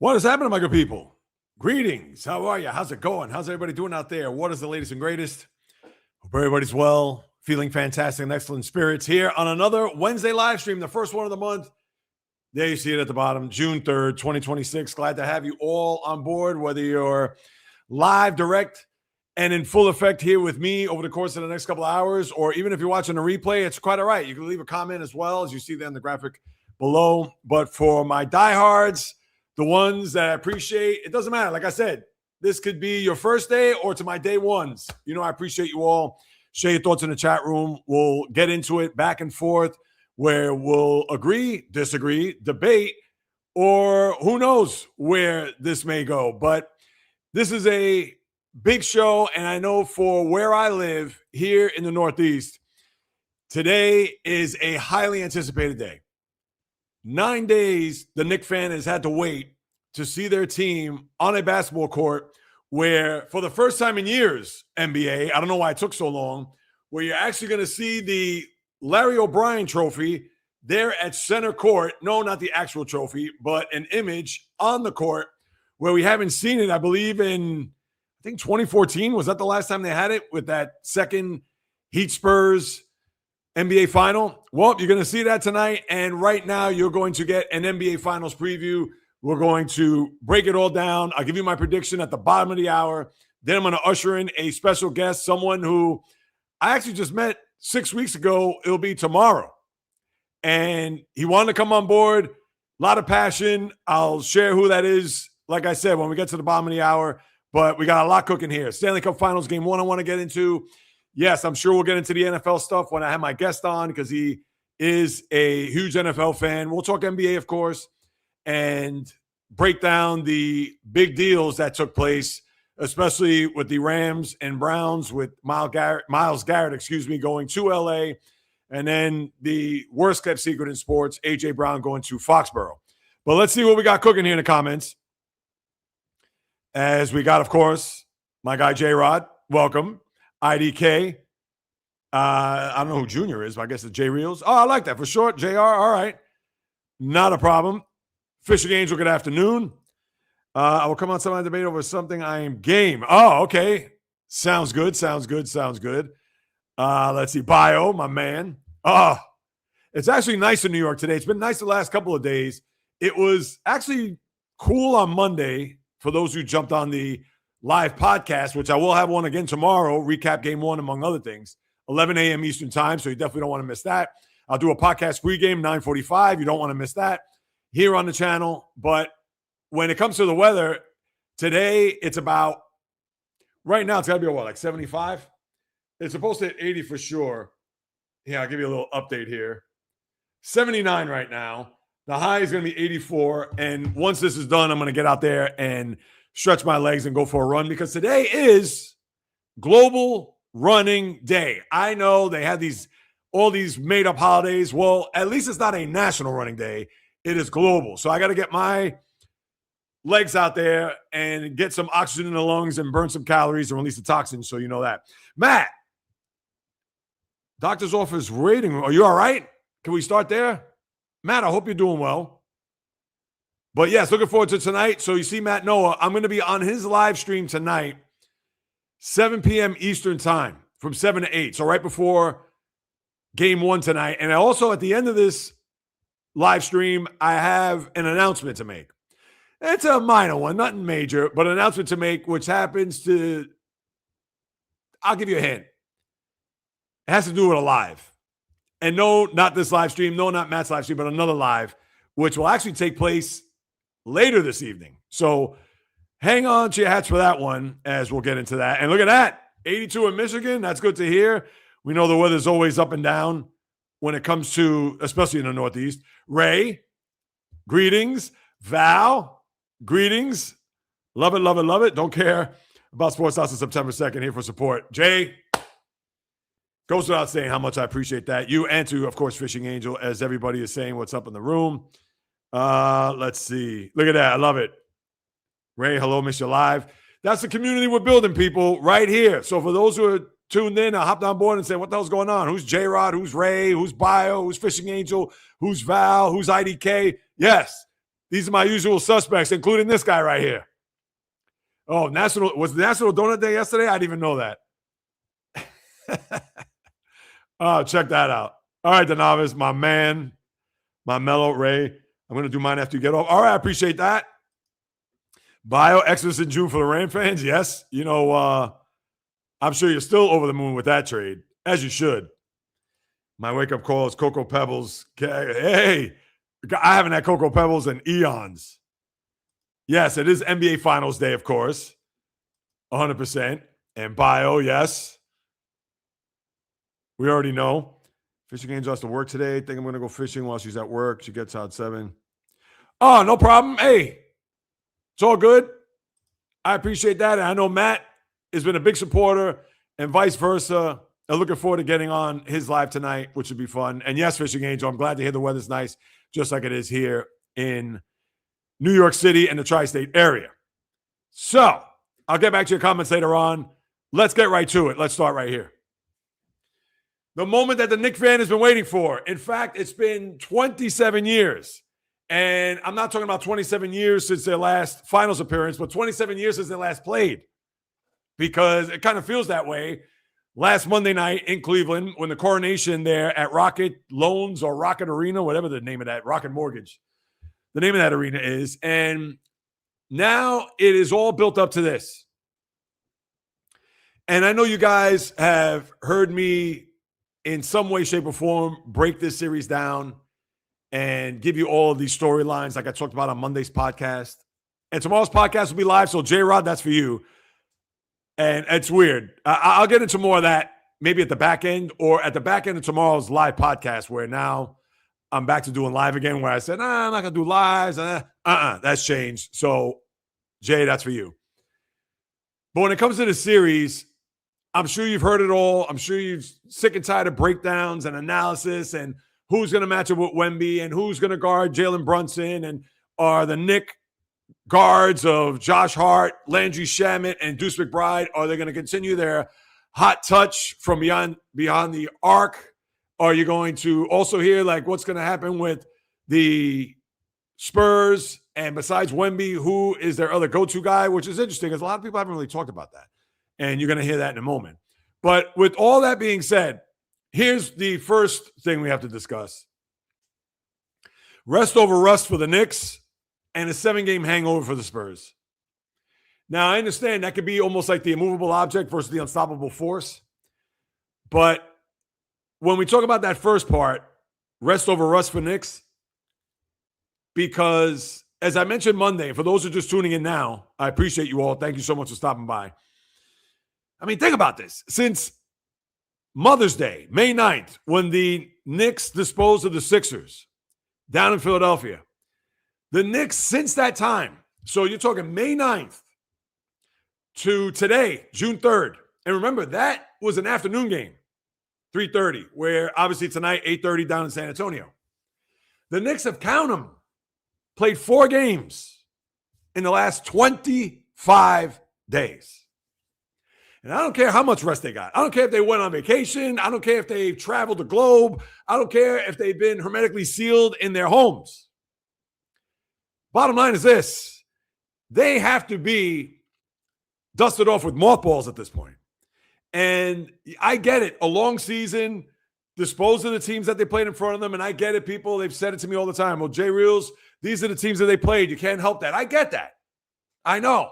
What is happening, my good people? Greetings. How are you? How's it going? How's everybody doing out there? What is the latest and greatest? Hope everybody's well, feeling fantastic and excellent spirits here on another Wednesday live stream, the first one of the month. There you see it at the bottom, June 3rd, 2026. Glad to have you all on board, whether you're live, direct, and in full effect here with me over the course of the next couple of hours, or even if you're watching a replay, it's quite all right. You can leave a comment as well, as you see there in the graphic below. But for my diehards, the ones that I appreciate, it doesn't matter. Like I said, this could be your first day or to my day ones. You know, I appreciate you all. Share your thoughts in the chat room. We'll get into it back and forth where we'll agree, disagree, debate, or who knows where this may go. But this is a big show, and I know for where I live here in the Northeast, today is a highly anticipated day. 9 days the Knicks fan has had to wait to see their team on a basketball court where, for the first time in years, NBA, I don't know why it took so long, where you're actually going to see the Larry O'Brien trophy there at center court. No, not the actual trophy, but an image on the court where we haven't seen it, I believe, in, I think 2014. Was that the last time they had it with that second Heat Spurs NBA final? Well, you're going to see that tonight. And right now, you're going to get an NBA Finals preview. We're going to break it all down. I'll give you my prediction at the bottom of the hour. Then I'm going to usher in a special guest, someone who I actually just met 6 weeks ago. It'll be tomorrow. And he wanted to come on board. A lot of passion. I'll share who that is, like I said, when we get to the bottom of the hour. But we got a lot cooking here. Stanley Cup Finals game one I want to get into. Yes, I'm sure we'll get into the NFL stuff when I have my guest on because he is a huge NFL fan. We'll talk NBA, of course, and break down the big deals that took place, especially with the Rams and Browns with Myles Garrett, going to LA, and then the worst kept secret in sports, AJ Brown going to Foxborough. But let's see what we got cooking here in the comments. As we got, of course, my guy J-Rod, welcome. IDK. I don't know who Junior is, but I guess it's J Reels. Oh, I like that. For short, JR. All right. Not a problem. Fishing Angel, good afternoon. I will come on some debate over something I am game. Oh, okay. Sounds good. Let's see. Bio, my man. Oh, it's actually nice in New York today. It's been nice the last couple of days. It was actually cool on Monday for those who jumped on the live podcast, which I will have one again tomorrow, recap game one, among other things, 11 a.m. Eastern time, so you definitely don't want to miss that. I'll do a podcast pregame, 9:45. You don't want to miss that here on the channel. But when it comes to the weather, today it's about, right now it's got to be, like 75? It's supposed to hit 80 for sure. Yeah, I'll give you a little update here. 79 right now. The high is going to be 84, and once this is done, I'm going to get out there and stretch my legs and go for a run because today is Global Running Day. I know they have all these made-up holidays. Well, at least it's not a national running day. It is global. So I got to get my legs out there and get some oxygen in the lungs and burn some calories and release the toxins, so you know that. Matt, doctor's office rating. Are you all right? Can we start there? Matt, I hope you're doing well. But yes, looking forward to tonight. So you see Matt Noah, I'm going to be on his live stream tonight, 7 p.m. Eastern time, from 7 to 8. So right before game one tonight. And also at the end of this live stream, I have an announcement to make. It's a minor one, nothing major, but an announcement to make, which happens to, I'll give you a hint. It has to do with a live. And no, not this live stream. No, not Matt's live stream, but another live, which will actually take place later this evening. So hang on to your hats for that one as we'll get into that. And look at that, 82 in Michigan. That's good to hear. We know the weather's always up and down when it comes to, especially in the Northeast. Ray, greetings. Val, greetings. Love it, love it, love it. Don't care about Sports House on September 2nd. Here for support. Jay, goes without saying how much I appreciate that. You and to, of course, Fishing Angel, as everybody is saying what's up in the room. Let's see. Look at that. I love it. Ray, hello, miss you live. That's the community we're building, people, right here. So for those who are tuned in, I hopped on board and said, what the hell's going on? Who's J-Rod? Who's Ray? Who's Bio? Who's Fishing Angel? Who's Val? Who's IDK? Yes, These are my usual suspects, including this guy right here. Oh, was National Donut Day yesterday? I didn't even know that. Oh, check that out. All right, Danavis, my man, my mellow Ray. I'm going to do mine after you get off. All right, I appreciate that. Bio Exodus in June for the Ram fans. Yes. I'm sure you're still over the moon with that trade, as you should. My wake-up call is Cocoa Pebbles. Hey, I haven't had Cocoa Pebbles in eons. Yes, it is NBA Finals Day, of course. 100%. And Bio, yes. We already know. Fishing Angel has to work today. Think I'm going to go fishing while she's at work. She gets out 7. Oh, no problem. Hey, it's all good. I appreciate that. And I know Matt has been a big supporter and vice versa. I'm looking forward to getting on his live tonight, which would be fun. And yes, Fishing Angel, I'm glad to hear the weather's nice, just like it is here in New York City and the tri-state area. So I'll get back to your comments later on. Let's get right to it. Let's start right here. The moment that the Knicks fan has been waiting for. In fact, it's been 27 years. And I'm not talking about 27 years since their last finals appearance, but 27 years since they last played. Because it kind of feels that way. Last Monday night in Cleveland, when the coronation there at Rocket Loans or Rocket Arena, whatever the name of that, Rocket Mortgage, the name of that arena is. And now it is all built up to this. And I know you guys have heard me in some way, shape, or form break this series down and give you all of these storylines like I talked about on Monday's podcast. And tomorrow's podcast will be live, so J-Rod, that's for you. And it's weird. I'll get into more of that maybe at the back end or at the back end of tomorrow's live podcast where now I'm back to doing live again where I said, I'm not going to do lives. That's changed. So, Jay, that's for you. But when it comes to the series, I'm sure you've heard it all. I'm sure you're sick and tired of breakdowns and analysis and who's going to match up with Wemby and who's going to guard Jalen Brunson and are the Knicks guards of Josh Hart, Landry Shamet, and Deuce McBride, are they going to continue their hot touch from beyond the arc? Are you going to also hear like what's going to happen with the Spurs and besides Wemby, who is their other go-to guy, which is interesting because a lot of people haven't really talked about that. And you're going to hear that in a moment. But with all that being said, here's the first thing we have to discuss. Rest over rust for the Knicks and a 7-game hangover for the Spurs. Now, I understand that could be almost like the immovable object versus the unstoppable force. But when we talk about that first part, rest over rust for Knicks, because as I mentioned Monday, for those who are just tuning in now, I appreciate you all. Thank you so much for stopping by. I mean, think about this. Since Mother's Day, May 9th, when the Knicks disposed of the Sixers down in Philadelphia, the Knicks, since that time, so you're talking May 9th to today, June 3rd. And remember, that was an afternoon game, 3:30, where obviously tonight, 8:30 down in San Antonio. The Knicks have, count them, played 4 games in the last 25 days. And I don't care how much rest they got. I don't care if they went on vacation. I don't care if they traveled the globe. I don't care if they've been hermetically sealed in their homes. Bottom line is this. They have to be dusted off with mothballs at this point. And I get it. A long season, dispose of the teams that they played in front of them. And I get it, people. They've said it to me all the time. Well, Jay Reels, these are the teams that they played. You can't help that. I get that. I know.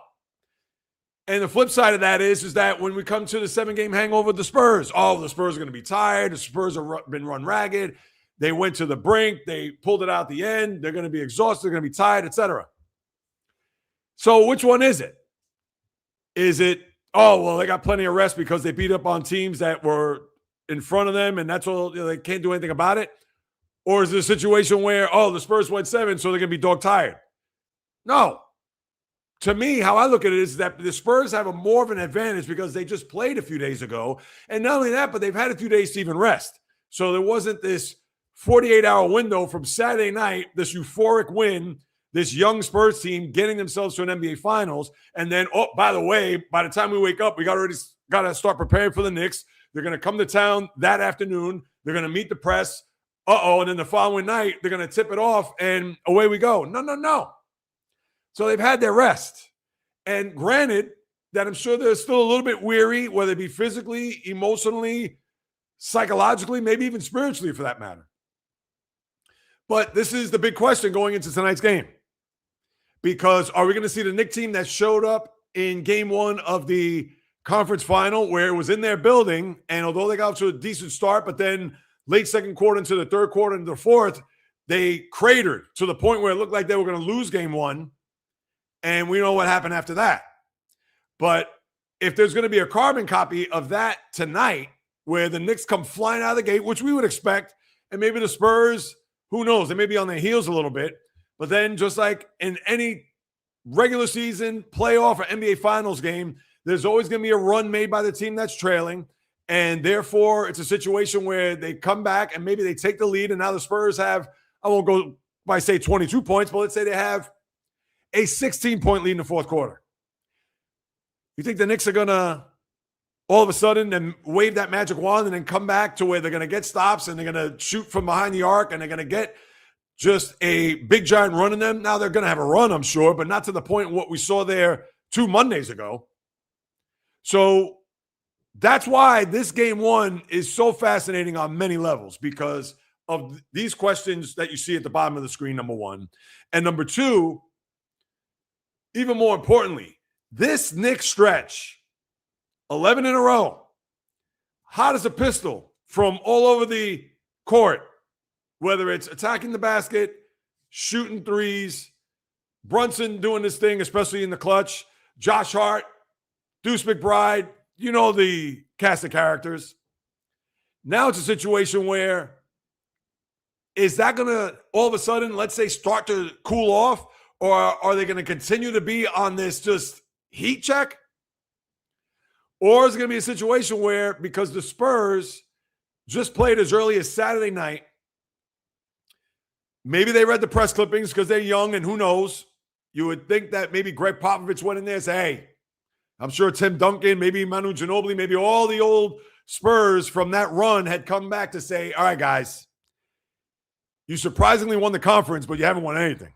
And the flip side of that is that when we come to the 7-game hangover, the Spurs, the Spurs are going to be tired. The Spurs have been run ragged. They went to the brink. They pulled it out at the end. They're going to be exhausted. They're going to be tired, etc. So which one is it? Is it, they got plenty of rest because they beat up on teams that were in front of them and that's all, they can't do anything about it? Or is it a situation where, the Spurs went 7, so they're going to be dog tired? No. To me, how I look at it is that the Spurs have more of an advantage because they just played a few days ago. And not only that, but they've had a few days to even rest. So there wasn't this 48-hour window from Saturday night, this euphoric win, this young Spurs team getting themselves to an NBA Finals. And then, by the way, by the time we wake up, we got to start preparing for the Knicks. They're going to come to town that afternoon. They're going to meet the press. And then the following night, they're going to tip it off, and away we go. No. So they've had their rest. And granted that I'm sure they're still a little bit weary, whether it be physically, emotionally, psychologically, maybe even spiritually for that matter. But this is the big question going into tonight's game. Because are we going to see the Knicks team that showed up in game one of the conference final where it was in their building, and although they got off to a decent start, but then late second quarter into the third quarter into the fourth, they cratered to the point where it looked like they were going to lose game one, and we know what happened after that. But if there's going to be a carbon copy of that tonight where the Knicks come flying out of the gate, which we would expect, and maybe the Spurs, who knows, they may be on their heels a little bit, but then just like in any regular season, playoff, or NBA Finals game, there's always going to be a run made by the team that's trailing. And therefore, it's a situation where they come back and maybe they take the lead. And now the Spurs have, I won't go by say 22 points, but let's say they have a 16-point lead in the fourth quarter. You think the Knicks are going to all of a sudden then wave that magic wand and then come back to where they're going to get stops and they're going to shoot from behind the arc and they're going to get just a big giant run in them? Now they're going to have a run, I'm sure, but not to the point what we saw there 2 Mondays ago. So that's why this game one is so fascinating on many levels, because of these questions that you see at the bottom of the screen, number one. And number two, even more importantly, this Knicks stretch, 11 in a row, hot as a pistol from all over the court, whether it's attacking the basket, shooting threes, Brunson doing this thing, especially in the clutch, Josh Hart, Deuce McBride, you know the cast of characters. Now it's a situation where is that going to all of a sudden, let's say, start to cool off, or are they going to continue to be on this just heat check? Or is it going to be a situation where, because the Spurs just played as early as Saturday night, maybe they read the press clippings because they're young and who knows, you would think that maybe Greg Popovich went in there and said, hey, I'm sure Tim Duncan, maybe Manu Ginobili, maybe all the old Spurs from that run had come back to say, all right, guys, you surprisingly won the conference, but you haven't won anything.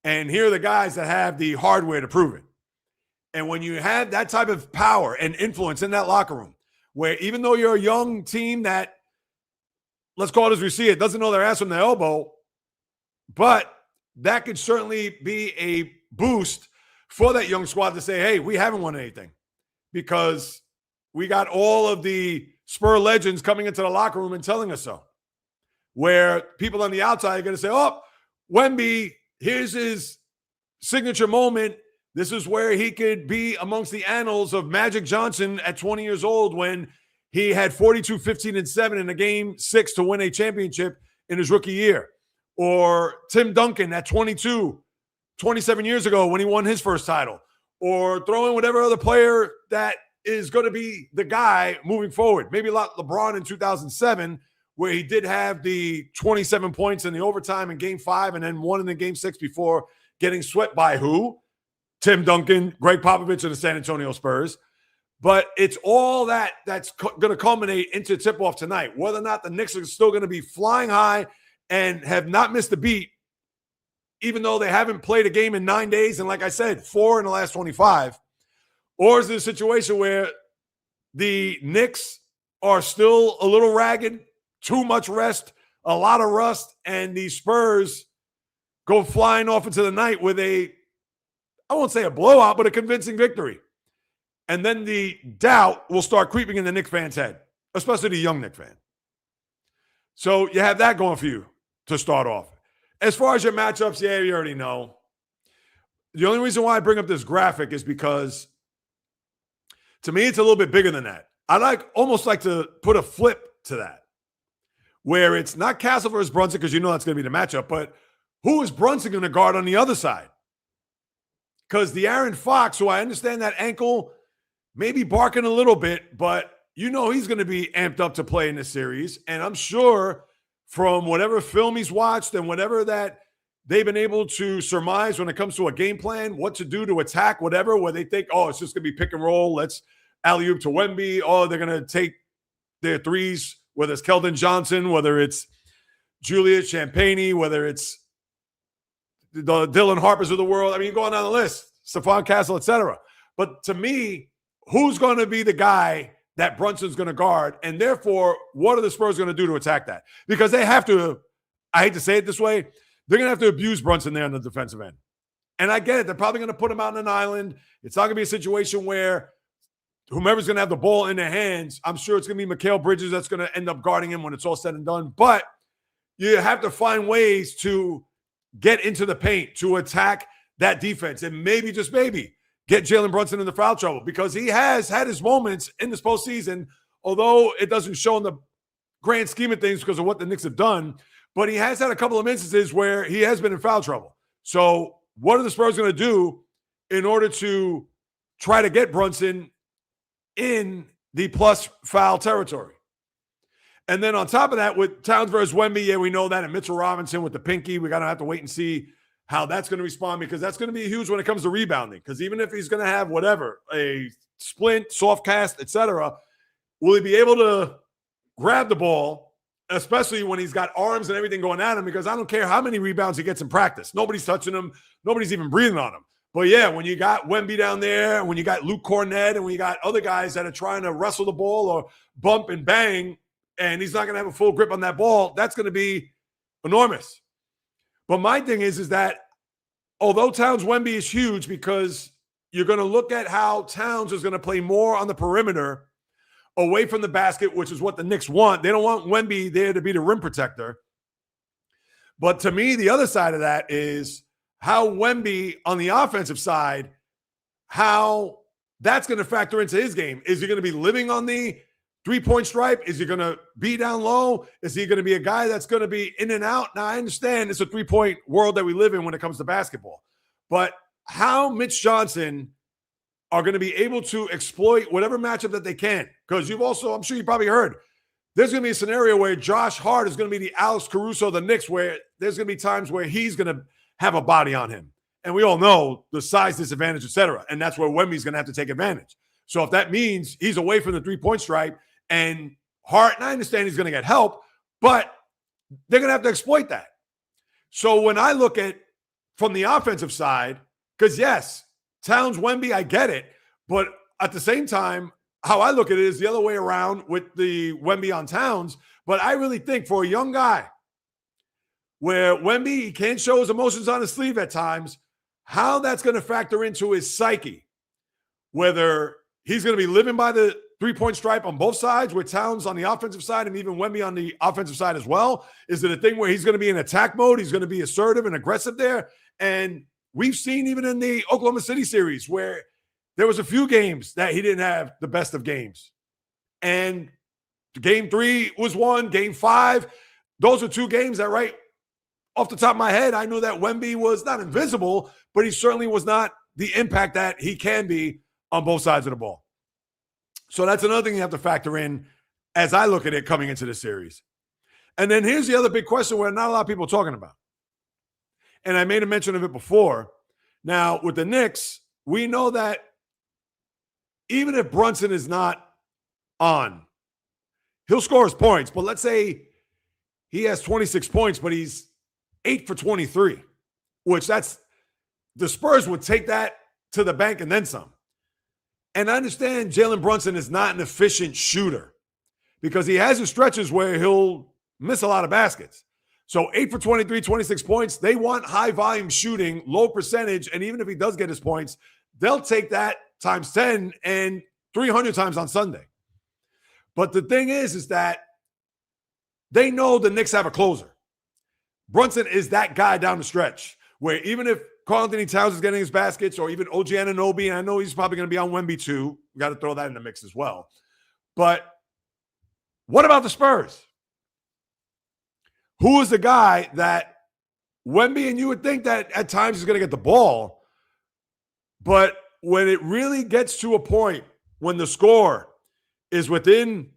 And here are the guys that have the hardware to prove it. And when you have that type of power and influence in that locker room, where even though you're a young team that, let's call it as we see it, doesn't know their ass from their elbow, but that could certainly be a boost for that young squad to say, hey, we haven't won anything because we got all of the Spur legends coming into the locker room and telling us so. Where people on the outside are going to say, oh, Wemby, here's his signature moment. This is where he could be amongst the annals of Magic Johnson at 20 years old when he had 42, 15, and 7 in a game 6 to win a championship in his rookie year. Or Tim Duncan at 22, 27 years ago when he won his first title. Or throw in whatever other player that is going to be the guy moving forward. Maybe like LeBron in 2007, where he did have the 27 points in the overtime in game 5 and then one in the game 6 before getting swept by who? Tim Duncan, Greg Popovich, and the San Antonio Spurs. But it's all that's going to culminate into tip-off tonight. Whether or not the Knicks are still going to be flying high and have not missed a beat, even though they haven't played a game in 9 days, and like I said, 4 in the last 25. Or is it a situation where the Knicks are still a little ragged, too much rest, a lot of rust, and the Spurs go flying off into the night with I won't say a blowout, but a convincing victory. And then the doubt will start creeping in the Knicks fan's head, especially the young Knicks fan. So you have that going for you to start off. As far as your matchups, yeah, you already know. The only reason why I bring up this graphic is because to me, it's a little bit bigger than that. I almost like to put a flip to that, where it's not Castle versus Brunson, because you know that's going to be the matchup, but who is Brunson going to guard on the other side? Because the Aaron Fox, who I understand that ankle may be barking a little bit, but you know he's going to be amped up to play in this series. And I'm sure from whatever film he's watched and whatever that they've been able to surmise when it comes to a game plan, what to do to attack, whatever, where they think, oh, it's just going to be pick and roll. Let's alley-oop to Wemby. Oh, they're going to take their threes, whether it's Keldon Johnson, whether it's Julius Champagnie, whether it's the Dylan Harpers of the world. I mean, going down the list, Stephon Castle, etc. But to me, who's going to be the guy that Brunson's going to guard? And therefore, what are the Spurs going to do to attack that? Because they have to, I hate to say it this way, they're going to have to abuse Brunson there on the defensive end. And I get it. They're probably going to put him out on an island. It's not going to be a situation where whomever's going to have the ball in their hands, I'm sure it's going to be Mikal Bridges that's going to end up guarding him when it's all said and done. But you have to find ways to get into the paint, to attack that defense, and maybe, just maybe, get Jalen Brunson into foul trouble, because he has had his moments in this postseason, although it doesn't show in the grand scheme of things because of what the Knicks have done. But he has had a couple of instances where he has been in foul trouble. So what are the Spurs going to do in order to try to get Brunson in the plus foul territory? And then on top of that, with Towns versus Wemby, yeah, we know that. And Mitchell Robinson with the pinky, we got to have to wait and see how that's going to respond, because that's going to be huge when it comes to rebounding. Because even if he's going to have whatever, a splint, soft cast, etc., will he be able to grab the ball, especially when he's got arms and everything going at him? Because I don't care how many rebounds he gets in practice. Nobody's touching him. Nobody's even breathing on him. But yeah, when you got Wemby down there, when you got Luke Cornett, and when you got other guys that are trying to wrestle the ball or bump and bang, and he's not going to have a full grip on that ball, that's going to be enormous. But my thing is that although Towns Wemby is huge, because you're going to look at how Towns is going to play more on the perimeter away from the basket, which is what the Knicks want. They don't want Wemby there to be the rim protector. But to me, the other side of that is how Wemby on the offensive side, how that's going to factor into his game. Is he going to be living on the three-point stripe? Is he going to be down low? Is he going to be a guy that's going to be in and out? Now, I understand it's a three-point world that we live in when it comes to basketball. But how Mitch Johnson are going to be able to exploit whatever matchup that they can. Because you've also, I'm sure you probably heard, there's going to be a scenario where Josh Hart is going to be the Alex Caruso of the Knicks, where there's going to be times where he's going to have a body on him. And we all know the size disadvantage, etc. And that's where Wemby's going to have to take advantage. So if that means he's away from the three-point stripe, and Hart, and I understand he's going to get help, but they're going to have to exploit that. So when I look at from the offensive side, because yes, Towns, Wemby, I get it, but at the same time, how I look at it is the other way around with the Wemby on Towns. But I really think for a young guy where Wemby, he can't show his emotions on his sleeve at times, how that's going to factor into his psyche, whether he's going to be living by the three-point stripe on both sides, with Towns on the offensive side and even Wemby on the offensive side as well. Is it a thing where he's going to be in attack mode? He's going to be assertive and aggressive there. And we've seen even in the Oklahoma City series where there was a few games that he didn't have the best of games. And game 3 was one, game 5. Those are 2 games that, right off the top of my head, I knew that Wemby was not invisible, but he certainly was not the impact that he can be on both sides of the ball. So that's another thing you have to factor in as I look at it coming into the series. And then here's the other big question where not a lot of people are talking about. And I made a mention of it before. Now, with the Knicks, we know that even if Brunson is not on, he'll score his points. But let's say he has 26 points, but he's 8 for 23, which that's the Spurs would take that to the bank and then some. And I understand Jalen Brunson is not an efficient shooter because he has his stretches where he'll miss a lot of baskets. So 8 for 23, 26 points. They want high volume shooting, low percentage. And even if he does get his points, they'll take that times 10 and 300 times on Sunday. But the thing is that they know the Knicks have a closer. Brunson is that guy down the stretch where even if Karl-Anthony Towns is getting his baskets, or even OG Anunoby, and I know he's probably going to be on Wemby too. We got to throw that in the mix as well. But what about the Spurs? Who is the guy that Wemby, and you would think that at times he's going to get the ball, but when it really gets to a point when the score is within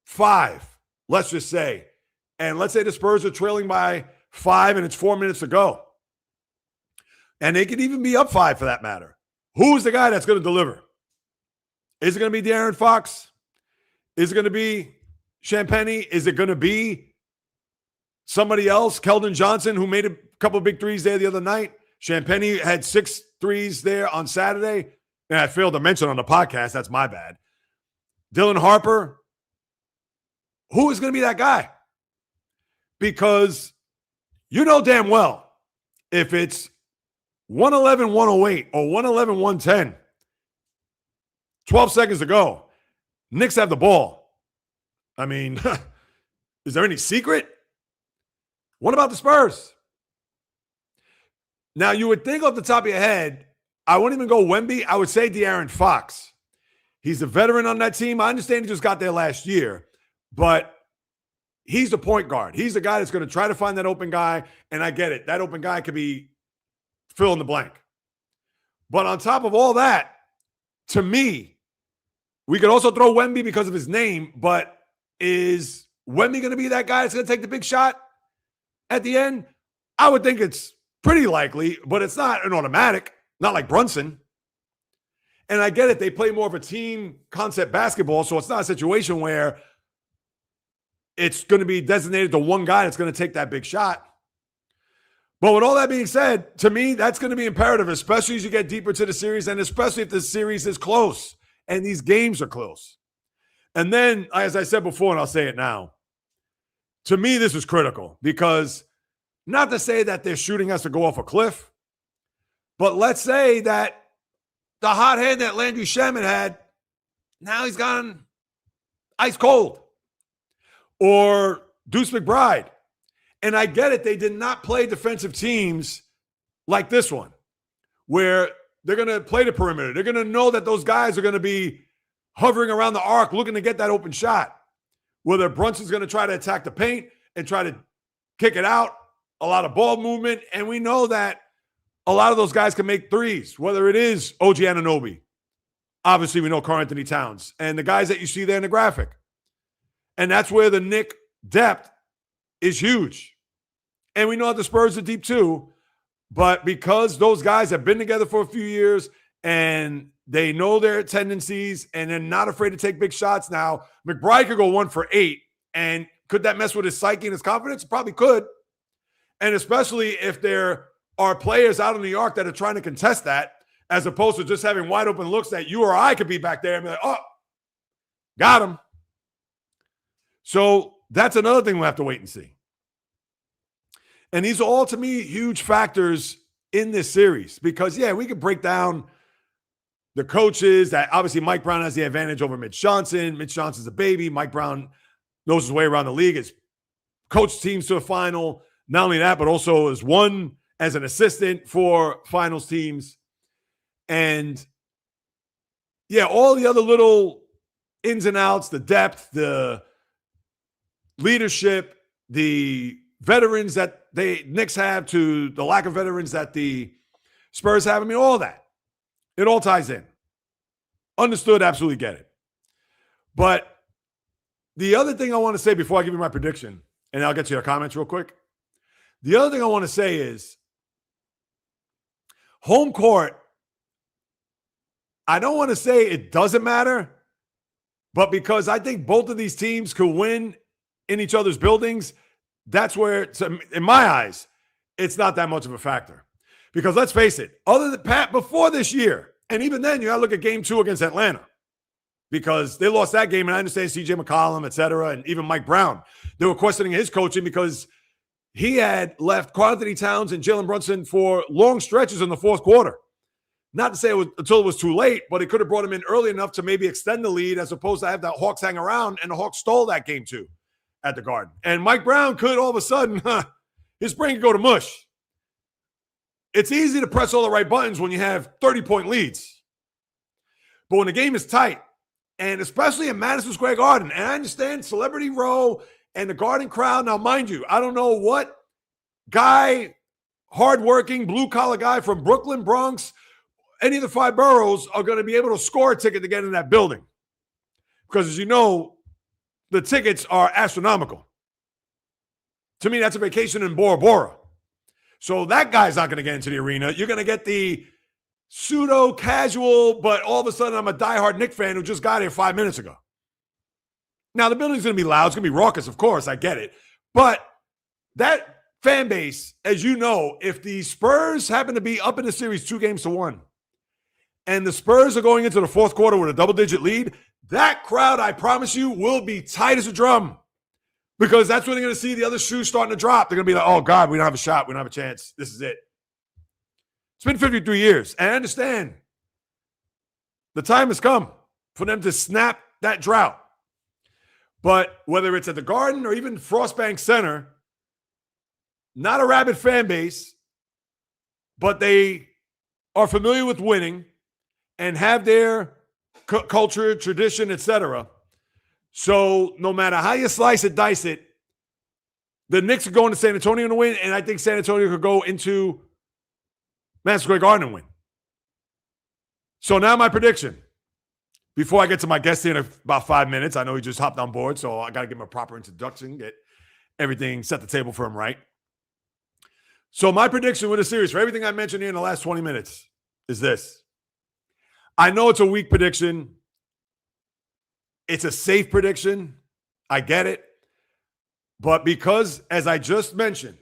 5, let's just say, and let's say the Spurs are trailing by 5 and it's 4 minutes to go, and they could even be up 5 for that matter. Who is the guy that's going to deliver? Is it going to be De'Aaron Fox? Is it going to be Champagnie? Is it going to be somebody else, Keldon Johnson, who made a couple of big threes there the other night? Champagny had 6 threes there on Saturday. And I failed to mention on the podcast. That's my bad. Dylan Harper. Who is going to be that guy? Because you know damn well if it's 111, 108 or 111, 110, 12 seconds to go, Knicks have the ball. I mean, is there any secret? What about the Spurs? Now, you would think off the top of your head, I wouldn't even go Wemby. I would say De'Aaron Fox. He's a veteran on that team. I understand he just got there last year, but he's the point guard. He's the guy that's going to try to find that open guy, and I get it. That open guy could be fill in the blank. But on top of all that, to me, we could also throw Wemby because of his name, but is Wemby going to be that guy that's going to take the big shot at the end? I would think it's pretty likely, but it's not an automatic, not like Brunson. And I get it. They play more of a team concept basketball, so it's not a situation where it's going to be designated to one guy that's going to take that big shot. But with all that being said, to me, that's going to be imperative, especially as you get deeper to the series and especially if the series is close and these games are close. And then, as I said before, and I'll say it now, to me, this is critical because not to say that their shooting has to go off a cliff, but let's say that the hot hand that Landry Shaman had, now he's gone ice cold. Or Deuce McBride. And I get it. They did not play defensive teams like this one, where they're going to play the perimeter. They're going to know that those guys are going to be hovering around the arc looking to get that open shot. Whether Brunson's going to try to attack the paint and try to kick it out, a lot of ball movement. And we know that a lot of those guys can make threes, whether it is OG Anunoby. Obviously, we know Karl-Anthony Towns and the guys that you see there in the graphic. And that's where the Knick depth is huge. And we know that the Spurs are deep too. But because those guys have been together for a few years and they know their tendencies and they're not afraid to take big shots now, McBride could go 1 for 8. And could that mess with his psyche and his confidence? It probably could. And especially if there are players out in New York that are trying to contest that, as opposed to just having wide open looks that you or I could be back there and be like, oh, got him. So that's another thing we'll have to wait and see. And these are all, to me, huge factors in this series because, yeah, we could break down the coaches that obviously Mike Brown has the advantage over Mitch Johnson. Mitch Johnson's a baby. Mike Brown knows his way around the league. Has coached teams to a final. Not only that, but also has won as an assistant for finals teams. And, yeah, all the other little ins and outs, the depth, the leadership, the veterans that the Knicks have to the lack of veterans that the Spurs have. I mean, all that. It all ties in. Understood, absolutely get it. But the other thing I want to say before I give you my prediction, and I'll get to your comments real quick. The other thing I want to say is home court, I don't want to say it doesn't matter, but because I think both of these teams could win in each other's buildings, that's where, in my eyes, it's not that much of a factor. Because let's face it, other than Pat, before this year, and even then, you got to look at game 2 against Atlanta because they lost that game, and I understand CJ McCollum, et cetera, and even Mike Brown. They were questioning his coaching because he had left Karl-Anthony Towns and Jalen Brunson for long stretches in the fourth quarter. Not to say it was until it was too late, but he could have brought him in early enough to maybe extend the lead as opposed to have that Hawks hang around, and the Hawks stole that game 2 at the Garden. And Mike Brown could all of a sudden, his brain could go to mush. It's easy to press all the right buttons when you have 30-point leads. But when the game is tight, and especially in Madison Square Garden, and I understand Celebrity Row and the Garden crowd. Now, mind you, I don't know what guy, hardworking, blue-collar guy from Brooklyn, Bronx, any of the 5 boroughs are going to be able to score a ticket to get in that building. Because as you know, the tickets are astronomical. To me, that's a vacation in Bora Bora. So that guy's not going to get into the arena. You're going to get the pseudo-casual, but all of a sudden I'm a diehard Knicks fan who just got here 5 minutes ago. Now, the building's going to be loud. It's going to be raucous, of course. I get it. But that fan base, as you know, if the Spurs happen to be up in the series 2-1, and the Spurs are going into the fourth quarter with a double-digit lead, that crowd, I promise you, will be tight as a drum. Because that's when they're going to see the other shoes starting to drop. They're going to be like, oh, God, we don't have a shot. We don't have a chance. This is it. It's been 53 years. And I understand the time has come for them to snap that drought. But whether it's at the Garden or even Frostbank Center, not a rabid fan base, but they are familiar with winning and have their culture, tradition, etc. So no matter how you slice it, dice it, the Knicks are going to San Antonio to win, and I think San Antonio could go into Madison Square Garden and win. So now my prediction. Before I get to my guest here in about 5 minutes, I know he just hopped on board, so I got to give him a proper introduction, get everything, set the table for him right. So my prediction with the series, for everything I mentioned here in the last 20 minutes, is this. I know it's a weak prediction. It's a safe prediction. I get it. But because, as I just mentioned,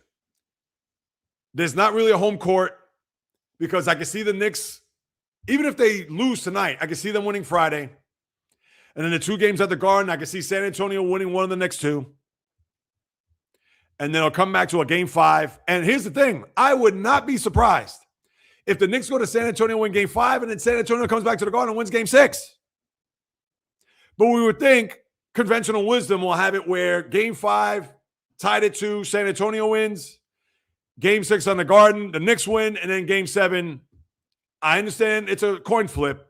there's not really a home court, because I can see the Knicks, even if they lose tonight, I can see them winning Friday. And then the 2 games at the Garden, I can see San Antonio winning one of the next 2. And then it'll come back to a game 5. And here's the thing. I would not be surprised if the Knicks go to San Antonio, win game 5, and then San Antonio comes back to the Garden and wins game 6. But we would think conventional wisdom will have it where game 5, tied at 2, San Antonio wins. Game 6 on the Garden, the Knicks win. And then game 7, I understand it's a coin flip,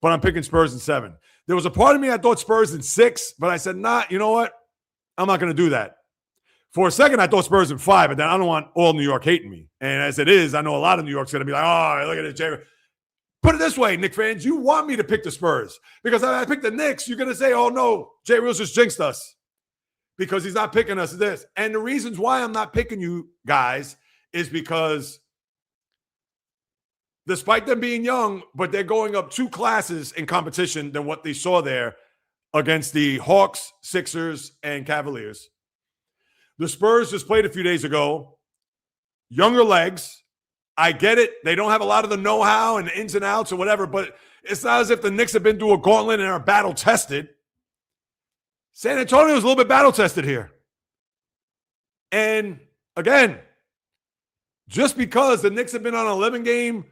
but I'm picking Spurs in 7. There was a part of me I thought Spurs in 6, but I said, nah, you know what? I'm not going to do that. For a second, I thought Spurs in 5, but then I don't want all New York hating me. And as it is, I know a lot of New York's going to be like, oh, look at this, Jay. Put it this way, Knicks fans, you want me to pick the Spurs. Because if I pick the Knicks, you're going to say, oh, no, Jay Reels just jinxed us because he's not picking us this. And the reasons why I'm not picking you guys is because despite them being young, but they're going up 2 classes in competition than what they saw there against the Hawks, Sixers, and Cavaliers. The Spurs just played a few days ago. Younger legs. I get it. They don't have a lot of the know-how and the ins and outs or whatever, but it's not as if the Knicks have been through a gauntlet and are battle-tested. San Antonio is a little bit battle-tested here. And, again, just because the Knicks have been on an 11-game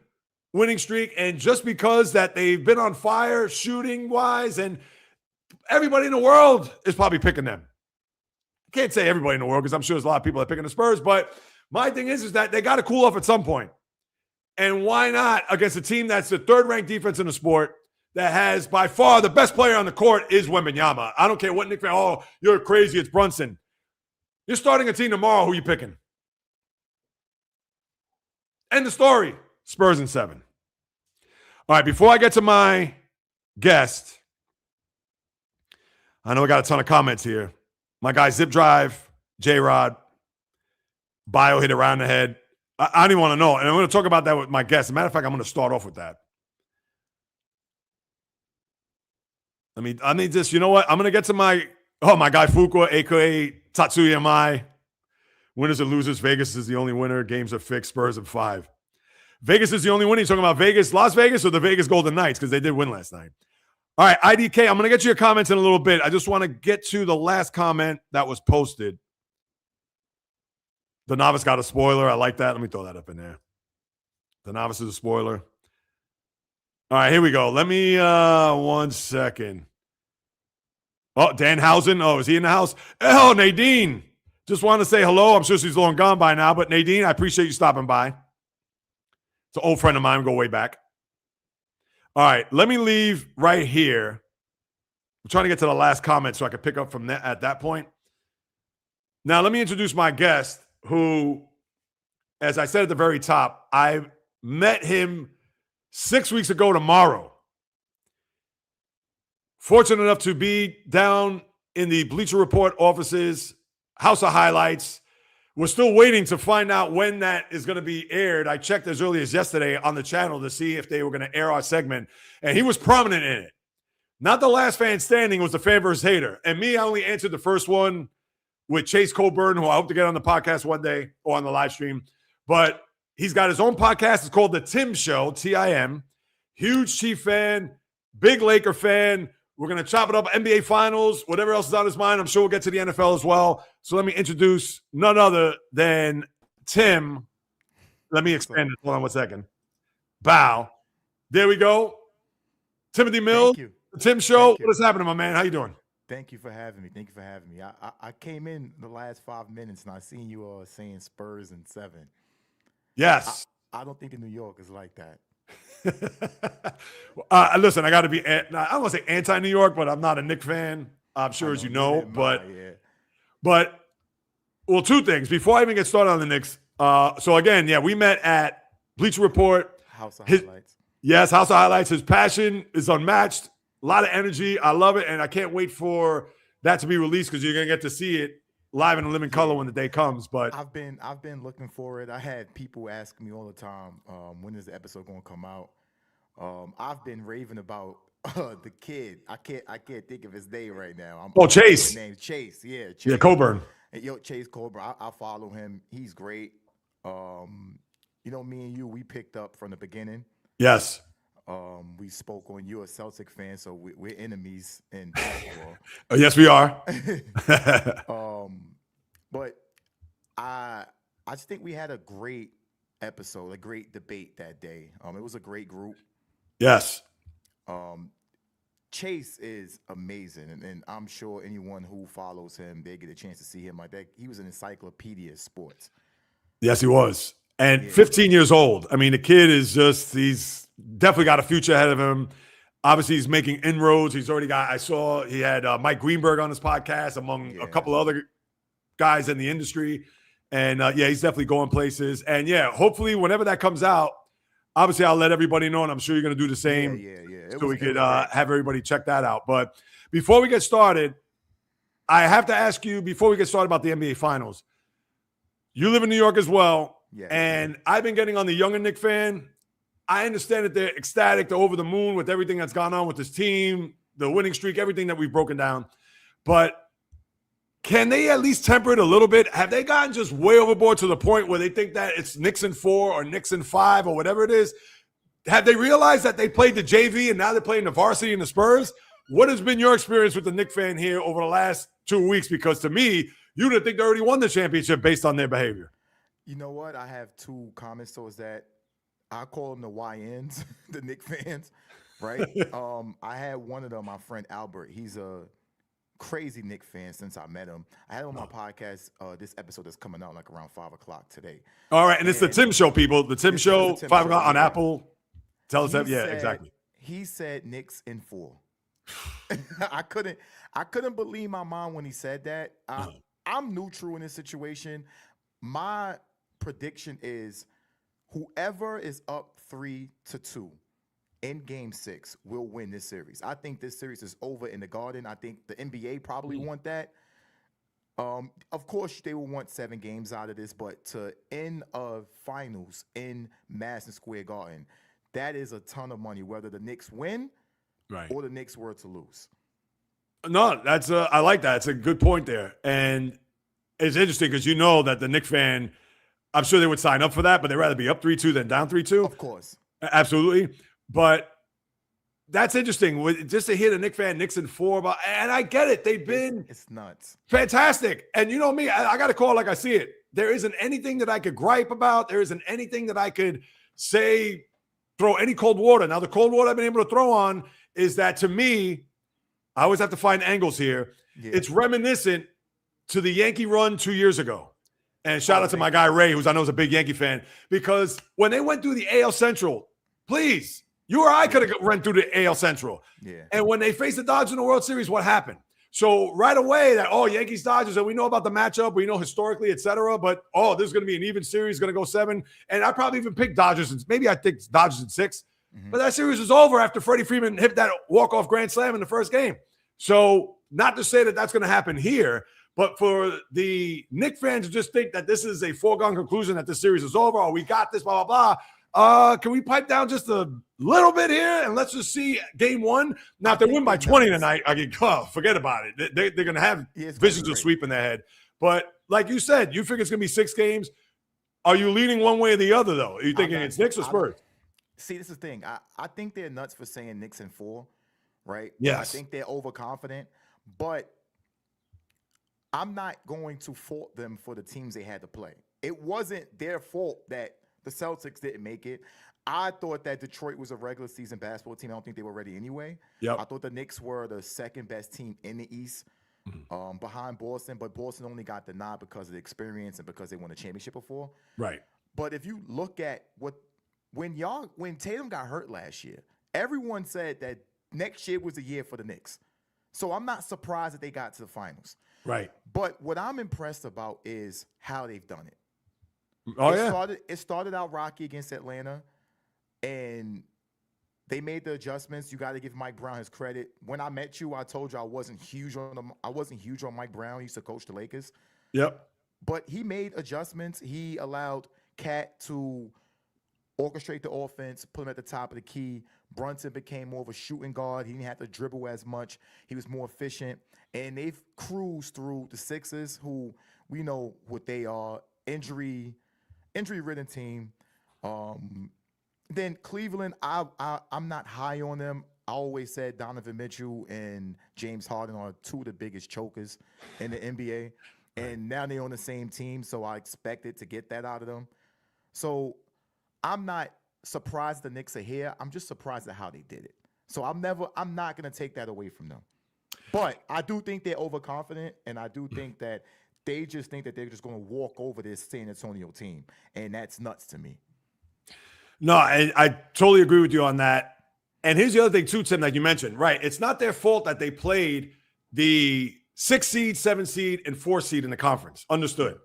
winning streak, and just because that they've been on fire shooting-wise, and everybody in the world is probably picking them. I can't say everybody in the world because I'm sure there's a lot of people that are picking the Spurs, but my thing is that they got to cool off at some point. And why not against a team that's the 3rd-ranked defense in the sport that has by far the best player on the court is Wembanyama. I don't care what Knicks fan, oh, you're crazy, it's Brunson. You're starting a team tomorrow, who you picking? End the story. Spurs in 7. All right, before I get to my guest, I know we got a ton of comments here. My guy Zip Drive, J-Rod, Bio hit around the head. I don't even want to know. And I'm going to talk about that with my guest. As a matter of fact, I'm going to start off with that. I need this. You know what? I'm going to get to my guy Fuqua, a.k.a. Tatsuya Mai. Winners and losers. Vegas is the only winner. Games are fixed. Spurs in 5. Vegas is the only winner. You're talking about Vegas, Las Vegas, or the Vegas Golden Knights? Because they did win last night. All right, IDK, I'm going to get you your comments in a little bit. I just want to get to the last comment that was posted. The novice got a spoiler. I like that. Let me throw that up in there. The novice is a spoiler. All right, here we go. Let me, 1 second. Oh, Dan Housen. Oh, is he in the house? Oh, Nadine. Just wanted to say hello. I'm sure she's long gone by now, but Nadine, I appreciate you stopping by. It's an old friend of mine. We go way back. All right, let me leave right here. I'm trying to get to the last comment so I can pick up from that at that point. Now, let me introduce my guest who, as I said at the very top, I met him 6 weeks ago tomorrow. Fortunate enough to be down in the Bleacher Report offices, House of Highlights. We're still waiting to find out when that is going to be aired. I checked as early as yesterday on the channel to see if they were going to air our segment, and he was prominent in it. Not the last fan standing, was the fan versus hater. And me, I only answered the first one with Chase Colburn, who I hope to get on the podcast one day or on the live stream. But he's got his own podcast. It's called The Tim Show, Tim. Huge Chief fan, big Laker fan. We're going to chop it up, NBA Finals, whatever else is on his mind. I'm sure we'll get to the NFL as well. So let me introduce none other than Tim. Let me expand it. Hold on 1 second. Bow. There we go. Timothy Mills, The Tim Show. What is happening, my man? How you doing? Thank you for having me. I came in the last 5 minutes and I seen you saying Spurs in 7. Yes. I don't think in New York is like that. Listen, I got to be, I don't want to say anti-New York, but I'm not a Knicks fan. I'm sure, as you know. But, well, two things. Before I even get started on the Knicks, so again, we met at Bleacher Report. House of Highlights. Yes, House of Highlights. His passion is unmatched. A lot of energy. I love it, and I can't wait for that to be released because you're going to get to see it live in living color when the day comes. But I've been looking for it. I had people ask me all the time, when is the episode going to come out? I've been raving about the kid. I can't think of his name right now. Chase. His name Chase. Yeah, Chase. Yeah, Coburn. Chase Coburn. I follow him. He's great. Me and you, we picked up from the beginning. Yes. We spoke on. You're a Celtic fan, so we're enemies in basketball. Yes, we are. But I just think we had a great episode, a great debate that day. It was a great group. Yes. Chase is amazing, and I'm sure anyone who follows him, they get a chance to see him like that. He was an encyclopedia of sports. Yes, he was. And 15 years old. I mean, the kid is he's definitely got a future ahead of him. Obviously, he's making inroads. He's already got, I saw he had Mike Greenberg on his podcast, among a couple other guys in the industry. And he's definitely going places. And hopefully, whenever that comes out, obviously, I'll let everybody know, and I'm sure you're going to do the same. So we could have everybody check that out. But before we get started, I have to ask you, before we get started about the NBA Finals, you live in New York as well. And I've been getting on the younger Knicks fan. I understand that they're ecstatic, they're over the moon with everything that's gone on with this team, the winning streak, everything that we've broken down. But can they at least temper it a little bit? Have they gotten just way overboard to the point where they think that it's Knicks in 4 or Knicks in 5 or whatever it is? Have they realized that they played the JV and now they're playing the varsity and the Spurs? What has been your experience with the Knicks fan here over the last 2 weeks? Because to me, you would think they already won the championship based on their behavior. You know what? I have 2 comments towards that. I call them the YNs, the Knicks fans, right? I had one of them, my friend Albert. He's a crazy Knicks fan since I met him. I had him on my podcast, this episode that's coming out like around 5 o'clock today. All right, and it's the Tim Show, people. The Tim Show, 5 o'clock on Apple. Tell us that. Yeah, exactly. He said Knicks in 4. I couldn't believe my mom when he said that. I'm neutral in this situation. My prediction is whoever is up 3-2 in Game 6 will win this series. I think this series is over in the Garden. I think the NBA probably want that. Of course, they will want 7 games out of this, but to end of finals in Madison Square Garden, that is a ton of money, whether the Knicks win or the Knicks were to lose. No, that's I like that. It's a good point there. And it's interesting because you know that the Knicks fan, I'm sure they would sign up for that, but they'd rather be up 3-2 than down 3-2. Of course. Absolutely. But that's interesting. Just to hear the Knicks fan, Knicks in 4, and I get it. They've been it's nuts. Fantastic. And you know me, I got to call like I see it. There isn't anything that I could gripe about. There isn't anything that I could say, throw any cold water. Now, the cold water I've been able to throw on is that, to me, I always have to find angles here. It's reminiscent to the Yankee run 2 years ago. And shout out to my guy Ray, who's I know is a big Yankee fan, because when they went through the AL Central, please, you or I could have run through the AL Central. And when they faced the Dodgers in the World Series, what happened? So right away that, Yankees, Dodgers, and we know about the matchup, we know historically, et cetera, but, this is going to be an even series, going to go 7. And I probably even picked Dodgers, and maybe I think Dodgers in 6. But that series was over after Freddie Freeman hit that walk-off grand slam in the first game. So not to say that that's going to happen here, but for the Knicks fans to just think that this is a foregone conclusion that this series is over, or we got this, blah, blah, blah. Can we pipe down just a little bit here and let's just see Game 1? Now, if they win by 20 tonight, I can forget about it. They're going to have visions of sweep in their head. But like you said, you figure it's going to be 6 games. Are you leaning one way or the other, though? Are you thinking it's Knicks or Spurs? See, this is the thing. I think they're nuts for saying Knicks in 4, right? Yes. I think they're overconfident, but I'm not going to fault them for the teams they had to play. It wasn't their fault that the Celtics didn't make it. I thought that Detroit was a regular season basketball team. I don't think they were ready anyway. Yep. I thought the Knicks were the second best team in the East, behind Boston, but Boston only got the nod because of the experience and because they won a championship before. Right. But if you look at when Tatum got hurt last year, everyone said that next year was the year for the Knicks. So I'm not surprised that they got to the finals. Right. But what I'm impressed about is how they've done it. It started out rocky against Atlanta, and they made the adjustments. You got to give Mike Brown his credit. When I met you, I told you I wasn't huge on Mike Brown. He used to coach the Lakers. Yep. But he made adjustments. He allowed Cat to orchestrate the offense, put him at the top of the key. Brunson became more of a shooting guard. He didn't have to dribble as much. He was more efficient. And they've cruised through the Sixers, who we know what they are, injury-ridden team. Then Cleveland, I'm not high on them. I always said Donovan Mitchell and James Harden are 2 of the biggest chokers in the NBA. And now they're on the same team, so I expected to get that out of them. So I'm not surprised the Knicks are here. I'm just surprised at how they did it. So I'm not going to take that away from them. But I do think they're overconfident, and I do think that they just think that they're just going to walk over this San Antonio team, and that's nuts to me. No, I totally agree with you on that. And here's the other thing too, Tim, like you mentioned, right? It's not their fault that they played the 6 seed, 7 seed, and 4 seed in the conference. Understood.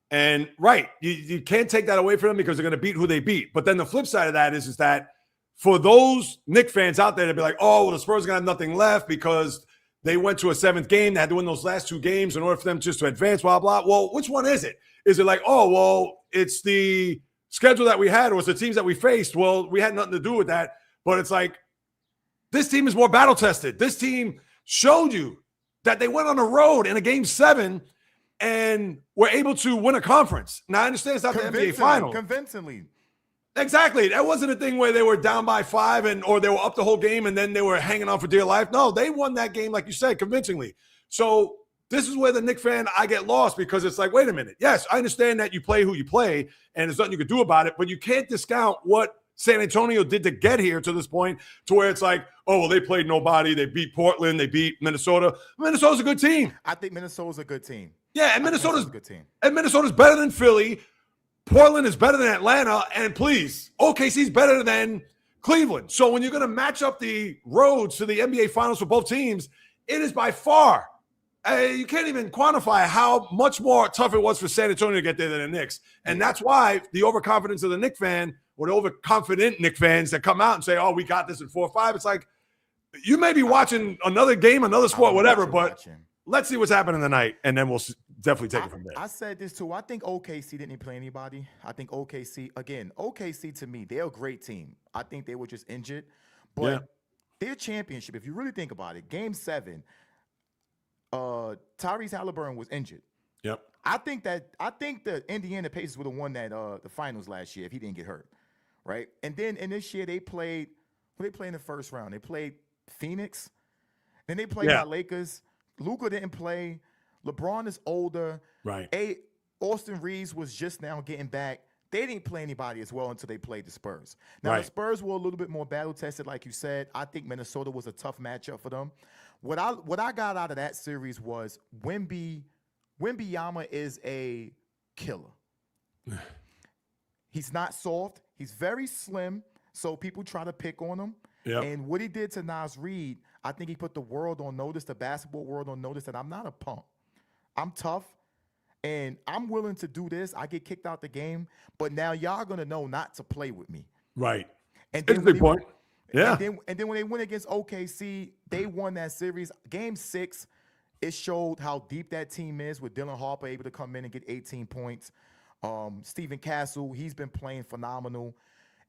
And right, you can't take that away from them because they're going to beat who they beat. But then the flip side of that is that for those Knicks fans out there to be like, oh, well, the Spurs are going to have nothing left because they went to a 7th game. They had to win those last 2 games in order for them just to advance, blah, blah. Well, which one is it? Is it like, oh, well, it's the schedule that we had or it's the teams that we faced? Well, we had nothing to do with that. But it's like, this team is more battle-tested. This team showed you that they went on the road in a game 7 and were able to win a conference. Now, I understand it's not the NBA Finals. Convincingly. Exactly. That wasn't a thing where they were down by 5 or they were up the whole game and then they were hanging on for dear life. No, they won that game, like you said, convincingly. So this is where the Knicks fan, I get lost because it's like, wait a minute. Yes, I understand that you play who you play and there's nothing you can do about it, but you can't discount what San Antonio did to get here to this point to where it's like, oh, well, they played nobody. They beat Portland. They beat Minnesota. Minnesota's a good team. I think Minnesota's a good team. Yeah, and Minnesota's a good team. And Minnesota's better than Philly. Portland is better than Atlanta. And please, OKC's better than Cleveland. So when you're going to match up the roads to the NBA Finals for both teams, it is by far, you can't even quantify how much more tough it was for San Antonio to get there than the Knicks. And that's why the overconfidence of the Knicks fan or the overconfident Knicks fans that come out and say, oh, we got this in 4 or 5. It's like, you may be watching another game, another sport, whatever, but let's see what's happening tonight, and then we'll definitely take it from there. I said this too. I think OKC didn't play anybody. I think OKC to me, they're a great team. I think they were just injured. But their championship, if you really think about it, Game 7, Tyrese Halliburton was injured. Yep. I think the Indiana Pacers would have won that the finals last year if he didn't get hurt, right? And then in this year they played. Who they played in the first round? They played Phoenix. Then they played the Lakers. Luka didn't play. LeBron is older. Right. Austin Reeves was just now getting back. They didn't play anybody as well until they played the Spurs. Now the Spurs were a little bit more battle tested, like you said. I think Minnesota was a tough matchup for them. What I got out of that series was Wembanyama is a killer. He's not soft. He's very slim, so people try to pick on him. Yep. And what he did to Naz Reid, I think he put the world on notice, the basketball world on notice, that I'm not a punk. I'm tough, and I'm willing to do this. I get kicked out the game, but now y'all going to know not to play with me. Right. And that's a big point. Yeah. And then when they went against OKC, they won that series. Game 6, it showed how deep that team is with Dylan Harper able to come in and get 18 points. Stephen Castle, he's been playing phenomenal.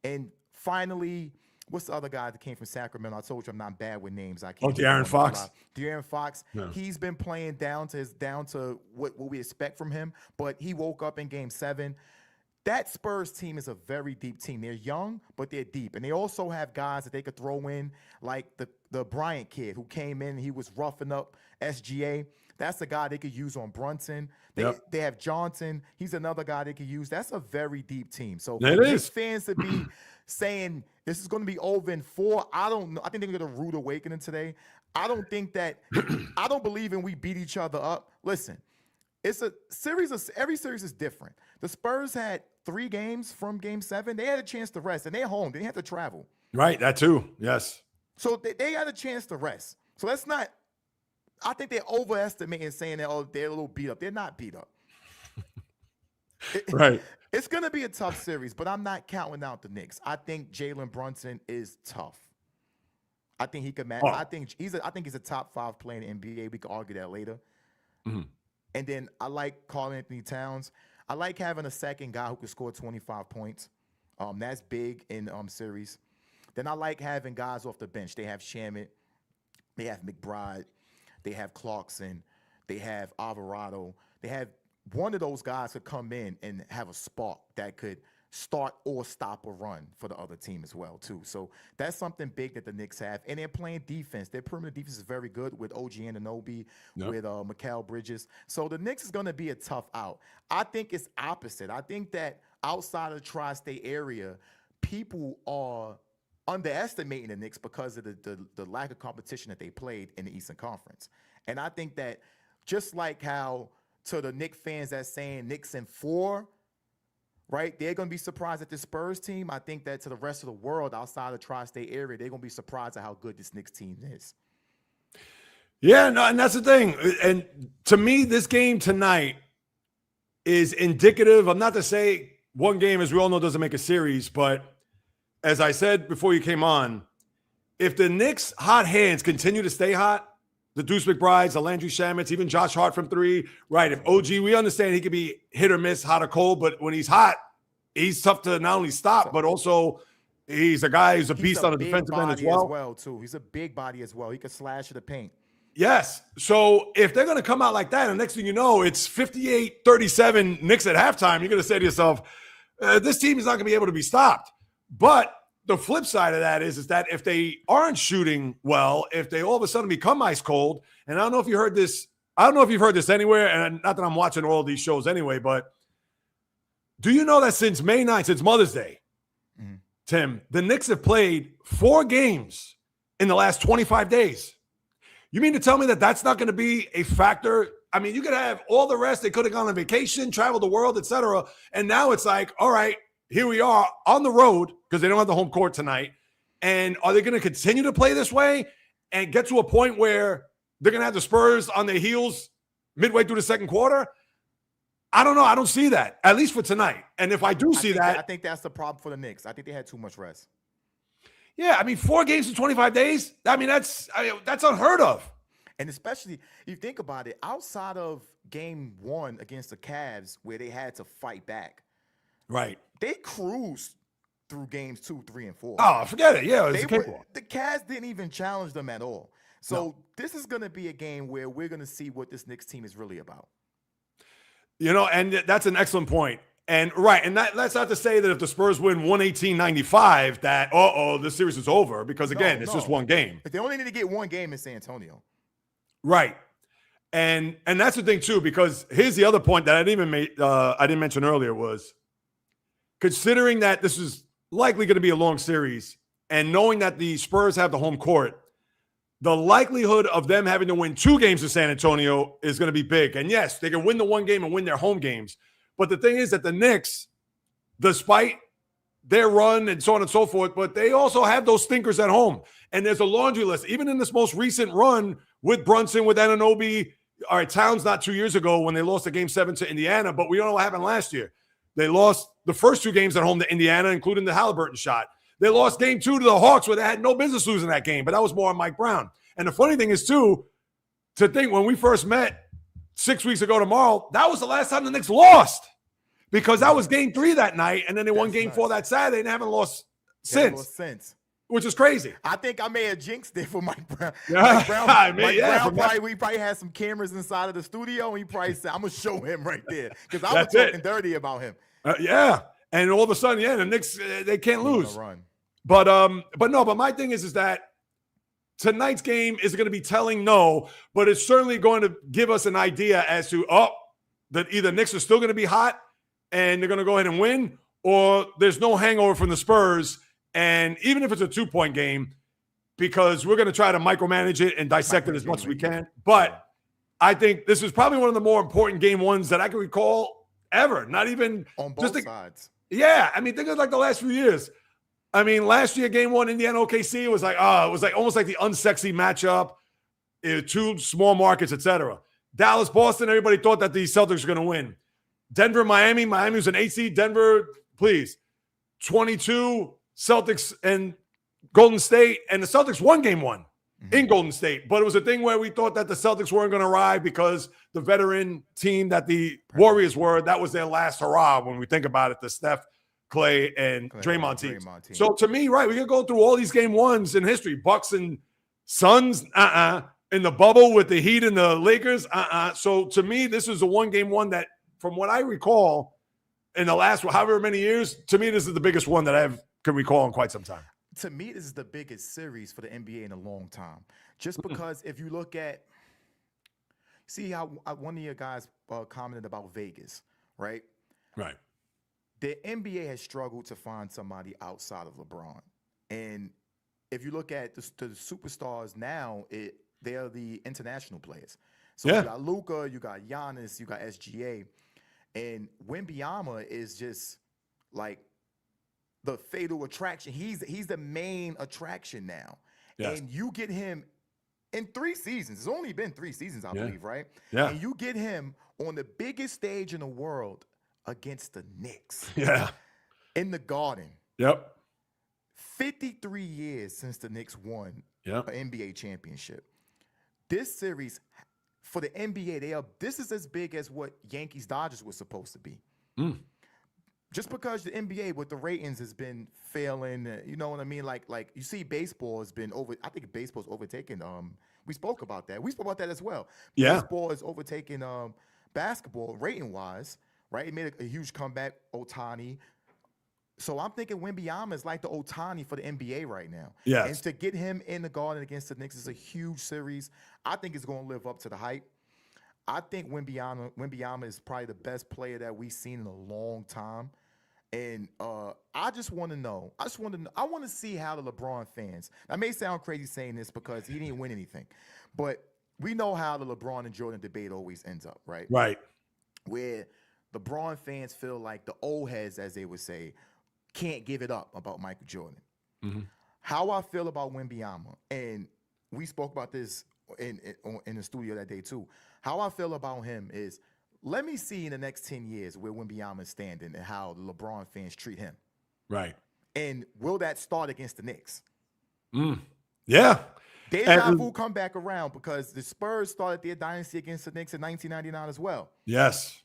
And finally, what's the other guy that came from Sacramento? I told you I'm not bad with names. I Oh, can't. De'Aaron Fox. De'Aaron Fox. No. He's been playing down to what we expect from him, but he woke up in Game 7. That Spurs team is a very deep team. They're young, but they're deep. And they also have guys that they could throw in, like the Bryant kid who came in. He was roughing up SGA. That's the guy they could use on Brunson. They have Johnson. He's another guy they could use. That's a very deep team. So for Knicks fans to be saying this is going to be over in 4, I don't know. I think they're going to get a rude awakening today. I don't think that – I don't believe in we beat each other up. Listen, it's a series of – every series is different. The Spurs had 3 games from Game 7. They had a chance to rest, and they're home. They didn't have to travel. Right, that too, yes. So they had a chance to rest. So let's not – I think they're overestimating saying that, oh, they're a little beat up. They're not beat up. Right. It's going to be a tough series, but I'm not counting out the Knicks. I think Jalen Brunson is tough. I think he could match. I think he's a top 5 player in the NBA. We could argue that later. Mm-hmm. And then I like Karl Anthony Towns. I like having a second guy who can score 25 points. That's big in series. Then I like having guys off the bench. They have Shamet. They have McBride. They have Clarkson. They have Alvarado. They have one of those guys could come in and have a spark that could start or stop a run for the other team as well, too. So that's something big that the Knicks have. And they're playing defense. Their perimeter defense is very good with OG Anunoby, with Mikal Bridges. So the Knicks is going to be a tough out. I think it's opposite. I think that outside of the tri-state area, people are underestimating the Knicks because of the lack of competition that they played in the Eastern Conference. And I think that just like how to the Knicks fans that's saying Knicks in 4, right, they're going to be surprised at the Spurs team. I think that to the rest of the world outside of the tri-state area, they're going to be surprised at how good this Knicks team is. Yeah, no, and that's the thing. And to me, this game tonight is indicative of, not to say one game, as we all know, doesn't make a series, but as I said before you came on, if the Knicks' hot hands continue to stay hot, the Deuce McBrides, the Landry Shamits, even Josh Hart from 3, right? If OG, we understand he could be hit or miss, hot or cold, but when he's hot, he's tough to not only stop, but also he's a guy who's a beast on the defensive end as well. Too. He's a big body as well. He can slash to the paint. Yes. So if they're going to come out like that, and next thing you know, it's 58-37 Knicks at halftime, you're going to say to yourself, this team is not going to be able to be stopped. But the flip side of that is that if they aren't shooting well, if they all of a sudden become ice cold, and I don't know if you heard this, I don't know if you've heard this anywhere, and not that I'm watching all of these shows anyway, but do you know that since May 9th, since Mother's Day, Tim, the Knicks have played 4 games in the last 25 days? You mean to tell me that that's not going to be a factor? I mean, you could have all the rest. They could have gone on vacation, traveled the world, etc. And now it's like, all right, here we are on the road because they don't have the home court tonight. And are they going to continue to play this way and get to a point where they're going to have the Spurs on their heels midway through the second quarter? I don't know. I don't see that, at least for tonight. And if I see that, I think that's the problem for the Knicks. I think they had too much rest. Yeah, I mean, 4 games in 25 days. I mean, that's unheard of. And especially, you think about it, outside of Game 1 against the Cavs, where they had to fight back, right? They cruised through Games 2, 3, and 4. Oh, forget it. Yeah, the Cavs didn't even challenge them at all. So this is going to be a game where we're going to see what this Knicks team is really about. You know, and that's an excellent point. And that's not to say that if the Spurs win 118-95, that this series is over, because again, it's just one game. But they only need to get one game in San Antonio. Right. And that's the thing too, because here's the other point that I didn't mention earlier was, considering that this is likely going to be a long series and knowing that the Spurs have the home court, the likelihood of them having to win 2 games in San Antonio is going to be big. And yes, they can win the one game and win their home games. But the thing is that the Knicks, despite their run and so on and so forth, but they also have those stinkers at home. And there's a laundry list. Even in this most recent run with Brunson, with Anunoby, all right, Towns not 2 years ago when they lost the Game 7 to Indiana, but we don't know what happened last year. They lost the first 2 games at home to Indiana, including the Halliburton shot. They lost Game 2 to the Hawks, where they had no business losing that game, but that was more on Mike Brown. And the funny thing is, too, to think when we first met 6 weeks ago tomorrow, that was the last time the Knicks lost, because that was Game 3 that night, and then they won Game 4 that Saturday and haven't lost since. which is crazy. I think I may have jinxed it for Mike Brown. Yeah. Mike Brown, I mean, Mike yeah, Brown from that- probably, we probably had some cameras inside of the studio, and he probably said, I'm going to show him right there. Because I was That's it. talking dirty about him. Yeah. And all of a sudden, yeah, the Knicks, they can't He lose. wanna run. But my thing is that tonight's game is going to be telling no, but it's certainly going to give us an idea as to, that either Knicks are still going to be hot and they're going to go ahead and win, or there's no hangover from the Spurs. And even if it's a 2-point game, because we're going to try to micromanage it and dissect it as much as we can. But I think this is probably one of the more important game ones that I can recall ever. Not even on both sides. Yeah. I mean, think of like the last few years. I mean, last year, game one, Indiana OKC, it was like almost like the unsexy matchup, two small markets, etc. Dallas, Boston, everybody thought that the Celtics were going to win. Denver, Miami was an 8 seed. Denver, please. 22, Celtics and Golden State, and the Celtics won game one in Golden State. But it was a thing where we thought that the Celtics weren't going to arrive because the veteran team that the Warriors were, that was their last hurrah when we think about it, the Steph, Clay, and Draymond team. So to me, right, we can go through all these game ones in history. Bucks and Suns, in the bubble with the Heat and the Lakers, So to me, this is a one-game one that, from what I recall, in the last however many years, to me, this is the biggest one that I can recall in quite some time. To me, this is the biggest series for the NBA in a long time. Just because if you look at, see how one of your guys commented about Vegas, right? Right. The NBA has struggled to find somebody outside of LeBron. And if you look at the superstars now, they are the international players. So you got Luka, you got Giannis, you got SGA. And Wembanyama is just like the fatal attraction. He's the main attraction now. Yes. And you get him in 3 seasons. It's only been 3 seasons, I believe, right? Yeah. And you get him on the biggest stage in the world against the Knicks. Yeah. In the Garden. Yep. 53 years since the Knicks won an NBA championship. This series for the NBA, this is as big as what Yankees Dodgers was supposed to be. Just because the NBA with the ratings has been failing, you know what I mean? Like you see, baseball has been I think baseball's overtaken. We spoke about that. We spoke about that as well. Yeah. Baseball is overtaking basketball rating wise, right? It made a huge comeback. Ohtani. So I'm thinking Wembanyama is like the Ohtani for the NBA right now. Yes. And to get him in the Garden against the Knicks is a huge series. I think it's going to live up to the hype. I think Wembanyama is probably the best player that we've seen in a long time. And I just want to know. I want to see how the LeBron fans. I may sound crazy saying this because he didn't win anything, but we know how the LeBron and Jordan debate always ends up, right? Right. Where LeBron fans feel like the old heads, as they would say, can't give it up about Michael Jordan. How I feel about Wembanyama, and we spoke about this in the studio that day too. How I feel about him is, let me see in the next 10 years where Wembanyama is standing and how the LeBron fans treat him. Right. And will that start against the Knicks? Yeah. Deja vu come back around because the Spurs started their dynasty against the Knicks in 1999 as well. Yes.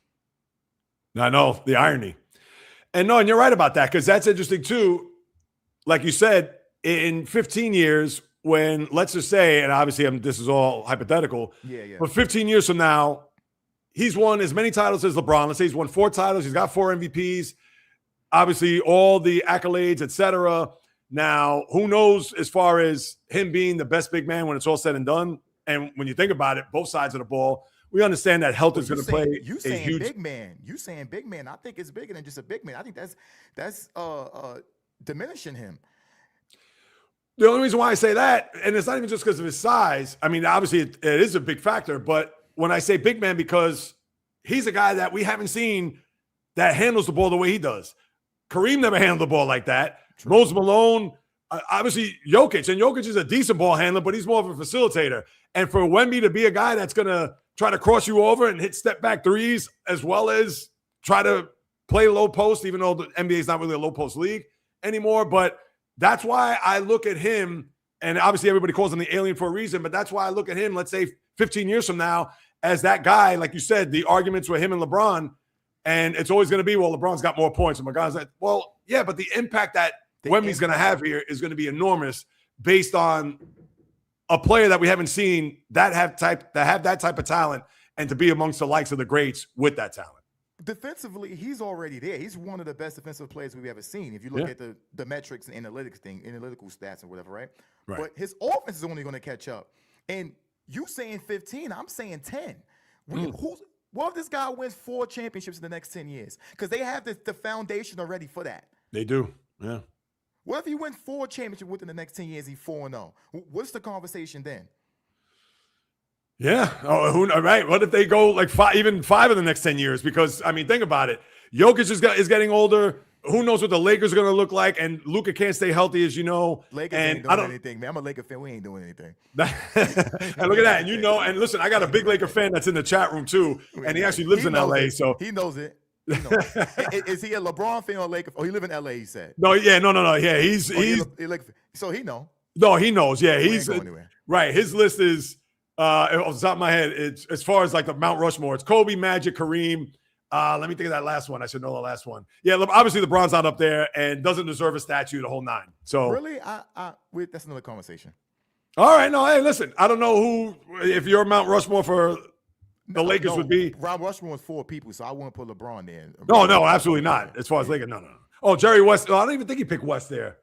I know the irony. And you're right about that, because that's interesting too. Like you said, in 15 years, when, let's just say, and obviously this is all hypothetical, but 15 years from now, he's won as many titles as LeBron. Let's say he's won 4 titles. He's got 4 MVPs. Obviously, all the accolades, etc. Now, who knows as far as him being the best big man when it's all said and done? And when you think about it, both sides of the ball, we understand that health is going to play you saying huge... big man. You saying big man. I think it's bigger than just a big man. I think that's diminishing him. The only reason why I say that, and it's not even just because of his size. I mean, obviously it is a big factor, but when I say big man, because he's a guy that we haven't seen that handles the ball the way he does. Kareem never handled the ball like that. True. Moses Malone, obviously Jokic, and Jokic is a decent ball handler, but he's more of a facilitator. And for Wemby to be a guy that's going to try to cross you over and hit step back threes, as well as try to play low post, even though the NBA is not really a low post league anymore. But that's why I look at him, and obviously everybody calls him the alien for a reason, but that's why I look at him, let's say 15 years from now, as that guy. Like you said, the arguments with him and LeBron, and it's always going to be, well, LeBron's got more points. And my guy's like, well, yeah, but the impact that Wemby's going to have here is going to be enormous based on a player that we haven't seen that have that type of talent and to be amongst the likes of the greats with that talent. Defensively, he's already there. He's one of the best defensive players we've ever seen. If you look at the metrics and analytical stats and whatever, right? But his offense is only going to catch up. And you saying 15, I'm saying 10. What if this guy wins 4 championships in the next 10 years? Because they have the foundation already for that. They do, yeah. What if he wins 4 championships within the next 10 years? He's 4-0. What's the conversation then? Yeah. Oh, right. What if they go like 5 in the next 10 years? Because, I mean, think about it. Jokic is getting older. Who knows what the Lakers are going to look like? And Luka can't stay healthy, as you know. Lakers ain't doing anything, man. I'm a Laker fan. We ain't doing anything. And look at that. And you know, and listen, I got a big Laker fan that's in the chat room too. And he actually lives in LA. So he knows it. Is he a LeBron fan or a Laker? Oh, he live in LA, he said. No. Yeah, he's so he know. No, he knows. Yeah, he's right. His list is off the top of my head. It's as far as like the Mount Rushmore. It's Kobe, Magic, Kareem. Let me think of that last one. I should know the last one. Yeah, obviously LeBron's not up there and doesn't deserve a statue, the whole 9. So really, that's another conversation. All right, no, hey, listen, I don't know who, if you're Mount Rushmore for the Lakers would be. Mount Rushmore is 4 people, so I wouldn't put LeBron there. No, absolutely not. As far as Lakers, no. Oh, Jerry West. I don't even think he picked West there.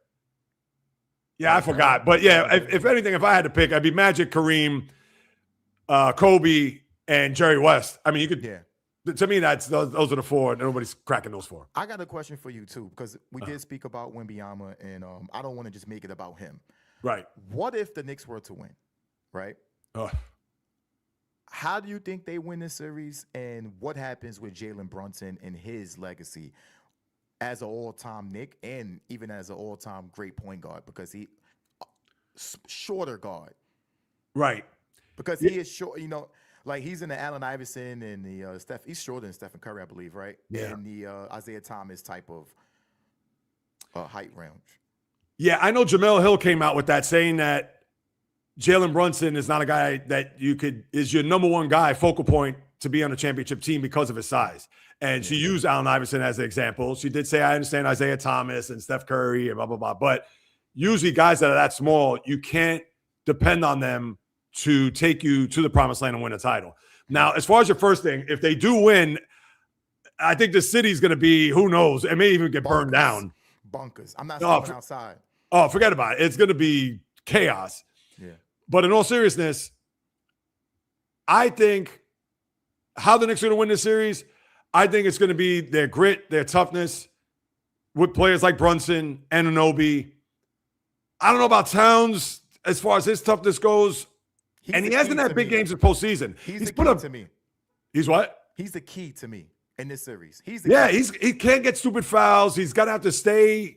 Yeah, I forgot. But yeah, if anything, if I had to pick, I'd be Magic, Kareem, Kobe, and Jerry West. I mean, you could. Yeah. To me, those are the 4, and nobody's cracking those 4. I got a question for you too, because we did speak about Wembanyama, and I don't want to just make it about him. Right. What if the Knicks were to win? Right. How do you think they win this series, and what happens with Jalen Brunson and his legacy as an all-time Knick, and even as an all-time great point guard, because he shorter guard. Right. Because he is short, you know. Like he's in the Allen Iverson and the Steph. He's shorter than Stephen Curry, I believe, right? Yeah. And the Isaiah Thomas type of height range. Yeah, I know Jamel Hill came out with that, saying that Jalen Brunson is not a guy that is your number 1 guy, focal point to be on a championship team because of his size. And she used Allen Iverson as an example. She did say, I understand Isaiah Thomas and Steph Curry and blah, blah, blah. But usually guys that are that small, you can't depend on them to take you to the promised land and win a title. Now, as far as your first thing, if they do win, I think the city's going to be, who knows, it may even get burned down. Bunkers. I'm not stepping outside. Oh, forget about it. It's going to be chaos. Yeah. But in all seriousness, I think how the Knicks are going to win this series, I think it's going to be their grit, their toughness with players like Brunson, Anunoby. I don't know about Towns as far as his toughness goes. And he hasn't had big games in postseason. He's put up to me. He's what? He's the key to me in this series. He can't get stupid fouls. He's got to have to stay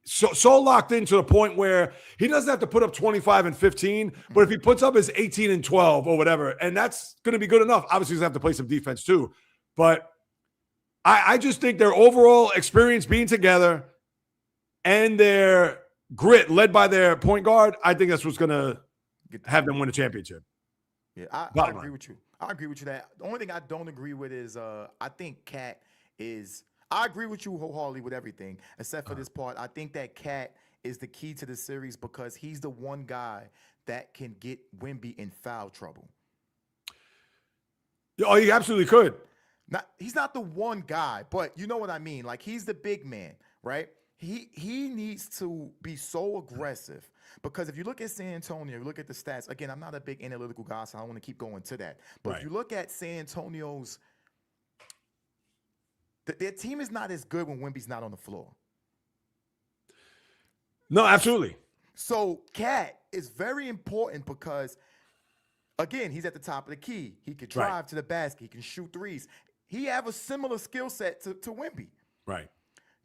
so locked in to the point where he doesn't have to put up 25 and 15, but if he puts up his 18 and 12 or whatever, and that's going to be good enough. Obviously, he's going to have to play some defense too. But I just think their overall experience being together and their grit led by their point guard, I think that's what's going to have them win a championship. Yeah, I agree with you. I agree with you that the only thing I don't agree with is I think Cat is – I agree with you wholeheartedly with everything except for this part. I think that Cat is the key to the series because he's the one guy that can get Wemby in foul trouble. Oh, he absolutely could. He's not the one guy, but you know what I mean. Like, he's the big man, right? He needs to be so aggressive because if you look at San Antonio, you look at the stats. Again, I'm not a big analytical guy, so I don't want to keep going to that. But if you look at San Antonio's, their team is not as good when Wemby's not on the floor. No, absolutely. So Cat is very important because, again, he's at the top of the key. He can drive to the basket. He can shoot threes. He have a similar skill set to Wemby. Right.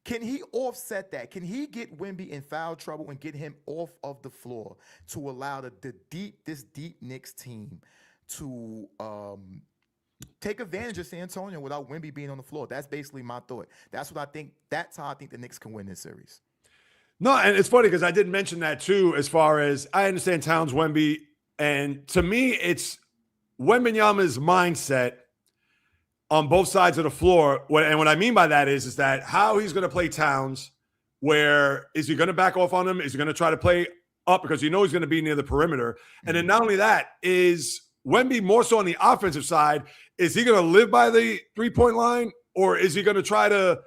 Can he offset that? Can he get Wemby in foul trouble and get him off of the floor to allow this deep Knicks team to take advantage of San Antonio without Wemby being on the floor? That's basically my thought. That's what I think. That's how I think the Knicks can win this series. No, and it's funny because I did mention that too. As far as I understand, Towns, Wemby, and to me, it's Wembanyama's mindset on both sides of the floor. And what I mean by that is that how he's going to play Towns where is he going to back off on him? Is he going to try to play up because you know he's going to be near the perimeter? And then not only that, is Wemby more so on the offensive side, is he going to live by the three-point line, or is he going to try to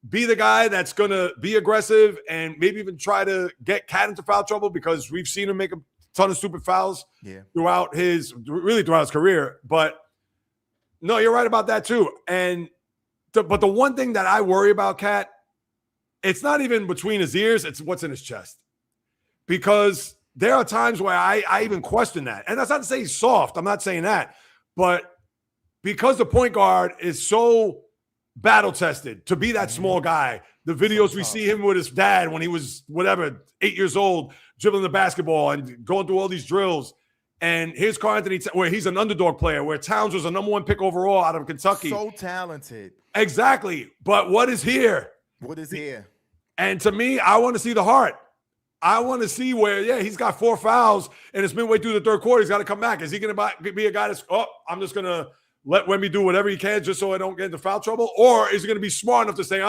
be the guy that's going to be aggressive and maybe even try to get Cat into foul trouble, because we've seen him make a ton of stupid fouls throughout his career. But no, you're right about that too. And but the one thing that I worry about Cat, it's not even between his ears, it's what's in his chest. Because there are times where I even question that. And that's not to say he's soft. I'm not saying that. But because the point guard is so battle tested to be that small guy, the videos we see him with his dad when he was 8 years old, dribbling the basketball and going through all these drills. And here's Karl Anthony, where he's an underdog player, where Towns was a number 1 pick overall out of Kentucky. So talented. Exactly. But what is here? What is here? And to me, I want to see the heart. I want to see where, he's got 4 fouls and it's midway through the third quarter. He's got to come back. Is he going to be a guy that's, I'm just going to let Wemby do whatever he can just so I don't get into foul trouble? Or is he going to be smart enough to say,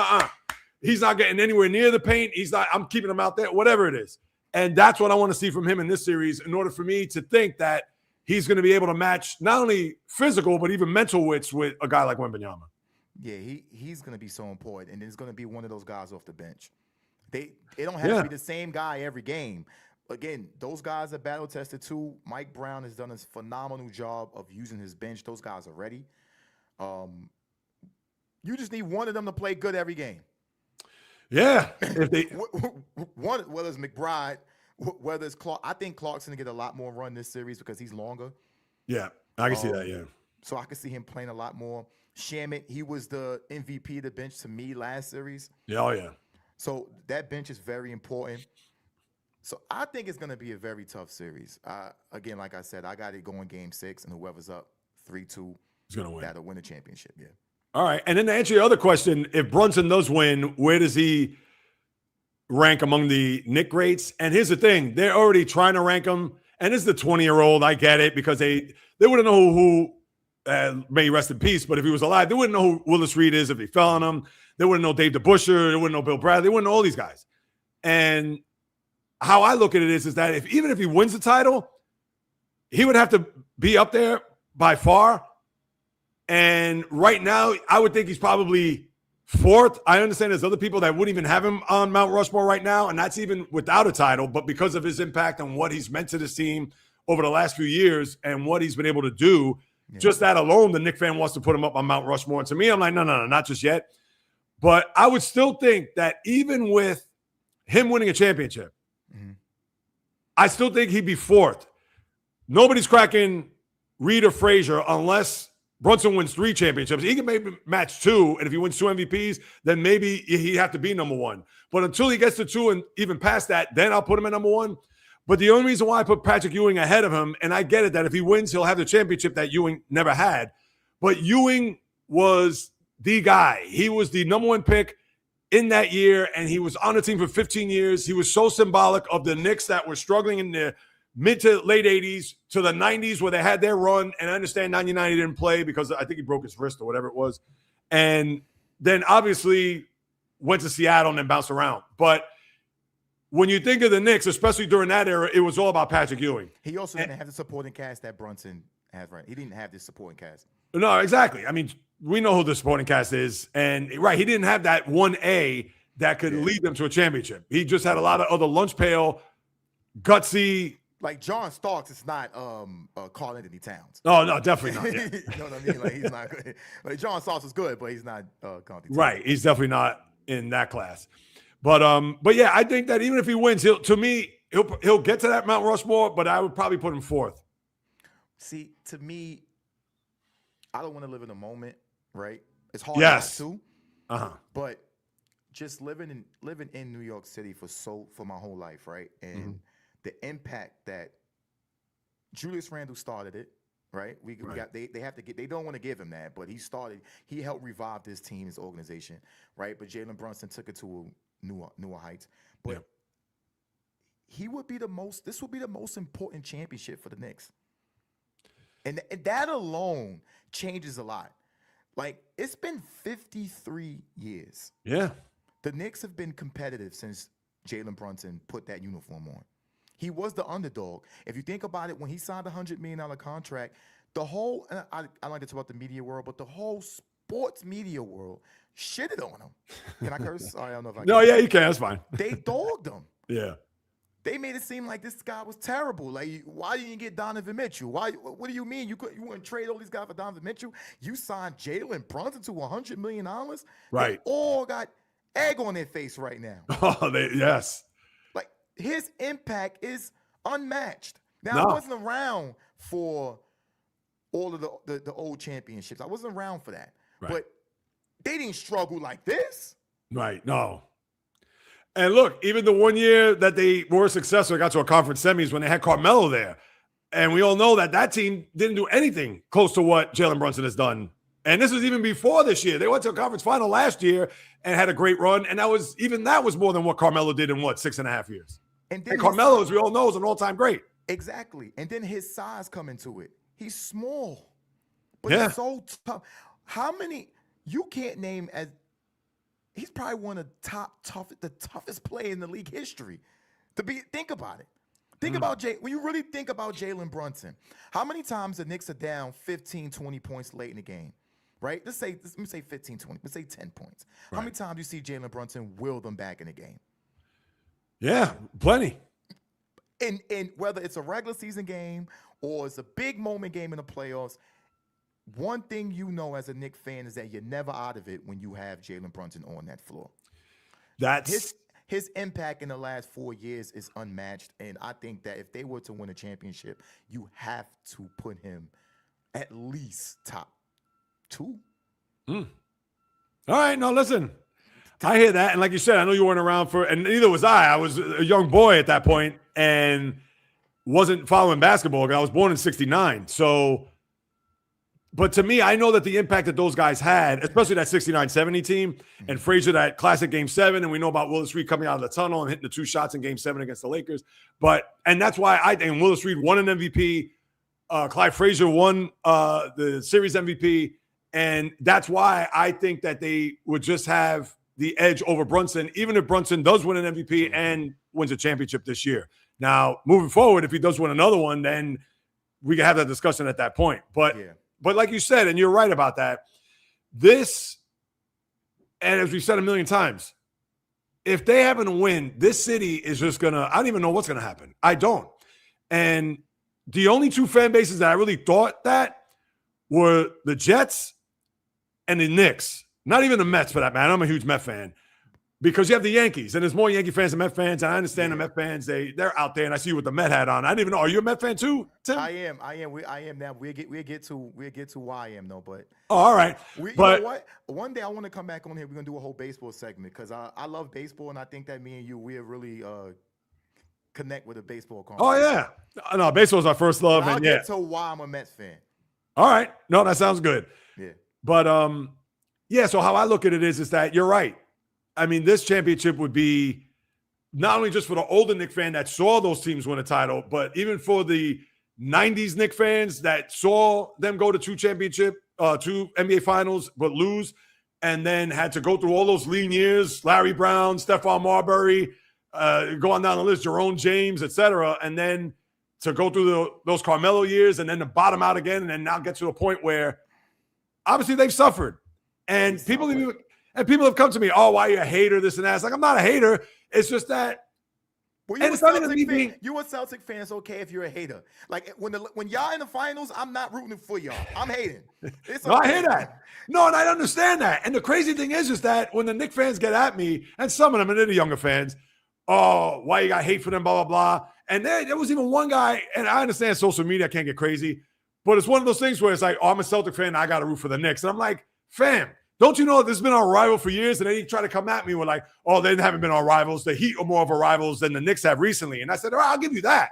he's not getting anywhere near the paint. I'm keeping him out there, whatever it is. And that's what I want to see from him in this series in order for me to think that he's going to be able to match not only physical, but even mental wits with a guy like Wembanyama. Yeah, he's going to be so important. And it's going to be one of those guys off the bench. It don't have to be the same guy every game. Again, those guys are battle tested too. Mike Brown has done a phenomenal job of using his bench. Those guys are ready. You just need one of them to play good every game. Yeah. If they whether it's McBride, whether it's Clark. I think Clark's going to get a lot more run this series because he's longer. Yeah, I can see that, yeah. So I can see him playing a lot more. Shamet, he was the MVP of the bench to me last series. Yeah, oh yeah. So that bench is very important. So I think it's going to be a very tough series. Again, like I said, I got it going game 6, and whoever's up 3-2 is going to win. That'll win the championship, yeah. All right. And then to answer your other question, if Brunson does win, where does he rank among the Knicks greats? And here's the thing. They're already trying to rank him. And this is the 20-year-old. I get it, because they wouldn't know who may rest in peace, but if he was alive, they wouldn't know who Willis Reed is if he fell on him. They wouldn't know Dave DeBusschere. They wouldn't know Bill Bradley. They wouldn't know all these guys. And how I look at it is that even if he wins the title, he would have to be up there by far. And right now, I would think he's probably 4th. I understand there's other people that wouldn't even have him on Mount Rushmore right now, and that's even without a title. But because of his impact and what he's meant to this team over the last few years and what he's been able to do, just that alone, the Knicks fan wants to put him up on Mount Rushmore. And to me, I'm like, no, not just yet. But I would still think that even with him winning a championship, I still think he'd be 4th. Nobody's cracking Reed or Frazier unless Brunson wins 3 championships. He can maybe match 2, and if he wins 2 MVPs, then maybe he'd have to be number 1. But until he gets to 2 and even past that, then I'll put him at number 1. But the only reason why I put Patrick Ewing ahead of him, and I get it that if he wins, he'll have the championship that Ewing never had. But Ewing was the guy. He was the number 1 pick in that year, and he was on the team for 15 years. He was so symbolic of the Knicks that were struggling in the mid to late 80s to the 90s where they had their run. And I understand 99 he didn't play because I think he broke his wrist or whatever it was. And then obviously went to Seattle and then bounced around. But when you think of the Knicks, especially during that era, it was all about Patrick Ewing. He also didn't have the supporting cast that Brunson has, right? He didn't have this supporting cast. No, exactly. I mean, we know who the supporting cast is. And he didn't have that 1A that could lead them to a championship. He just had a lot of other lunch pail, gutsy. Like John Starks is not Karl Anthony Towns. Oh, no, definitely not. Yeah. You know what I mean? Like he's not good. Like John Starks is good, but he's not Karl Anthony Towns. Right. He's definitely not in that class. But yeah, I think that even if he wins, he'll get to that Mount Rushmore, but I would probably put him 4th. See, to me, I don't want to live in the moment, right? It's hard not to. But just living in New York City for my whole life, right? And the impact that Julius Randle started it, right? We got they have to get, they don't want to give him that, but he helped revive this team, this organization, right? But Jalen Brunson took it to newer heights. But this would be the most important championship for the Knicks. And that alone changes a lot. Like, it's been 53 years. Yeah. the Knicks have been competitive since Jalen Brunson put that uniform on. He was the underdog. If you think about it, when he signed a $100 million contract, the whole, I like to talk about the media world, but the whole sports media world shitted on him. Can I curse? Sorry, I don't know if I can. No, yeah, you can. That's fine. They dogged him. Yeah. They made it seem like this guy was terrible. Like, why didn't you get Donovan Mitchell? What do you mean? You wouldn't trade all these guys for Donovan Mitchell? You signed Jalen Brunson to $100 million? Right. They all got egg on their face right now. Oh, yes. Like, his impact is unmatched. Now, No. I wasn't around for all of the old championships. I wasn't around for that. Right. But they didn't struggle like this. Right. No. And look, even the 1 year that they were successful, got to a conference semis when they had Carmelo there. And we all know that team didn't do anything close to what Jalen Brunson has done. And this was even before this year. They went to a conference final last year and had a great run. And that was more than what Carmelo did in 6.5 years. And Carmelo, as we all know, is an all-time great. Exactly. And then his size come into it. He's small, but Yeah. he's so tough. How many you can't name as he's probably one of the toughest player in the league history. Think about it. Think about when you really think about Jalen Brunson. How many times the Knicks are down 15, 20 points late in the game? Right? Let me say 15, 20. Let's say 10 points. Right. How many times do you see Jalen Brunson will them back in the game? Yeah, plenty. And whether it's a regular season game or it's a big moment game in the playoffs, one thing you know as a Knicks fan is that you're never out of it when you have Jalen Brunson on that floor. That's his impact in the last 4 years is unmatched, and I think that if they were to win a championship, you have to put him at least top 2. All right, no, listen. I hear that, and like you said, I know you weren't around and neither was I. I was a young boy at that point and wasn't following basketball. I was born in '69, so. But to me, I know that the impact that those guys had, especially that 69-70 team, and Frazier, that classic Game 7, and we know about Willis Reed coming out of the tunnel and hitting the 2 shots in Game 7 against the Lakers. And that's why I think Willis Reed won an MVP. Clyde Frazier won the series MVP. And that's why I think that they would just have the edge over Brunson, even if Brunson does win an MVP and wins a championship this year. Now, moving forward, if he does win another one, then we can have that discussion at that point. But like you said, and you're right about that, this, and as we've said a million times, if they happen to win, this city is just going to – I don't even know what's going to happen. I don't. And the only 2 fan bases that I really thought that were the Jets and the Knicks. Not even the Mets, for that matter. I'm a huge Met fan. Because you have the Yankees, and there's more Yankee fans than Met fans, and I understand the Met fans, they're out there, and I see you with the Met hat on. I didn't even know. Are you a Met fan too, Tim? I am. I am now. We'll get to why I am though, but all right. You know what? One day I want to come back on here. We're gonna do a whole baseball segment because I love baseball, and I think that me and you we're really connect with a baseball conversation. Oh yeah. No, baseball is our first love, I'll and get to why I'm a Mets fan. All right. No, that sounds good. Yeah. But so how I look at it is that you're right. I mean, this championship would be not only just for the older Knicks fan that saw those teams win a title, but even for the 90s Knicks fans that saw them go to 2 NBA finals, but lose, and then had to go through all those lean years, Larry Brown, Stephon Marbury, going down the list, Jerome James, etc., and then to go through those Carmelo years and then to bottom out again and then now get to a point where obviously they've suffered. And people have come to me, oh, why are you a hater, this and that. It's like, I'm not a hater. It's just that. Well, you a Celtic fan. It's okay if you're a hater. Like when y'all in the finals, I'm not rooting for y'all. I'm hating. It's okay. No, I hear that. No, and I understand that. And the crazy thing is that when the Knicks fans get at me, and some of them, and they're the younger fans, oh, why you got hate for them, blah, blah, blah. And there was even one guy, and I understand social media can't get crazy, but it's one of those things where it's like, oh, I'm a Celtic fan, I got to root for the Knicks. And I'm like, fam, don't you know this has been our rival for years? And then he tried to come at me with like, oh, they haven't been our rivals. The Heat are more of our rivals than the Knicks have recently. And I said, all right, I'll give you that.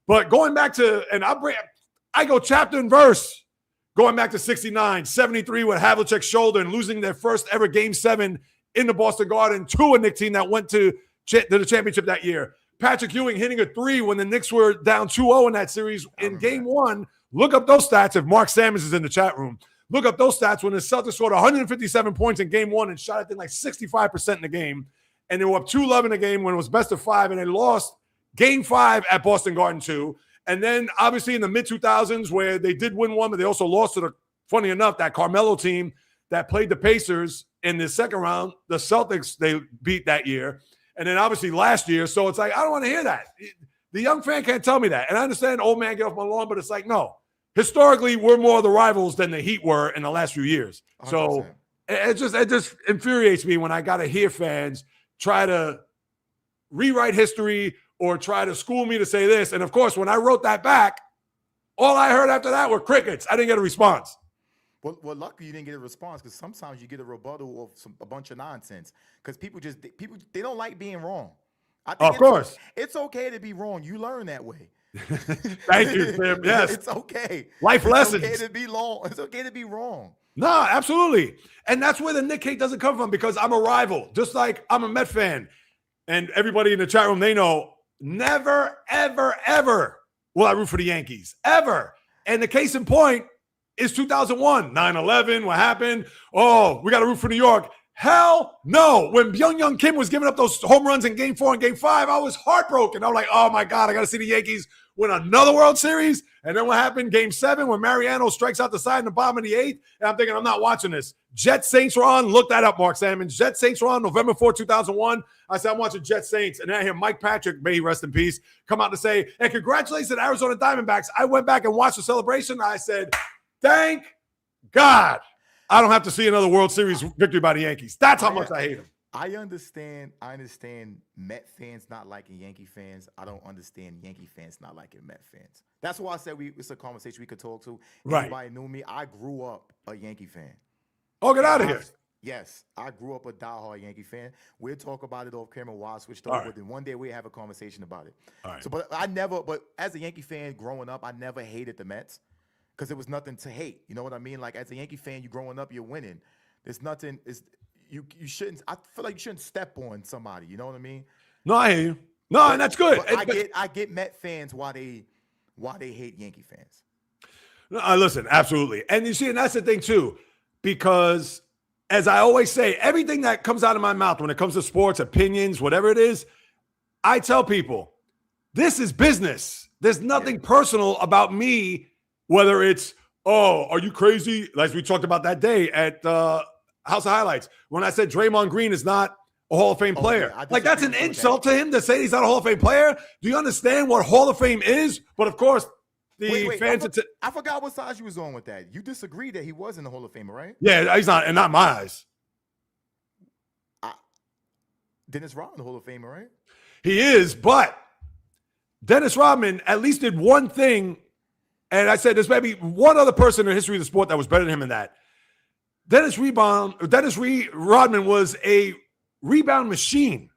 But going back to, and I go chapter and verse, going back to 69, 73 with Havlicek's shoulder and losing their first ever Game 7 in the Boston Garden to a Knicks team that went to the championship that year. Patrick Ewing hitting a 3 when the Knicks were down 2-0 in that series in Game 1. Look up those stats if Mark Sammons is in the chat room. Look up those stats when the Celtics scored 157 points in game one and shot, I think, like 65% in the game. And they were up 2-11 in the game when it was best of 5, and they lost game 5 at Boston Garden too. And then obviously in the mid-2000s where they did win one, but they also lost to the, funny enough, that Carmelo team that played the Pacers in the second round. The Celtics, they beat that year. And then obviously last year. So it's like, I don't want to hear that. The young fan can't tell me that. And I understand, old man, get off my lawn, but it's like, no. Historically, we're more the rivals than the Heat were in the last few years. 100%. So it just infuriates me when I got to hear fans try to rewrite history or try to school me to say this. And of course, when I wrote that back, all I heard after that were crickets. I didn't get a response. Well, luckily you didn't get a response, because sometimes you get a rebuttal of a bunch of nonsense, because people they don't like being wrong. I think of course. It's okay to be wrong. You learn that way. Thank you, Tim. Yes. It's okay. Life lessons. It's okay to be long. It's okay to be wrong. No, absolutely. And that's where the Knick hate doesn't come from, because I'm a rival. Just like I'm a Met fan. And everybody in the chat room, they know, never, ever, ever will I root for the Yankees. Ever. And the case in point is 2001, 9/11, what happened? Oh, we got to root for New York. Hell no. When Young Kim was giving up those home runs in game 4 and game 5, I was heartbroken. I was like, oh my God, I got to see the Yankees win another World Series. And then what happened? Game 7, when Mariano strikes out the side in the bottom of the 8th. And I'm thinking, I'm not watching this. Jets Saints were on. Look that up, Mark Salmon. Jets Saints were on November 4, 2001. I said, I'm watching Jets Saints. And then I hear Mike Patrick, may he rest in peace, come out to say, and congratulations to the Arizona Diamondbacks. I went back and watched the celebration. I said, thank God I don't have to see another World Series victory by the Yankees. That's how much I hate them. I understand Met fans not liking Yankee fans. I don't understand Yankee fans not liking Met fans. That's why I said it's a conversation we could talk to. Right. Anybody knew me, I grew up a Yankee fan. Oh, get out of here. Yes, I grew up a diehard Yankee fan. We'll talk about it off camera while I switched over. Right. And one day we'll have a conversation about it. All right. So, but as a Yankee fan growing up, I never hated the Mets, because there was nothing to hate. You know what I mean? Like, as a Yankee fan, you growing up, you're winning. There's nothing. You shouldn't. I feel like you shouldn't step on somebody. You know what I mean? No, I hear you. No, and that's good. I get Met fans why they hate Yankee fans. No, listen, absolutely. And you see, and that's the thing too, because as I always say, everything that comes out of my mouth when it comes to sports, opinions, whatever it is, I tell people, this is business. There's nothing personal about me, whether it's, oh, are you crazy? Like we talked about that day at House of Highlights, when I said Draymond Green is not a Hall of Fame player. Yeah, like, that's an insult to him to say he's not a Hall of Fame player. Do you understand what Hall of Fame is? But of course, the fans. I forgot what side you was on with that. You disagreed that he was in the Hall of Fame, right? Yeah, he's not, and not my eyes. Dennis Rodman, the Hall of Famer, right? He is, but Dennis Rodman at least did one thing, and I said there's maybe one other person in the history of the sport that was better than him in that. Dennis Rodman was a rebound machine.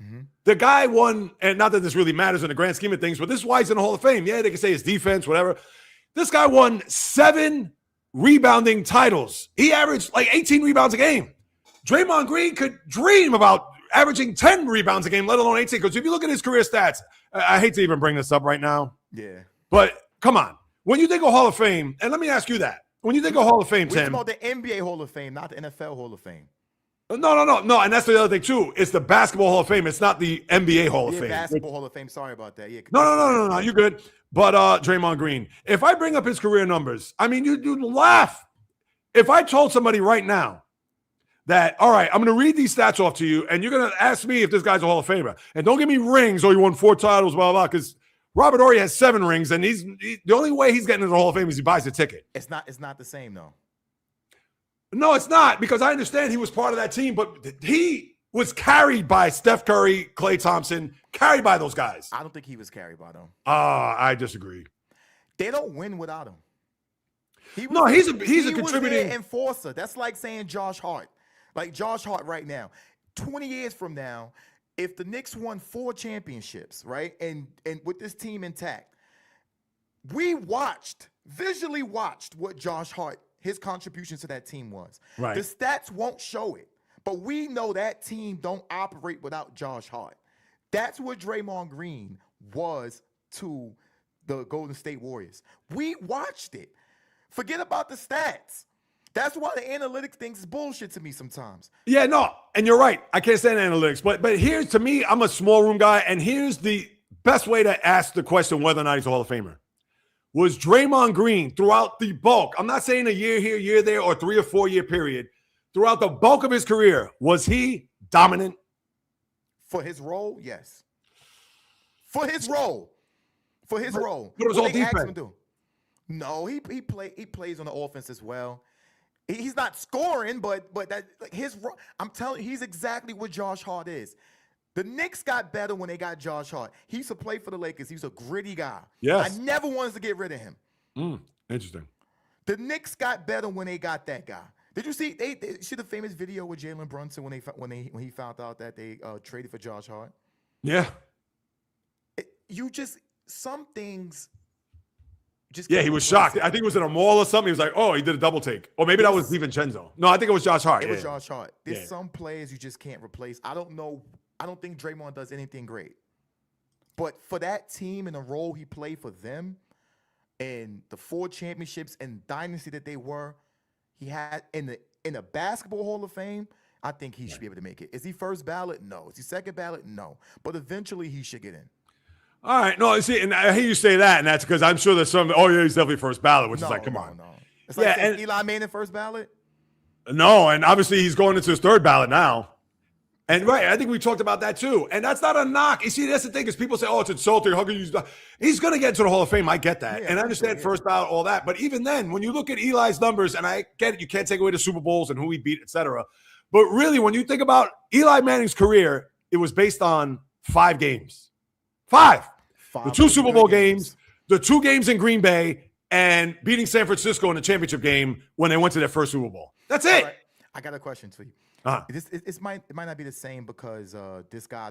Mm-hmm. The guy won, and not that this really matters in the grand scheme of things, but this is why he's in the Hall of Fame. Yeah, they can say his defense, whatever. This guy won 7 rebounding titles. He averaged like 18 rebounds a game. Draymond Green could dream about averaging 10 rebounds a game, let alone 18. Because if you look at his career stats, I hate to even bring this up right now. Yeah. But come on. When you think of Hall of Fame, and let me ask you that. When you think of Hall of Fame, Tim. We're talking about the NBA Hall of Fame, not the NFL Hall of Fame. No. And that's the other thing, too. It's the Basketball Hall of Fame. It's not the NBA Hall of Fame. Basketball Hall of Fame. Sorry about that. Yeah. No. You're good. But Draymond Green, if I bring up his career numbers, I mean, you'd laugh. If I told somebody right now that, all right, I'm going to read these stats off to you, and you're going to ask me if this guy's a Hall of Famer. And don't give me rings or you won 4 titles, blah, blah, because Robert Horry has 7 rings, and the only way he's getting into the Hall of Fame is he buys a ticket. It's not the same, though. No, it's not, because I understand he was part of that team, but he was carried by Steph Curry, Klay Thompson, carried by those guys. I don't think he was carried by them. I disagree. They don't win without him. He's a contributing enforcer. That's like saying Josh Hart. Like Josh Hart right now. 20 years from now, if the Knicks won 4 championships, right, and with this team intact, we visually watched what Josh Hart, his contributions to that team was. Right. The stats won't show it, but we know that team don't operate without Josh Hart. That's what Draymond Green was to the Golden State Warriors. We watched it. Forget about the stats. That's why the analytics things is bullshit to me sometimes. Yeah, no, and you're right. I can't stand analytics, but here's, to me, I'm a small room guy, and here's the best way to ask the question whether or not he's a Hall of Famer. Was Draymond Green throughout the bulk, I'm not saying a year here, year there, or 3 or 4 year period, throughout the bulk of his career, was he dominant? For his role, yes. For his role. But it was all defense. No, he plays on the offense as well. He's not scoring, but that, like, his role, I'm telling you, he's exactly what Josh Hart is. The Knicks got better when they got Josh Hart. He used to play for the Lakers. He was a gritty guy. Yes. I never wanted to get rid of him. Interesting. The Knicks got better when they got that guy. Did you see the famous video with Jalen Brunson when he found out that they traded for Josh Hart? Yeah. Some things just Yeah, he was shocked. I think it was in a mall or something. He was like, oh, he did a double take. Or maybe that was DiVincenzo. No, I think it was Josh Hart. It was Josh Hart. There's some players you just can't replace. I don't know. I don't think Draymond does anything great. But for that team and the role he played for them and the 4 championships and dynasty that they were, he had in the Basketball Hall of Fame, I think he should be able to make it. Is he first ballot? No. Is he second ballot? No. But eventually he should get in. All right. No, see, and I hear you say that, and that's because I'm sure there's some, oh, yeah, he's definitely first ballot, which is like, come on. No. It's like Eli Manning first ballot? No, and obviously he's going into his third ballot now. And right, I think we talked about that too. And that's not a knock. You see, that's the thing, is people say, oh, it's insulting. How can you? He's going to get into the Hall of Fame. I get that. And I understand first ballot, all that. But even then, when you look at Eli's numbers, and I get it, you can't take away the Super Bowls and who he beat, et cetera. But really, when you think about Eli Manning's career, it was based on 5 games. 5. The 2 Super Bowl games, the 2 games in Green Bay, and beating San Francisco in the championship game when they went to their first Super Bowl. That's it. Right. I got a question for you. It might not be the same because this guy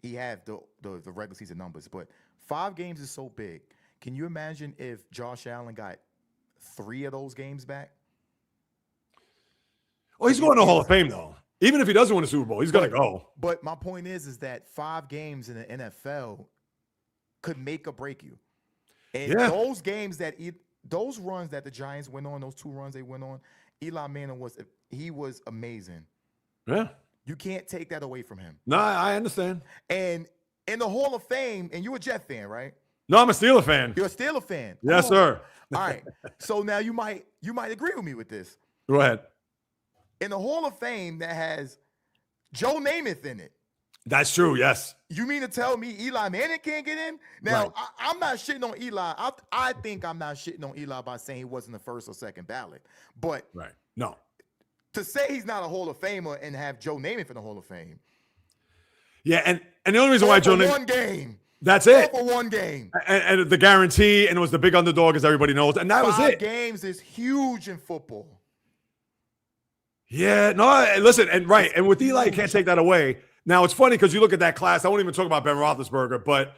he have the regular season numbers, but 5 games is so big. Can you imagine if Josh Allen got 3 of those games back? Well, he's going to the Hall of Fame, though. Even if he doesn't win a Super Bowl, he's going to go. But my point is that 5 games in the NFL could make or break you. And those games those runs that the Giants went on, those 2 runs they went on, Eli Manning was amazing. Yeah. You can't take that away from him. No, I understand. And in the Hall of Fame, and you're a Jet fan, right? No, I'm a Steeler fan. You're a Steeler fan. Yes, sir. All right. So now you might agree with me with this. Go ahead. In the Hall of Fame that has Joe Namath in it. That's true, yes. You mean to tell me Eli Manning can't get in? Now, right. I'm not shitting on Eli. I think I'm not shitting on Eli by saying he wasn't the first or second ballot. But right. No. To say he's not a Hall of Famer and have Joe Namath in the Hall of Fame. Yeah, and the only reason why Joe Namath. One game. That's it. For one game. And the guarantee, and it was the big underdog, as everybody knows. And that was it. 5 games is huge in football. Yeah, no, listen, and right. And with Eli, you can't take that away. Now, it's funny because you look at that class. I won't even talk about Ben Roethlisberger, but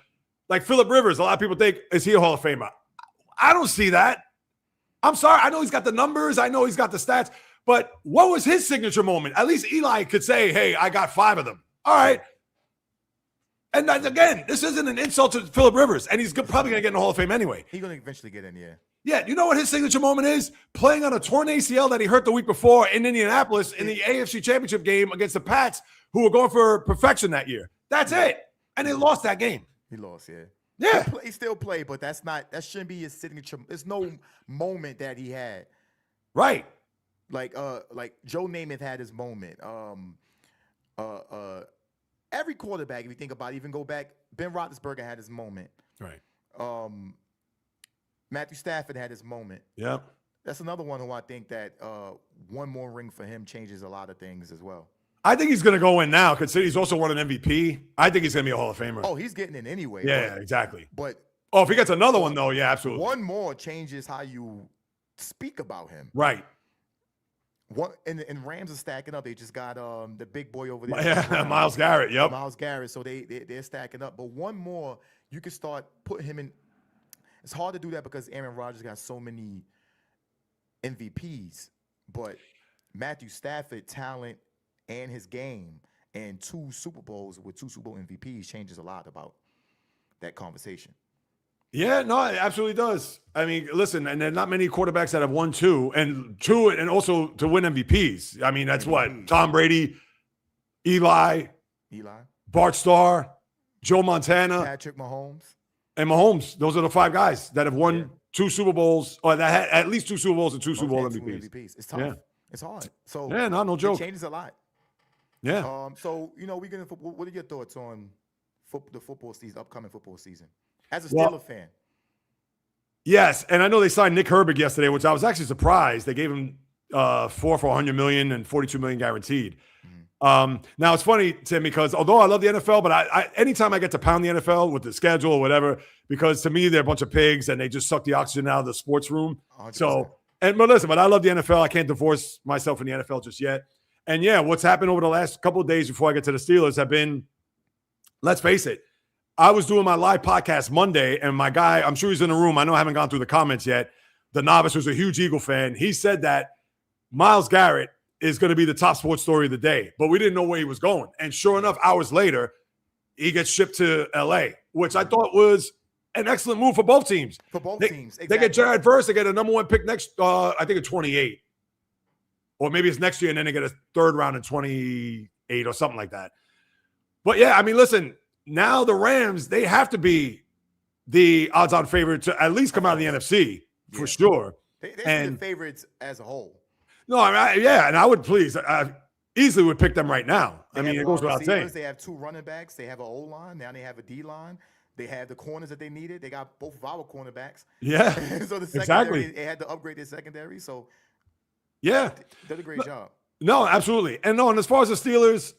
like Phillip Rivers, a lot of people think, is he a Hall of Famer? I don't see that. I'm sorry. I know he's got the numbers. I know he's got the stats. But what was his signature moment? At least Eli could say, hey, I got 5 of them. All right. And that's, again, this isn't an insult to Phillip Rivers, and he's probably going to get in the Hall of Fame anyway. He's going to eventually get in, yeah. Yeah, you know what his signature moment is? Playing on a torn ACL that he hurt the week before in Indianapolis in the AFC Championship game against the Pats, who were going for perfection that year. That's it. And they lost that game. He lost, yeah. Yeah. He still played, but that shouldn't be his signature. There's no moment that he had. Right. Like Joe Namath had his moment. Every quarterback, if you think about it, even go back, Ben Roethlisberger had his moment. Right. Matthew Stafford had his moment. Yep. That's another one who I think that one more ring for him changes a lot of things as well. I think he's going to go in now because he's also won an MVP. I think he's going to be a Hall of Famer. Oh, he's getting in anyway. Yeah, exactly. But if he gets another one, though, yeah, absolutely. One more changes how you speak about him. Right. And Rams are stacking up. They just got the big boy over there. Yeah, Myles Garrett. Yep. Myles Garrett. So they're stacking up. But one more, you can start putting him in. It's hard to do that because Aaron Rodgers got so many MVPs. But Matthew Stafford, talent and his game, and 2 Super Bowls with 2 Super Bowl MVPs changes a lot about that conversation. Yeah, no, it absolutely does. I mean, listen, and there are not many quarterbacks that have won two, and also to win MVPs. I mean, that's what MVPs. Tom Brady, Eli, Eli, Bart Starr, Joe Montana, Patrick Mahomes. and Mahomes. Those are the 5 guys that have Yeah. won 2 Super Bowls, or that had at least 2 Super Bowls and 2 Super Bowl Most had two MVPs. It's tough. Yeah. It's hard. So Yeah, no it joke. changes a lot. Yeah. So we get into what are your thoughts on the football season, upcoming football season, as a Well, Steeler fan? Yes, and I know they signed Nick Herbig yesterday, which I was actually surprised. They gave him 4 for $100 million and $42 million guaranteed. Now it's funny, Tim, because although I love the NFL, but I anytime I get to pound the NFL with the schedule or whatever, because to me they're a bunch of pigs and they just suck the oxygen out of the sports room. 100%. So, but I love the NFL. I can't divorce myself from the NFL just yet. And yeah, what's happened over the last couple of days before I get to the Steelers have been, let's face it, I was doing my live podcast Monday, and my guy, I'm sure he's in the room. I know I haven't gone through the comments yet. The novice was a huge Eagle fan. He said that Myles Garrett is going to be the top sports story of the day, but we didn't know where he was going. And sure enough, hours later, he gets shipped to LA, which I thought was an excellent move for both teams. For both teams, exactly. They get Jared Verse. They get a number 1 pick next, I think, in 28. Or maybe it's next year, and then they get a 3rd round in 28 or something like that. But yeah, I mean, listen, now the Rams, they have to be the odds-on favorite to at least come out of the NFC for sure. They should be the favorites as a whole. No, I mean, and I would I easily would pick them right now. I mean, it goes without saying. They have 2 running backs. They have an O-line. Now they have a D-line. They have the corners that they needed. They got both of our cornerbacks. Yeah, so the secondary, exactly. They had to upgrade their secondary. So yeah, they did a great job. No, absolutely. And as far as the Steelers,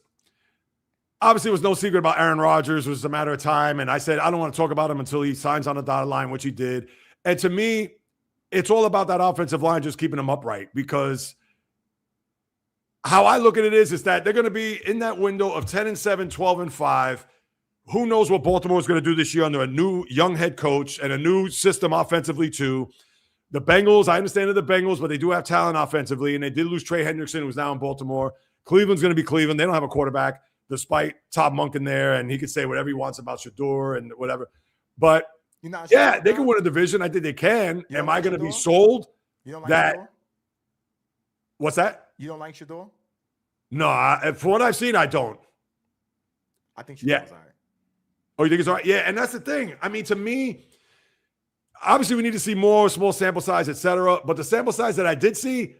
obviously it was no secret about Aaron Rodgers. It was a matter of time. And I said, I don't want to talk about him until he signs on the dotted line, which he did. And to me, it's all about that offensive line just keeping them upright, because how I look at it is that they're going to be in that window of 10-7, 12-5. Who knows what Baltimore is going to do this year under a new young head coach and a new system offensively too. The Bengals, I understand they're the Bengals, but they do have talent offensively, and they did lose Trey Hendrickson, who's now in Baltimore. Cleveland's going to be Cleveland. They don't have a quarterback, despite Todd Monken there, and he could say whatever he wants about Shador and whatever. But yeah, they can win a division. I think they can. Am I going to be sold? You don't like that? Shador? What's that? You don't like Shador? No, for what I've seen, I don't. I think Shador's all right. Oh, you think it's all right? Yeah, and that's the thing. I mean, to me, obviously we need to see more, small sample size, etc. But the sample size that I did see,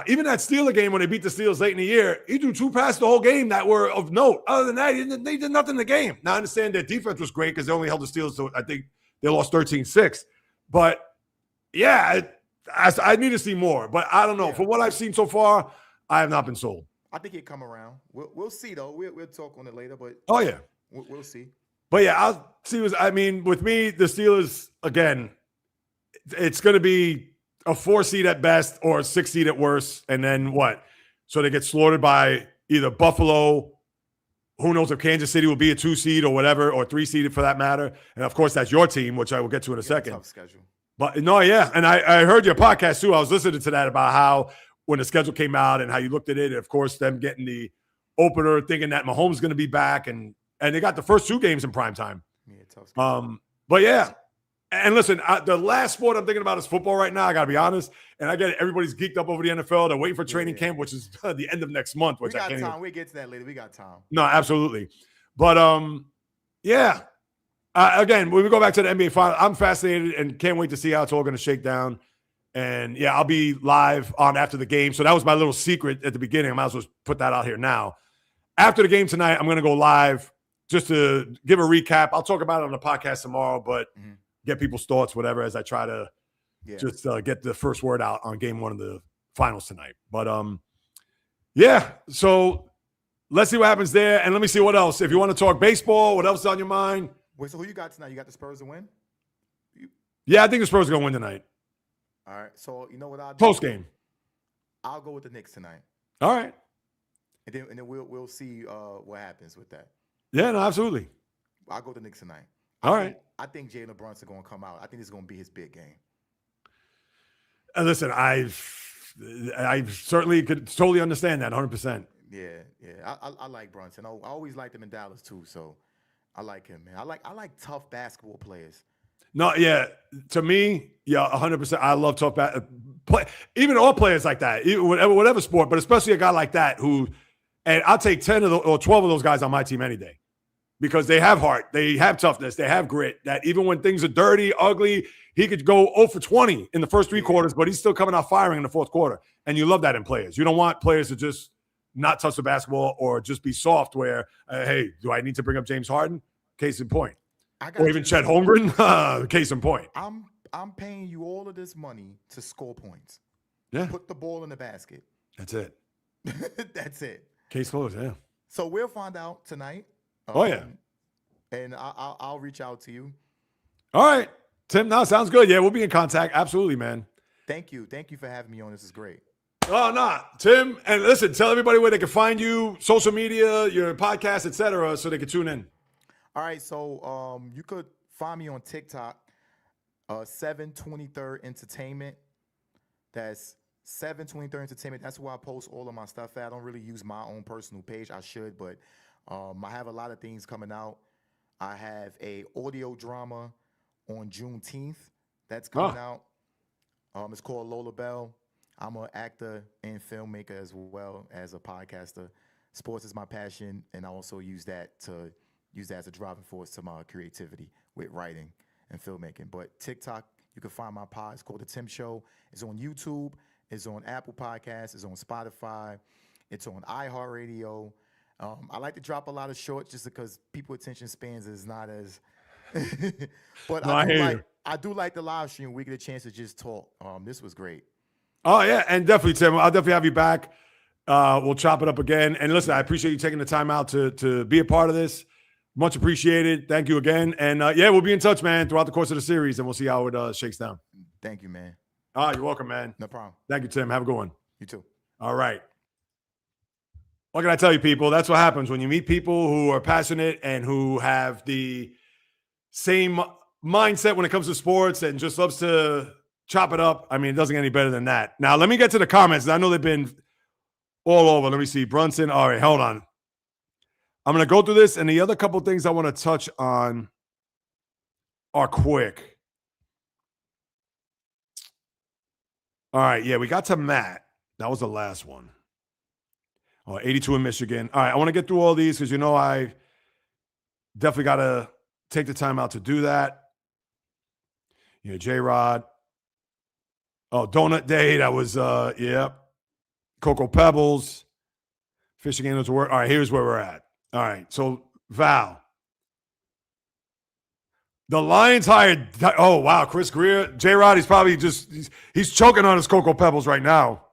even that Steeler game when they beat the Steelers late in the year, he threw 2 passes the whole game that were of note. Other than that, they did nothing in the game. Now, I understand their defense was great because they only held the Steelers to, I think, they lost 13-6. But, yeah, I need to see more. But I don't know. Yeah. For what I've seen so far, I have not been sold. I think he'll come around. We'll see, though. We'll talk on it later. But oh, yeah. We'll see. But, yeah, I'll see. I mean, with me, the Steelers, again, it's going to be a 4 seed at best or a 6 seed at worst. And then what? So they get slaughtered by either Buffalo. Who knows if Kansas City will be a 2 seed or whatever, or 3 seed for that matter. And, of course, that's your team, which I will get to in a second. Tough schedule. But, no, yeah. And I heard your podcast, too. I was listening to that about how when the schedule came out and how you looked at it, and, of course, them getting the opener, thinking that Mahomes is going to be back. And they got the first 2 games in prime time. Yeah, tough schedule. But, yeah. And listen, the last sport I'm thinking about is football right now. I got to be honest. And I get it. Everybody's geeked up over the NFL. They're waiting for training camp, which is the end of next month. Which we got I can't time. We'll get to that later. We got time. No, absolutely. But, yeah. Again, when we go back to the NBA Finals, I'm fascinated and can't wait to see how it's all going to shake down. And, yeah, I'll be live on after the game. So that was my little secret at the beginning. I might as well put that out here now. After the game tonight, I'm going to go live just to give a recap. I'll talk about it on the podcast tomorrow, but get people's thoughts, whatever, as I try to just get the first word out on game 1 of the finals tonight. But, yeah, so let's see what happens there. And let me see what else. If you want to talk baseball, what else is on your mind? Wait, so who you got tonight? You got the Spurs to win? Yeah, I think the Spurs are going to win tonight. All right. So, you know what I'll do? Post game. I'll go with the Knicks tonight. All right. And then we'll see what happens with that. Yeah, no, absolutely. I'll go with the Knicks tonight. All right. I think Jalen Brunson going to come out. I think this is going to be his big game. Listen, I certainly could totally understand that 100%. Yeah. I like Brunson. I always liked him in Dallas too, so I like him, man. I like tough basketball players. No, yeah. To me, yeah, 100%. I love tough play. Even all players like that, whatever sport, but especially a guy like that who, and I'll take 10 or 12 of those guys on my team any day because they have heart, they have toughness, they have grit. That even when things are dirty, ugly, he could go 0 for 20 in the first 3 quarters, but he's still coming out firing in the fourth quarter. And you love that in players. You don't want players to just not touch the basketball or just be soft where, hey, do I need to bring up James Harden? Case in point. Or even Chet Holmgren? Case in point. I'm paying you all of this money to score points. Yeah. Put the ball in the basket. That's it. That's it. Case closed, yeah. So we'll find out tonight. Oh, yeah. And I'll reach out to you. All right. Tim, no, sounds good. Yeah, we'll be in contact. Absolutely, man. Thank you. Thank you for having me on. This is great. Oh, no. Tim, and listen, tell everybody where they can find you, social media, your podcast, etc., so they can tune in. All right. So you could find me on TikTok, 723rd Entertainment. That's 723rd Entertainment. That's where I post all of my stuff at. I don't really use my own personal page. I should, but I have a lot of things coming out. I have a audio drama on Juneteenth that's coming out. It's called Lola Bell. I'm an actor and filmmaker as well as a podcaster. Sports is my passion, and I also use that as a driving force to my creativity with writing and filmmaking. But TikTok, you can find my pod. It's called The Tim Show. It's on YouTube. It's on Apple Podcasts. It's on Spotify. It's on iHeartRadio. I like to drop a lot of shorts just because people attention spans is not as but no, I do like the live stream. We get a chance to just talk. This was great. Oh, yeah. And definitely, Tim, I'll definitely have you back. We'll chop it up again. And listen, I appreciate you taking the time out to be a part of this. Much appreciated. Thank you again. And yeah, we'll be in touch, man, throughout the course of the series, and we'll see how it shakes down. Thank you, man. You're welcome, man. No problem. Thank you, Tim. Have a good one. You too. All right. What can I tell you, people? That's what happens when you meet people who are passionate and who have the same mindset when it comes to sports and just loves to chop it up. I mean, it doesn't get any better than that. Now, let me get to the comments. I know they've been all over. Let me see. Brunson. All right, hold on. I'm going to go through this, and the other couple things I want to touch on are quick. All right, yeah, we got to Matt. That was the last one. Oh, 82 in Michigan. All right, I want to get through all these because, I definitely got to take the time out to do that. J-Rod. Oh, Donut Day. That was, Cocoa Pebbles. Fishing Angels. All right, here's where we're at. All right, so Val. The Lions hired, oh, wow, Chris Greer. J-Rod, he's probably he's choking on his Cocoa Pebbles right now.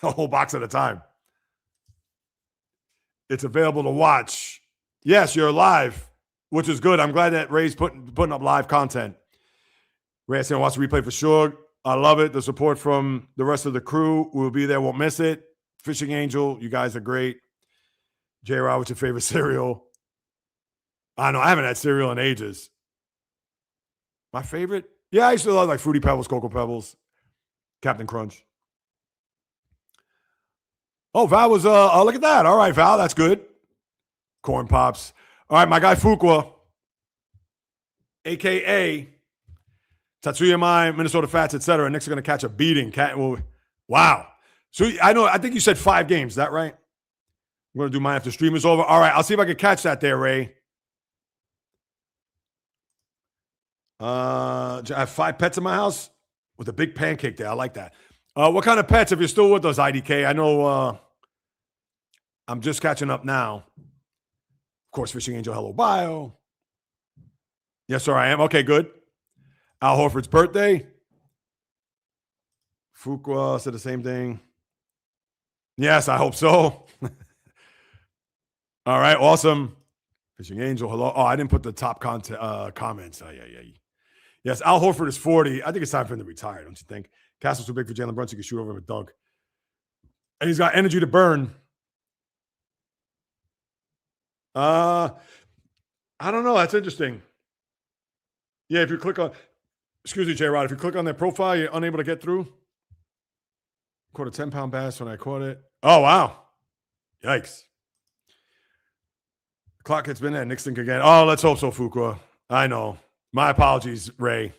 A whole box at a time. It's available to watch. Yes, you're live, which is good. I'm glad that Ray's putting up live content. Ray's going to watch the replay for sure. I love it. The support from the rest of the crew. We'll be there. Won't miss it. Fishing Angel, you guys are great. J-Rod, what's your favorite cereal? I know, I haven't had cereal in ages. My favorite? Yeah, I used to love like Fruity Pebbles, Cocoa Pebbles, Captain Crunch. Oh, Val was, look at that. All right, Val, that's good. Corn Pops. All right, my guy Fuqua, a.k.a. Tatsuya Mai, Minnesota Fats, etc. Knicks are going to catch a beating. Wow. So I think you said 5 games. Is that right? I'm going to do mine after stream is over. All right, I'll see if I can catch that there, Ray. I have 5 pets in my house with a big pancake there. I like that. What kind of pets, if you're still with us, IDK? I know I'm just catching up now. Of course, Fishing Angel, hello, bio. Yes, sir, I am. Okay, good. Al Horford's birthday. Fuqua said the same thing. Yes, I hope so. All right, awesome. Fishing Angel, hello. Oh, I didn't put the top comments. Oh, yeah. Yes, Al Horford is 40. I think it's time for him to retire, don't you think? Castle's too big for Jalen Brunson. He can shoot over him a dunk. And he's got energy to burn. I don't know. That's interesting. Yeah, if you click on, excuse me, J-Rod, if you click on their profile, you're unable to get through. Caught a 10-pound bass when I caught it. Oh, wow. Yikes. The clock hits midnight. Knicks think again. Oh, let's hope so, Fuqua. I know. My apologies, Ray.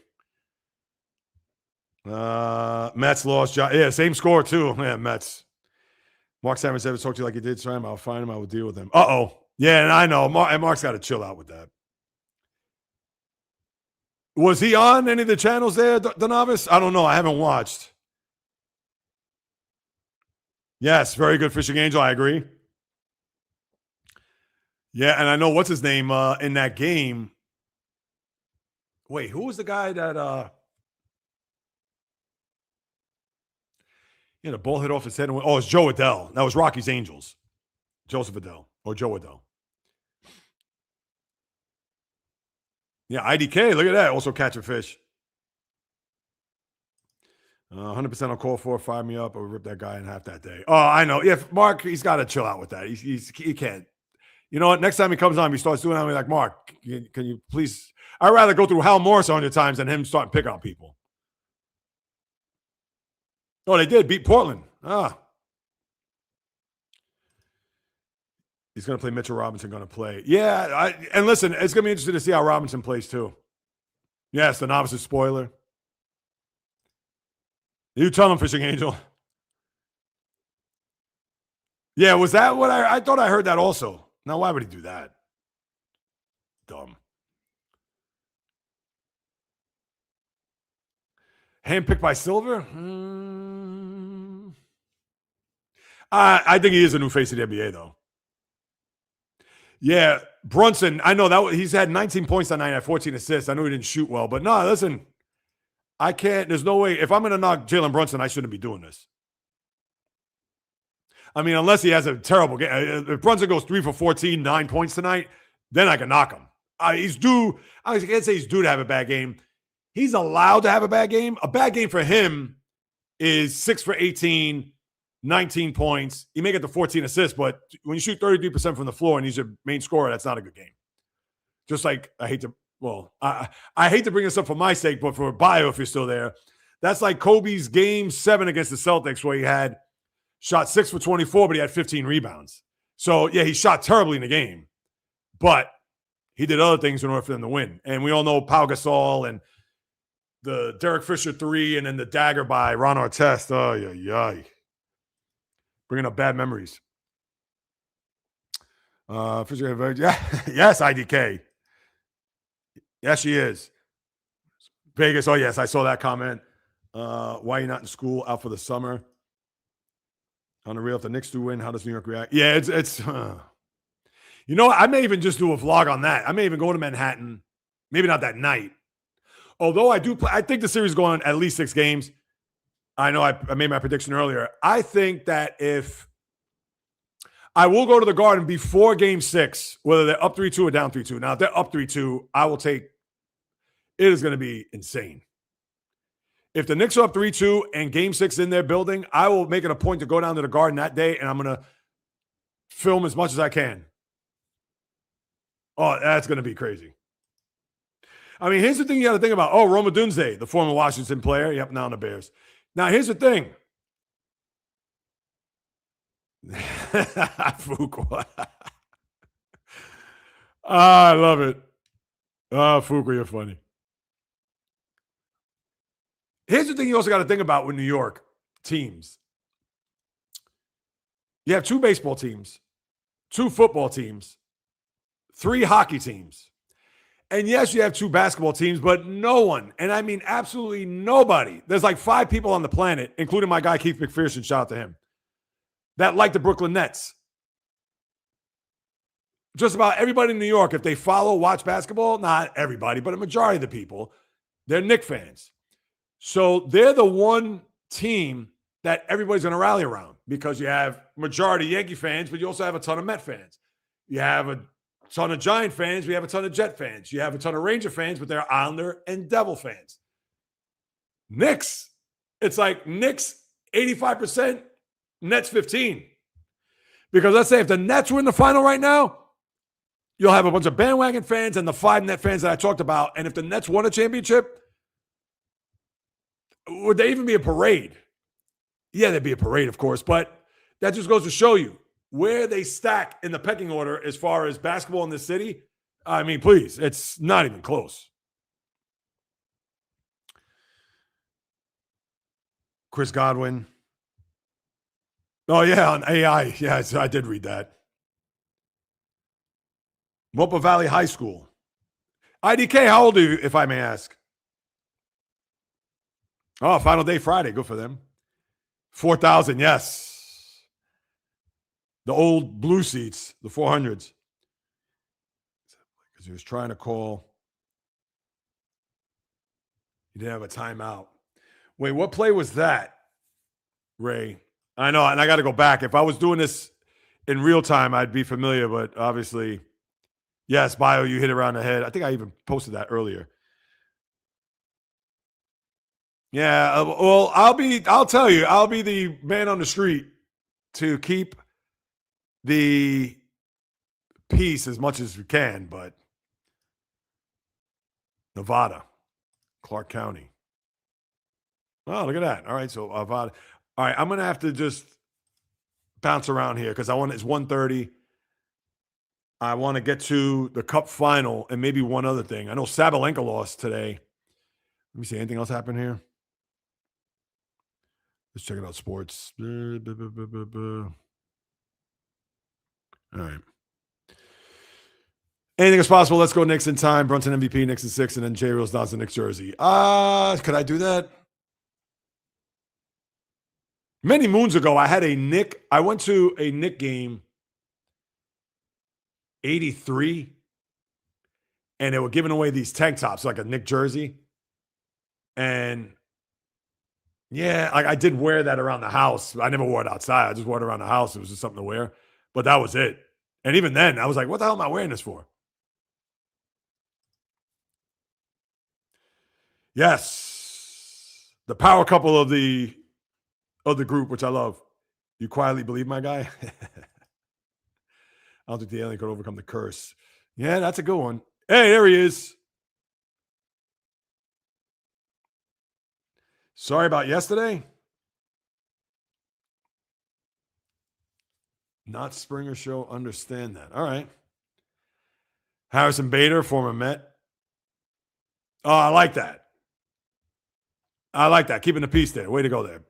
Mets lost. Yeah, same score too. Yeah, Mets. Mark Simons ever talked to you like he did, Chime? I'll find him. I will deal with him. Uh-oh. Yeah, and I know. Mark's got to chill out with that. Was he on any of the channels there, the novice? I don't know. I haven't watched. Yes, very good fishing angel. I agree. Yeah, and I know what's his name in that game. Wait, who was the guy that the ball hit off his head? Oh, it's Joe Adell. That was Rocky's Angels. Joseph Adell or Joe Adell. Yeah, IDK. Look at that. Also catching fish. 100% on call for. Fire me up or rip that guy in half that day. Oh, I know. Yeah, Mark, he's got to chill out with that. He can't. You know what? Next time he comes on, he starts doing that. I'm like, Mark, can you please? I'd rather go through Hal Morris 100 times than him starting to pick on people. Oh, they did beat Portland. He's going to play. Mitchell Robinson going to play. Yeah, and listen, it's going to be interesting to see how Robinson plays too. Yes, the novice spoiler. You tell him, Fishing Angel. Yeah, was that what I thought I heard that also? Now, why would he do that? Dumb. Handpicked by Silver? I think he is a new face of the NBA, though. Yeah, Brunson, I know that he's had 19 points that night, had 14 assists. I know he didn't shoot well, but no, listen, I can't. There's no way. If I'm going to knock Jalen Brunson, I shouldn't be doing this. I mean, unless he has a terrible game. If Brunson goes 3 for 14, 9 points tonight, then I can knock him. He's due. I can't say he's due to have a bad game. He's allowed to have a bad game. A bad game for him is 6 for 18, 19 points. You may get the 14 assists, but when you shoot 33% from the floor and he's your main scorer, that's not a good game. Just like I hate to bring this up for my sake, but for Bio, if you're still there, that's like Kobe's game 7 against the Celtics where he had shot 6 for 24, but he had 15 rebounds. So, yeah, he shot terribly in the game, but he did other things in order for them to win. And we all know Pau Gasol and the Derek Fisher 3 and then the dagger by Ron Artest. Oh, yeah. Bringing up bad memories. Fisher, yeah, yes, IDK. Yes, she is. Vegas, oh, yes, I saw that comment. Why are you not in school, out for the summer? On the real, if the Knicks do win, how does New York react? Yeah, it's you know, I may even just do a vlog on that. I may even go to Manhattan. Maybe not that night. Although I think the series is going at least 6 games. I know I made my prediction earlier. I think that if I will go to the Garden before game 6, whether they're up 3-2 or down 3-2. Now, if they're up 3-2, I will take it is going to be insane. If the Knicks are up 3-2 and game 6 in their building, I will make it a point to go down to the Garden that day, and I'm going to film as much as I can. Oh, that's going to be crazy. I mean, here's the thing you got to think about. Oh, Rome Odunze, the former Washington player. Yep, now on the Bears. Now, here's the thing. Fuqua. I love it. Oh, Fuqua, you're funny. Here's the thing you also got to think about with New York teams. You have 2 baseball teams, 2 football teams, 3 hockey teams. And yes, you have 2 basketball teams, but no one, and I mean absolutely nobody, there's like 5 people on the planet, including my guy Keith McPherson, shout out to him, that like the Brooklyn Nets. Just about everybody in New York, if they watch basketball, not everybody, but a majority of the people, they're Knicks fans. So they're the one team that everybody's going to rally around because you have majority Yankee fans, but you also have a ton of Met fans. You have a ton of Giant fans. We have a ton of Jet fans. You have a ton of Ranger fans, but they're Islander and Devil fans. Knicks, it's like Knicks 85%, Nets 15%. Because let's say if the Nets were in the final right now, you'll have a bunch of bandwagon fans and the 5 Net fans that I talked about. And if the Nets won a championship, would there even be a parade? Yeah, there'd be a parade, of course, but that just goes to show you where they stack in the pecking order as far as basketball in the city. I mean, please, it's not even close. Chris Godwin. Oh, yeah, on AI. Yeah, I did read that. Whoopa Valley High School. IDK, how old are you, if I may ask? Oh, final day Friday. Good for them. 4,000, yes. The old blue seats, the 400s. Because he was trying to call. He didn't have a timeout. Wait, what play was that, Ray? I know, and I got to go back. If I was doing this in real time, I'd be familiar, but obviously, yes, Bio, you hit it around the head. I think I even posted that earlier. Yeah, well, I'll tell you, I'll be the man on the street to keep the peace as much as we can, but Nevada, Clark County. Oh, look at that. All right, so Nevada. All right, I'm going to have to just bounce around here because it's 1:30. I want to get to the Cup final and maybe one other thing. I know Sabalenka lost today. Let me see. Anything else happen here? Let's check it out. Sports. All right. Anything is possible. Let's go Knicks in time. Brunson MVP, Knicks in 6, and then J. Reels Dawson, Knicks jersey. Could I do that? Many moons ago, I went to a Knick game, 83, and they were giving away these tank tops, like a Knick jersey. And yeah, I did wear that around the house. I never wore it outside. I just wore it around the house. It was just something to wear. But that was it. And even then, I was like, what the hell am I wearing this for? Yes. The power couple of the group, which I love. You quietly believe, my guy? I don't think the alien could overcome the curse. Yeah, that's a good one. Hey, there he is. Sorry about yesterday. Not Springer Show. Understand that. All right. Harrison Bader, former Met. Oh, I like that. I like that. Keeping the peace there. Way to go there,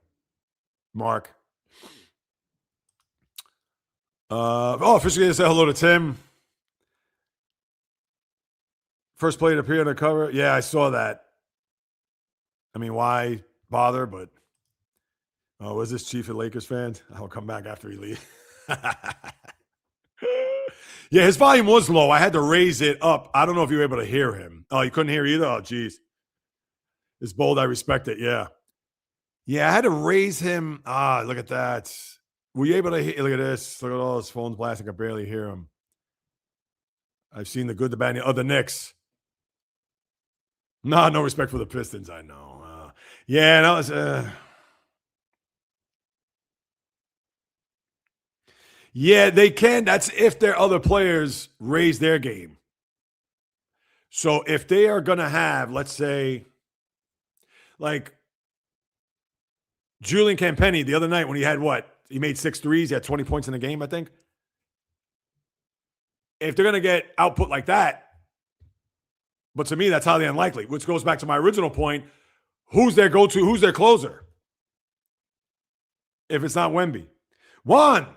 Mark. Officially to say hello to Tim. First play to appear on the cover. Yeah, I saw that. I mean, why bother? But was this Chief a Lakers fan? I'll come back after he leaves. Yeah, his volume was low. I had to raise it up. I don't know if you were able to hear him. Oh, you couldn't hear either? Oh, geez. It's bold. I respect it. Yeah. Yeah, I had to raise him. Look at that. Were you able to hear? Look at this. Look at all his phones blasting. I can barely hear him. I've seen the good, the bad, the Knicks. No respect for the Pistons. I know. Yeah, that was. Yeah, they can. That's if their other players raise their game. So if they are going to have, let's say, like Julian Campenny the other night when he had what? He made 6 threes. He had 20 points in the game, I think. If they're going to get output like that, but to me, that's highly unlikely, which goes back to my original point. Who's their go-to? Who's their closer? If it's not Wemby. Juan,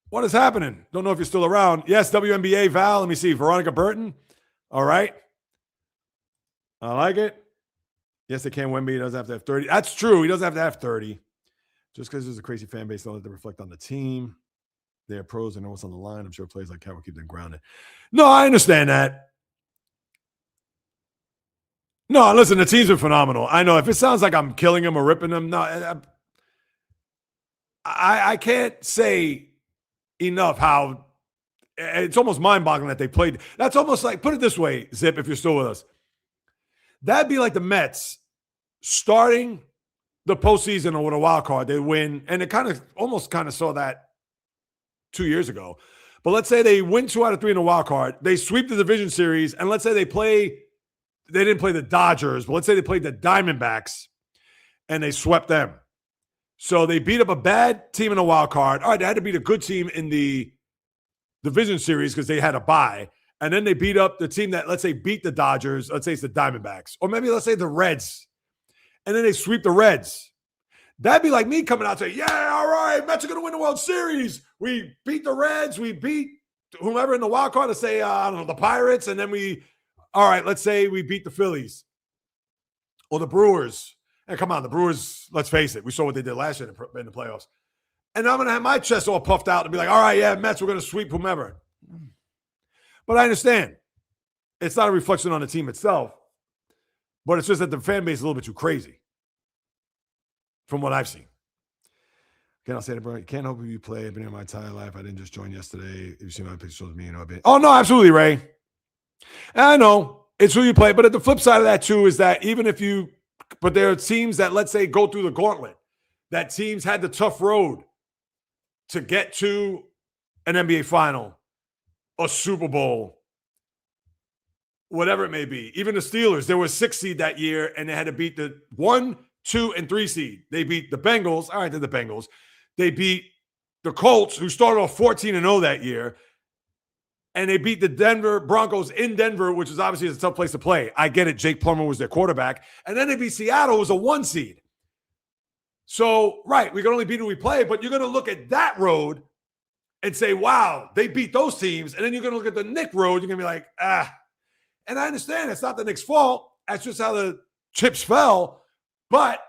what is happening? Don't know if you're still around. Yes, WNBA, Val. Let me see. Veronica Burton. All right. I like it. Yes, they can. Wemby doesn't have to have 30. That's true. He doesn't have to have 30. Just because there's a crazy fan base, don't let them reflect on the team. They are pros and know what's on the line. I'm sure players like Cat will keep them grounded. No, I understand that. No, listen, the teams are phenomenal. I know if it sounds like I'm killing them or ripping them, no, I can't say enough how it's almost mind-boggling that they played. That's almost like, put it this way, Zip, if you're still with us. That'd be like the Mets starting the postseason or with a wild card. They win, and it almost saw that 2 years ago. But let's say they win 2 out of 3 in the wild card. They sweep the division series, and let's say they didn't play the Dodgers, but let's say they played the Diamondbacks, and they swept them. So they beat up a bad team in a wild card. All right, they had to beat a good team in the division series because they had a bye. and then they beat up the team that, let's say, beat the Dodgers. Let's say it's the Diamondbacks, or maybe let's say the Reds, and then they sweep the Reds. That'd be like me coming out and saying, yeah, all right, Mets are going to win the World Series. We beat the Reds. We beat whomever in the wild card to say, I don't know, the Pirates. And then all right, let's say we beat the Phillies or the Brewers. And come on, the Brewers, let's face it, we saw what they did last year in the playoffs. And I'm going to have my chest all puffed out and be like, all right, yeah, Mets, we're going to sweep whomever. But I understand. It's not a reflection on the team itself, but it's just that the fan base is a little bit too crazy from what I've seen. Again, I'll say it, bro. Can't hope you play. I've been here my entire life. I didn't just join yesterday. You've seen my pictures with me, you know. Oh, no, absolutely, Ray. And I know it's who you play. But at the flip side of that, too, is that even if you, but there are teams that, let's say, go through the gauntlet, that teams had the tough road to get to an NBA final, a Super Bowl, whatever it may be. Even the Steelers, there was 6 seed that year, and they had to beat the 1, 2, and 3 seed. They beat the Bengals. All right, they're the Bengals. They beat the Colts, who started off 14-0 that year. And they beat the Denver Broncos in Denver, which is obviously a tough place to play. I get it. Jake Plummer was their quarterback. And then they beat Seattle, who was a 1 seed. So, right, we can only beat who we play, but you're going to look at that road and say, wow, they beat those teams. And then you're going to look at the Knicks road. You're going to be like, ah. And I understand it's not the Knicks' fault. That's just how the chips fell. But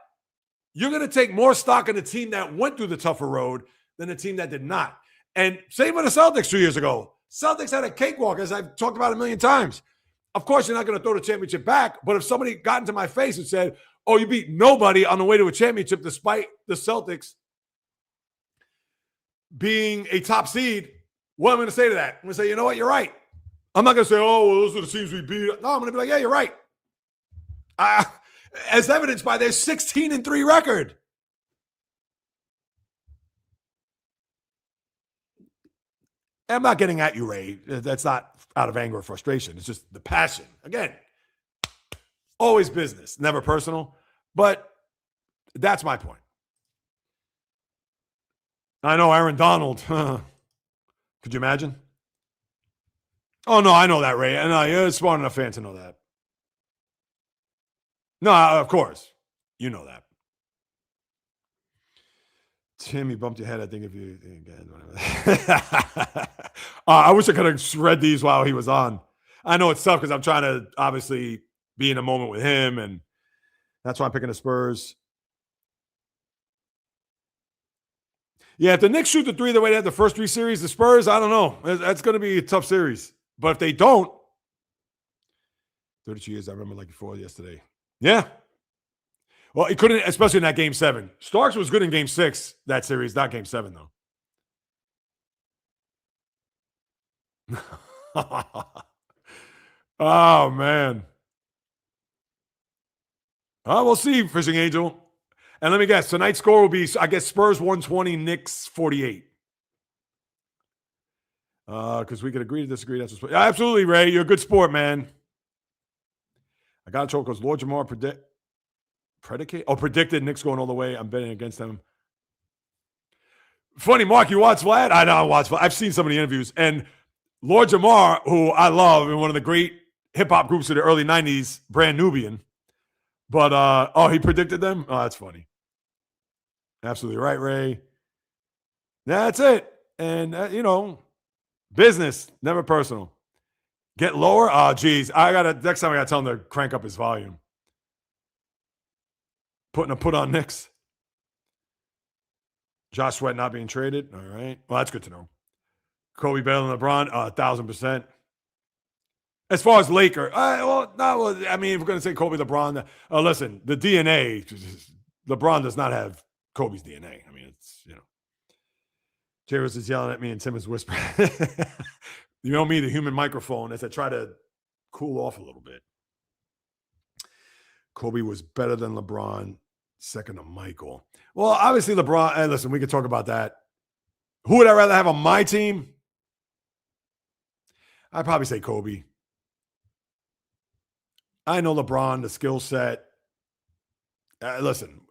you're going to take more stock in the team that went through the tougher road than the team that did not. And same with the Celtics 2 years ago. Celtics had a cakewalk, as I've talked about a million times. Of course, you're not going to throw the championship back. But if somebody got into my face and said, oh, you beat nobody on the way to a championship despite the Celtics being a top seed, what am I going to say to that? I'm going to say, you know what? You're right. I'm not going to say, oh, well, those are the teams we beat. No, I'm going to be like, yeah, you're right. As evidenced by their 16-3 record. I'm not getting at you, Ray. That's not out of anger or frustration. It's just the passion. Again, always business, never personal. But that's my point. I know Aaron Donald. Could you imagine? Oh, no, I know that, Ray. I know you're a smart enough fan to know that. No, of course. You know that. Tim, you bumped your head, I think, if you... I wish I could have read these while he was on. I know it's tough because I'm trying to, obviously, be in a moment with him, and that's why I'm picking the Spurs. Yeah, if the Knicks shoot the 3 the way they had the first 3 series, the Spurs, I don't know. That's going to be a tough series. But if they don't, 32 years, I remember like before yesterday. Yeah. Well, he couldn't, especially in that Game 7. Starks was good in Game 6, that series, not Game 7, though. Oh, man. We'll see, Fishing Angel. And let me guess, tonight's score will be, I guess, Spurs 120, Knicks 48. Because we could agree to disagree. That's what's, absolutely, Ray. You're a good sport, man. I got to choke because Lord Jamar predicted Knicks going all the way. I'm betting against them. Funny, Mark, you watch Vlad? I know I watch Vlad. I've seen some of the interviews. And Lord Jamar, who I love, and one of the great hip-hop groups of the early 90s, Brand Nubian. But, he predicted them? Oh, that's funny. Absolutely right, Ray. That's it. And, business, never personal. Get lower? Oh, geez. Next time I got to tell him to crank up his volume. Putting a put on Knicks. Josh Sweat not being traded. All right. Well, that's good to know. Kobe better than LeBron? 1,000%. As far as Laker, if we're going to say Kobe, LeBron, listen, the DNA, LeBron does not have Kobe's DNA. I mean, it's, Jairus is yelling at me and Tim is whispering. You know me, the human microphone, as I try to cool off a little bit. Kobe was better than LeBron, second to Michael. Well, obviously LeBron, listen, we could talk about that. Who would I rather have on my team? I'd probably say Kobe. I know LeBron, the skill set. Listen,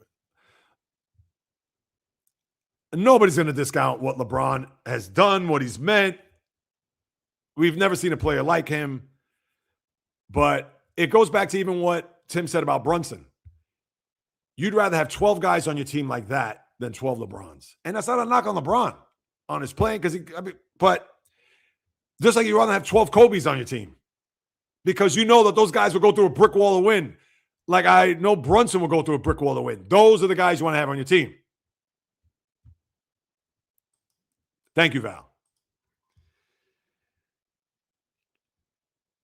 nobody's going to discount what LeBron has done, what he's meant. We've never seen a player like him. But it goes back to even what Tim said about Brunson. You'd rather have 12 guys on your team like that than 12 LeBrons. And that's not a knock on LeBron on his playing, but just like you'd rather have 12 Kobe's on your team because you know that those guys will go through a brick wall to win. Like I know Brunson will go through a brick wall to win. Those are the guys you want to have on your team. Thank you, Val.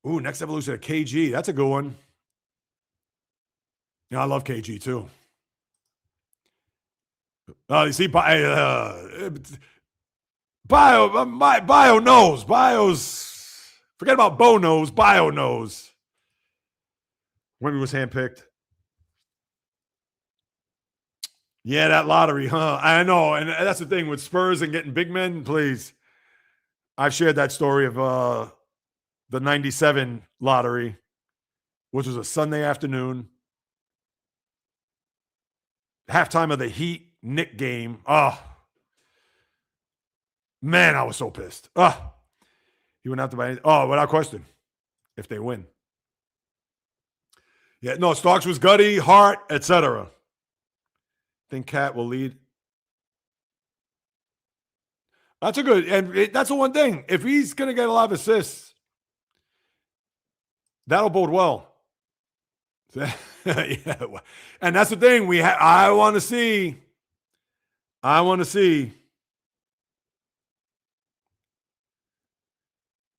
Ooh, next evolution of KG. That's a good one. Yeah, I love KG too. You see, Bio knows. Forget about Bo knows. Bio knows. When he was handpicked. Yeah, that lottery, huh? I know. And that's the thing with Spurs and getting big men, please. I've shared that story of the 97 lottery, which was a Sunday afternoon. Halftime of the Heat Knicks game. Oh, man, I was so pissed. He wouldn't have to buy anything. Oh, without question, if they win. Yeah, no, Starks was gutty, Hart, etc. Think Cat will lead. That's a good, and that's the one thing. If he's going to get a lot of assists, that'll bode well. Yeah, and that's the thing. I want to see.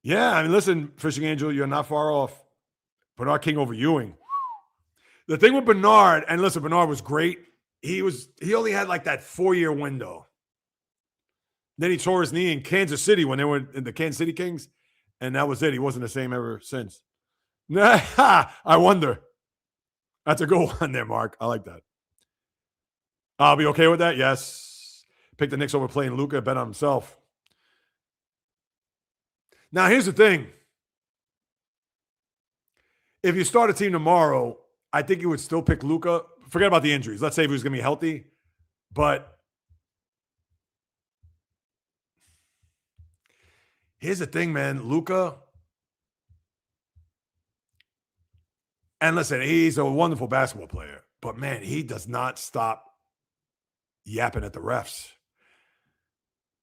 Yeah, I mean, listen, Fishing Angel, you're not far off. Bernard King over Ewing. The thing with Bernard, and listen, Bernard was great. He only had like that 4-year window. Then he tore his knee in Kansas City when they were in the Kansas City Kings, and that was it. He wasn't the same ever since. I wonder. That's a good one there, Mark. I like that. I'll be okay with that. Yes. Pick the Knicks over playing Luka. Bet on himself. Now, here's the thing. If you start a team tomorrow, I think you would still pick Luka. Forget about the injuries. Let's say if he was going to be healthy. But here's the thing, man. Luka. And listen, he's a wonderful basketball player. But, man, he does not stop yapping at the refs.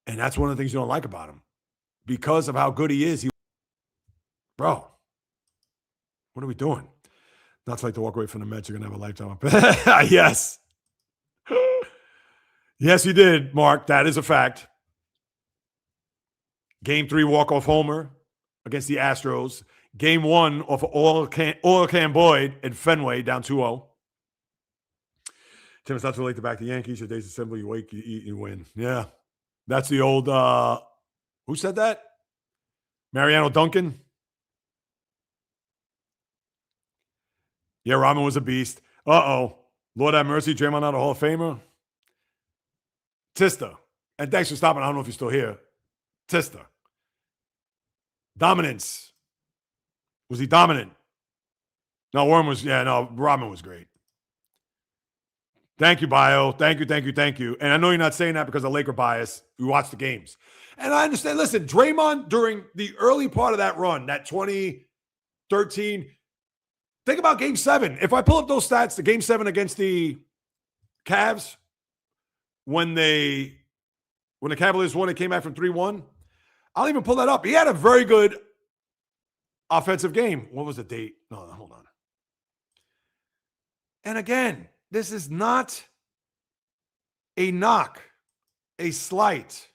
And that's one of the things you don't like about him. Because of how good he is. Bro, what are we doing? Not like to walk away from the Mets. You're going to have a lifetime up. Yes. Yes, he did, Mark. That is a fact. Game 3 walk-off homer against the Astros. Game 1 off of Oil Can Boyd at Fenway, down 2-0. Tim, it's not too late to back the Yankees. Your days are simple. You wake, you eat, you win. Yeah. That's the old, who said that? Mariano Duncan? Yeah, Rahman was a beast. Uh-oh. Lord have mercy, Draymond not a Hall of Famer. Tista. And thanks for stopping. I don't know if you're still here. Tista. Dominance. Was he dominant? No, Rahman was great. Thank you, Bio. Thank you. And I know you're not saying that because of Laker bias. We watch the games. And I understand. Listen, Draymond, during the early part of that run, that 2013, think about Game 7. If I pull up those stats, the Game 7 against the Cavs, when the Cavaliers won, it came back from 3-1. I'll even pull that up. He had a very good offensive game. What was the date? No, hold on. And again, this is not a knock, a slight.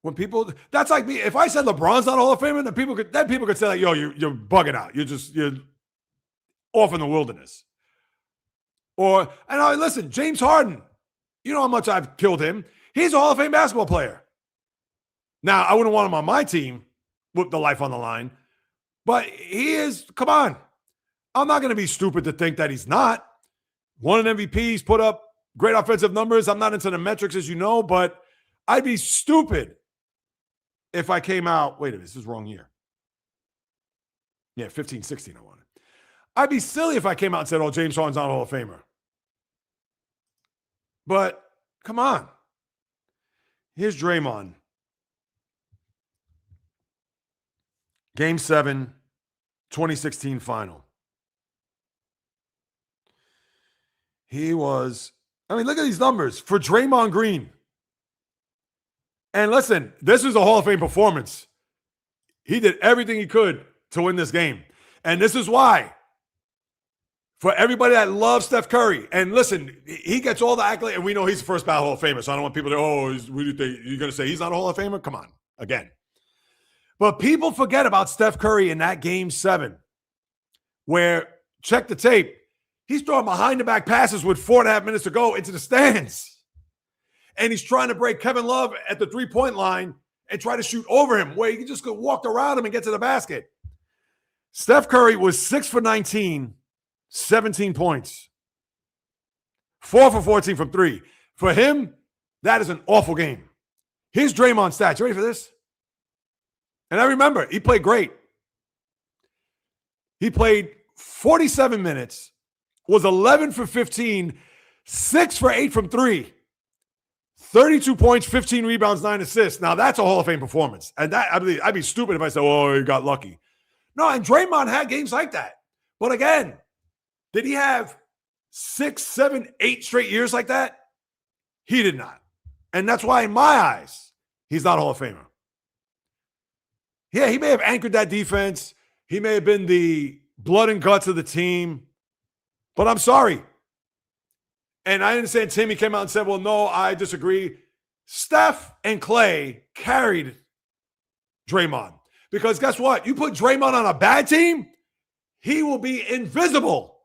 When people, that's like me. If I said LeBron's not a Hall of Famer, then people could say like, "Yo, you're bugging out. You're off in the wilderness." Listen, James Harden. You know how much I've killed him. He's a Hall of Fame basketball player. Now, I wouldn't want him on my team with the life on the line, but he is. Come on, I'm not going to be stupid to think that he's not. Won an MVP. He's put up great offensive numbers. I'm not into the metrics, as you know, but I'd be stupid if I came out, wait a minute, this is wrong year. Yeah, 15-16 I wanted. I'd be silly if I came out and said, James Harden's not a Hall of Famer. But, come on. Here's Draymond. Game 7, 2016 final. He was, look at these numbers for Draymond Green. And listen, this is a Hall of Fame performance. He did everything he could to win this game. And this is why, for everybody that loves Steph Curry, and listen, he gets all the accolades, and we know he's the first ballot Hall of Famer, so I don't want people to, what do you think? You're going to say he's not a Hall of Famer? Come on, again. But people forget about Steph Curry in that Game 7, where, check the tape, he's throwing behind-the-back passes with 4.5 minutes to go into the stands. And he's trying to break Kevin Love at the three-point line and try to shoot over him, where he can just go walk around him and get to the basket. Steph Curry was 6 for 19, 17 points. 4 for 14 from 3. For him, that is an awful game. Here's Draymond's stats. You ready for this? And I remember, he played great. He played 47 minutes, was 11 for 15, 6 for 8 from 3, 32 points, 15 rebounds, 9 assists. Now, that's a Hall of Fame performance. And that I'd be stupid if I said, he got lucky. No, and Draymond had games like that. But again, did he have 6, 7, 8 straight years like that? He did not. And that's why, in my eyes, he's not a Hall of Famer. Yeah, he may have anchored that defense. He may have been the blood and guts of the team. But I'm sorry. And I understand Timmy came out and said, well, no, I disagree. Steph and Clay carried Draymond. Because guess what? You put Draymond on a bad team, he will be invisible.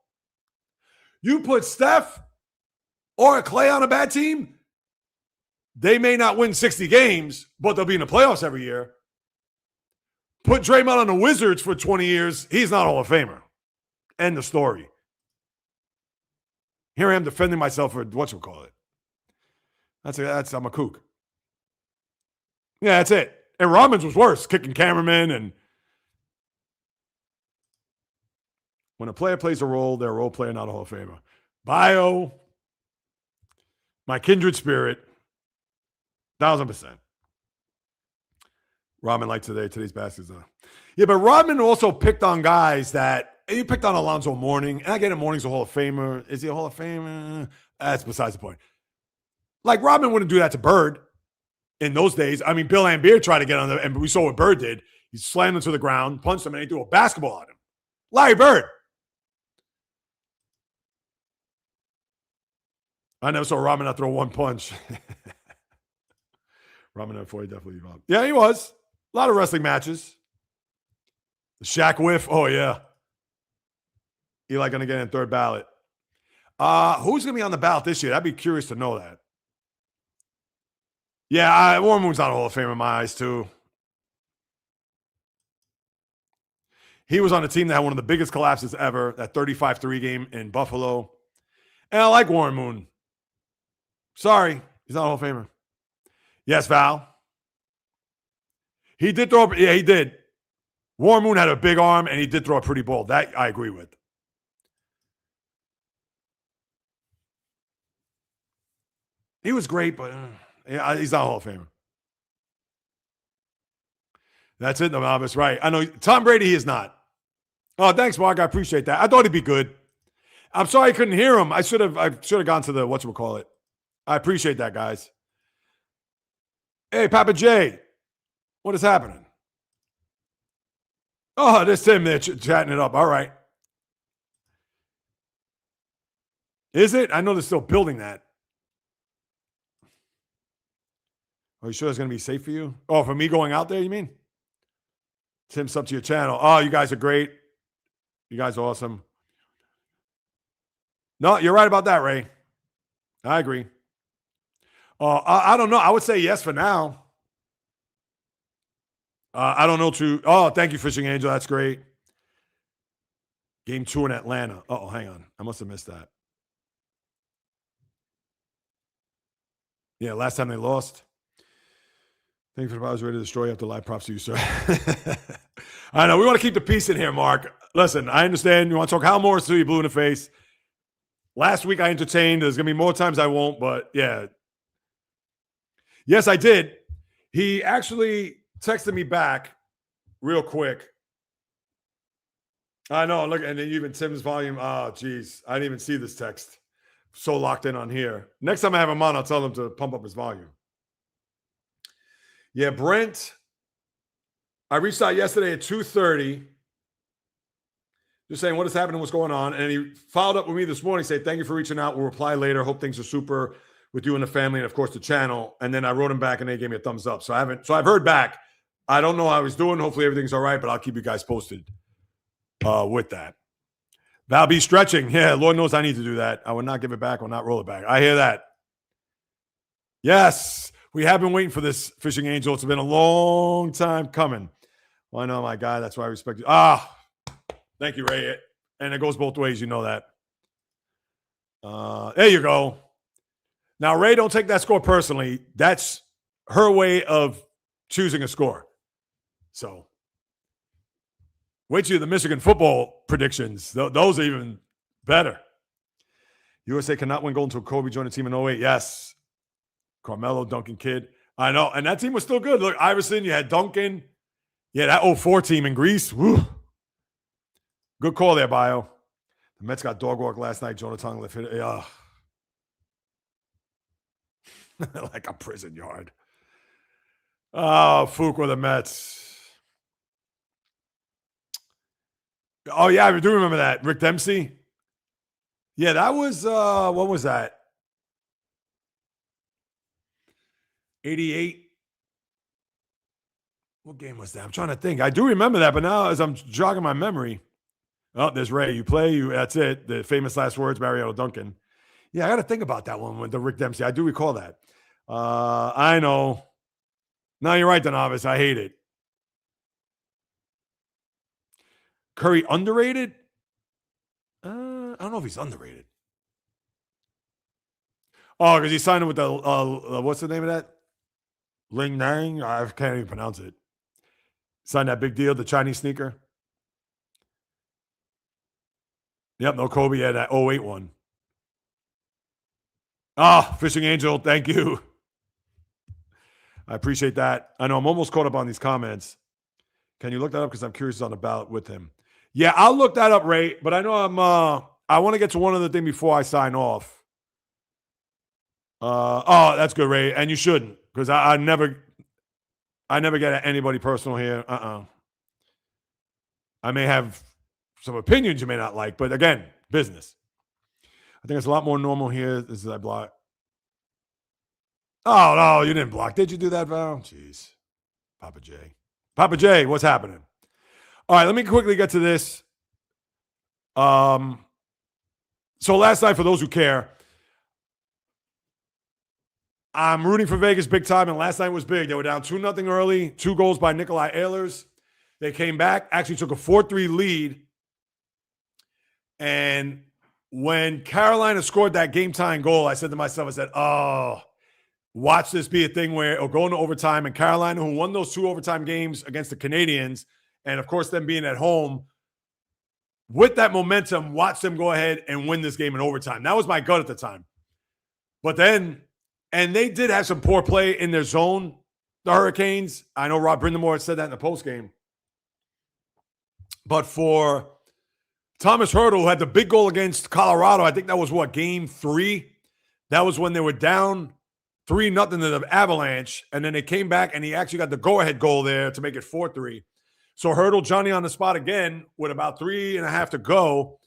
You put Steph or Clay on a bad team, they may not win 60 games, but they'll be in the playoffs every year. Put Draymond on the Wizards for 20 years, he's not a Hall of Famer. End of story. Here I am defending myself for whatchamacallit. I'm a kook. Yeah, that's it. And Rodman's was worse, kicking cameramen. And when a player plays a role, they're a role player, not a Hall of Famer. Bio, my kindred spirit, 1,000%. Rodman like today's baskets. Yeah, but Rodman also picked on guys that, he picked on Alonzo Mourning, and I get it, Mourning's a Hall of Famer. Is he a Hall of Famer? That's besides the point. Like, Rodman wouldn't do that to Bird in those days. I mean, Bill Laimbeer tried to get on and we saw what Bird did. He slammed him to the ground, punched him, and he threw a basketball at him. Larry Bird. I never saw Rodman not throw one punch. Rodman at 40 definitely evolved. Yeah, he was. A lot of wrestling matches. The Shaq whiff. Oh, yeah. Eli going to get in third ballot. Who's going to be on the ballot this year? I'd be curious to know that. Yeah, Warren Moon's not a Hall of Fame in my eyes, too. He was on a team that had one of the biggest collapses ever, that 35-3 game in Buffalo. And I like Warren Moon. Sorry, he's not a Hall of Famer. Yes, Val. He did throw, yeah, he did. Warren Moon had a big arm, and he did throw a pretty ball. That I agree with. He was great, but yeah, he's not a Hall of Famer. That's it, Novavis, right. I know Tom Brady, he is not. Oh, thanks, Mark. I appreciate that. I thought he'd be good. I'm sorry I couldn't hear him. I should have gone to the whatchamacallit. I appreciate that, guys. Hey, Papa J, what is happening? Oh, this Tim there chatting it up. All right. Is it? I know they're still building that. Are you sure it's going to be safe for you? Oh, for me going out there, you mean? Tim, sub to your channel. Oh, you guys are great. You guys are awesome. No, you're right about that, Ray. I agree. I don't know. I would say yes for now. I don't know too. Oh, thank you, Fishing Angel. That's great. Game 2 in Atlanta. Oh, hang on. I must have missed that. Yeah, last time they lost. Thank you for the powers ready to destroy you after live props to you, sir. I know. We want to keep the peace in here, Mark. Listen, I understand. You want to talk Hal Morris to you, blue in the face. Last week I entertained. There's going to be more times I won't, but yeah. Yes, I did. He actually texted me back real quick. I know. Look, and then even Tim's volume. Oh, geez. I didn't even see this text. So locked in on here. Next time I have him on, I'll tell him to pump up his volume. Yeah, Brent. I reached out yesterday at 2:30. Just saying what is happening, what's going on. And he followed up with me this morning, say, thank you for reaching out. We'll reply later. Hope things are super with you and the family, and of course the channel. And then I wrote him back and they gave me a thumbs up. So I've heard back. I don't know how he's doing. Hopefully everything's all right, but I'll keep you guys posted with that. Val B stretching. Yeah, Lord knows I need to do that. I will not give it back. I will not roll it back. I hear that. Yes, we have been waiting for this, Fishing Angel. It's been a long time coming. Well, I know, my guy. That's why I respect you. Thank you, Ray. And it goes both ways. You know that. There you go. Now, Ray, don't take that score personally. That's her way of choosing a score. So wait till the Michigan football predictions. Those are even better. USA cannot win gold until Kobe joined the team in 08. Yes. Carmelo, Duncan Kidd. I know. And that team was still good. Look, Iverson, you had Duncan. Yeah, that 04 team in Greece. Woo. Good call there, Bio. The Mets got dog walk last night. Jonathan lifted it. Like a prison yard. Oh, Fook with the Mets. Oh, yeah, I do remember that. Rick Dempsey. Yeah, that was, what was that? 88. What game was that? I'm trying to think. I do remember that, but now as I'm jogging my memory. Oh, there's Ray. You play, that's it. The famous last words, Mariano Duncan. Yeah, I got to think about that one with the Rick Dempsey. I do recall that. I know. No, you're right, Donavis. I hate it. Curry underrated? I don't know if he's underrated. Oh, because he signed him with the, what's the name of that? Ling Nang? I can't even pronounce it. Signed that big deal, the Chinese sneaker. Yep, no Kobe. Yeah, that 08 one. Fishing Angel, thank you. I appreciate that. I know I'm almost caught up on these comments. Can you look that up? Because I'm curious on the ballot with him. Yeah, I'll look that up, Ray. But I know I want to get to one other thing before I sign off. That's good, Ray. And you shouldn't, because I never get at anybody personal here. I may have some opinions you may not like, but again, business. I think it's a lot more normal here. This is I block. Oh, no, you didn't block. Did you do that, Val? Jeez. Papa J. Papa J, what's happening? All right, let me quickly get to this. So last night, for those who care, I'm rooting for Vegas big time, and last night was big. They were down 2-0 early, 2 goals by Nikolai Ehlers. They came back, actually took a 4-3 lead. And when Carolina scored that game-tying goal, I said to myself, watch this be a thing where it'll go into overtime. And Carolina, who won those 2 overtime games against the Canadians, and of course them being at home, with that momentum, watch them go ahead and win this game in overtime. That was my gut at the time. But then, and they did have some poor play in their zone, the Hurricanes. I know Rob Brindamore said that in the postgame. But for Thomas Hertl, who had the big goal against Colorado, I think that was game 3. That was when they were down 3-0 to the Avalanche, and then they came back, and he actually got the go-ahead goal there to make it 4-3. So Hertl, Johnny on the spot again with about 3.5 to go,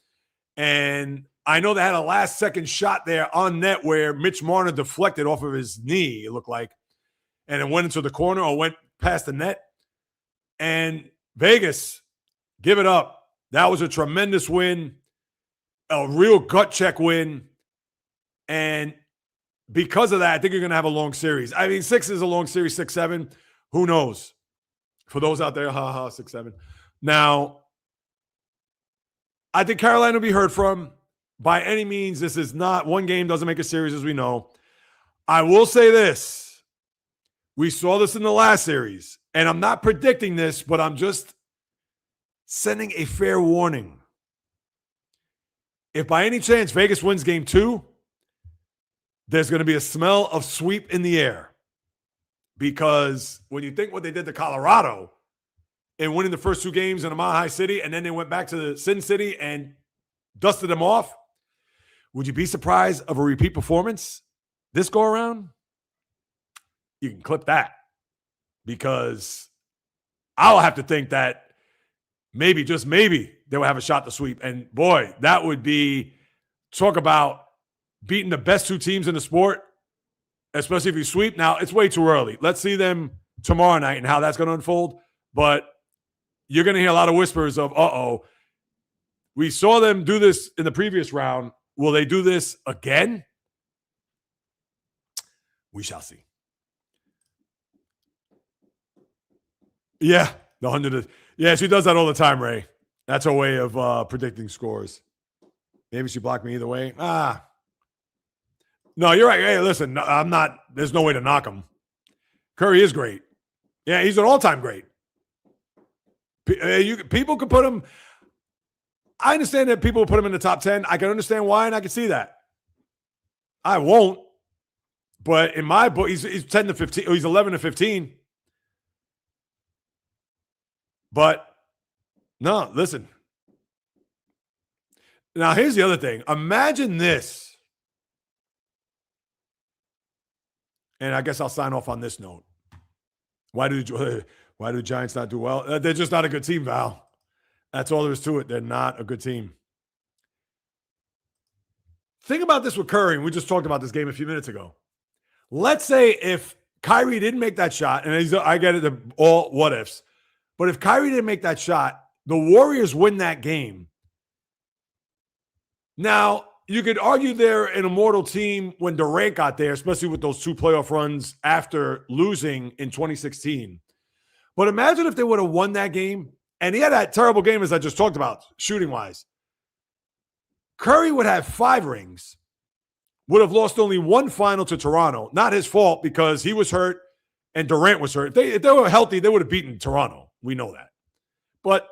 and I know they had a last-second shot there on net where Mitch Marner deflected off of his knee, it looked like, and it went into the corner or went past the net. And Vegas, give it up. That was a tremendous win, a real gut check win, and because of that, I think you're going to have a long series. I mean, 6 is a long series, 6-7. Who knows? For those out there, 6-7. Now, I think Carolina will be heard from. By any means, this is not, one game doesn't make a series, as we know. I will say this. We saw this in the last series, and I'm not predicting this, but I'm just sending a fair warning. If by any chance Vegas wins game 2, there's going to be a smell of sweep in the air. Because when you think what they did to Colorado in winning the first 2 games in Mile High City, and then they went back to the Sin City and dusted them off. Would you be surprised of a repeat performance this go around? You can clip that, because I'll have to think that maybe, just maybe, they will have a shot to sweep. And boy, that would be, talk about beating the best 2 teams in the sport, especially if you sweep. Now, it's way too early. Let's see them tomorrow night and how that's going to unfold. But you're going to hear a lot of whispers of, we saw them do this in the previous round. Will they do this again? We shall see. Yeah, the 100. Yeah, she does that all the time, Ray. That's her way of predicting scores. Maybe she blocked me either way. No, you're right. Hey, listen, I'm not. There's no way to knock him. Curry is great. Yeah, he's an all-time great. People could put him. I understand that people put him in the top 10. I can understand why, and I can see that. I won't. But in my book, he's 10 to 15. He's 11 to 15. But no, listen. Now, here's the other thing. Imagine this. And I guess I'll sign off on this note. Why do the Giants not do well? They're just not a good team, Val. That's all there is to it. They're not a good team. Think about this with Curry, and we just talked about this game a few minutes ago. Let's say if Kyrie didn't make that shot, and I get it, all what ifs, but if Kyrie didn't make that shot, the Warriors win that game. Now, you could argue they're an immortal team when Durant got there, especially with those 2 playoff runs after losing in 2016. But imagine if they would have won that game, and he had that terrible game as I just talked about, shooting-wise. Curry would have 5 rings, would have lost only 1 final to Toronto. Not his fault, because he was hurt and Durant was hurt. If they were healthy, they would have beaten Toronto. We know that. But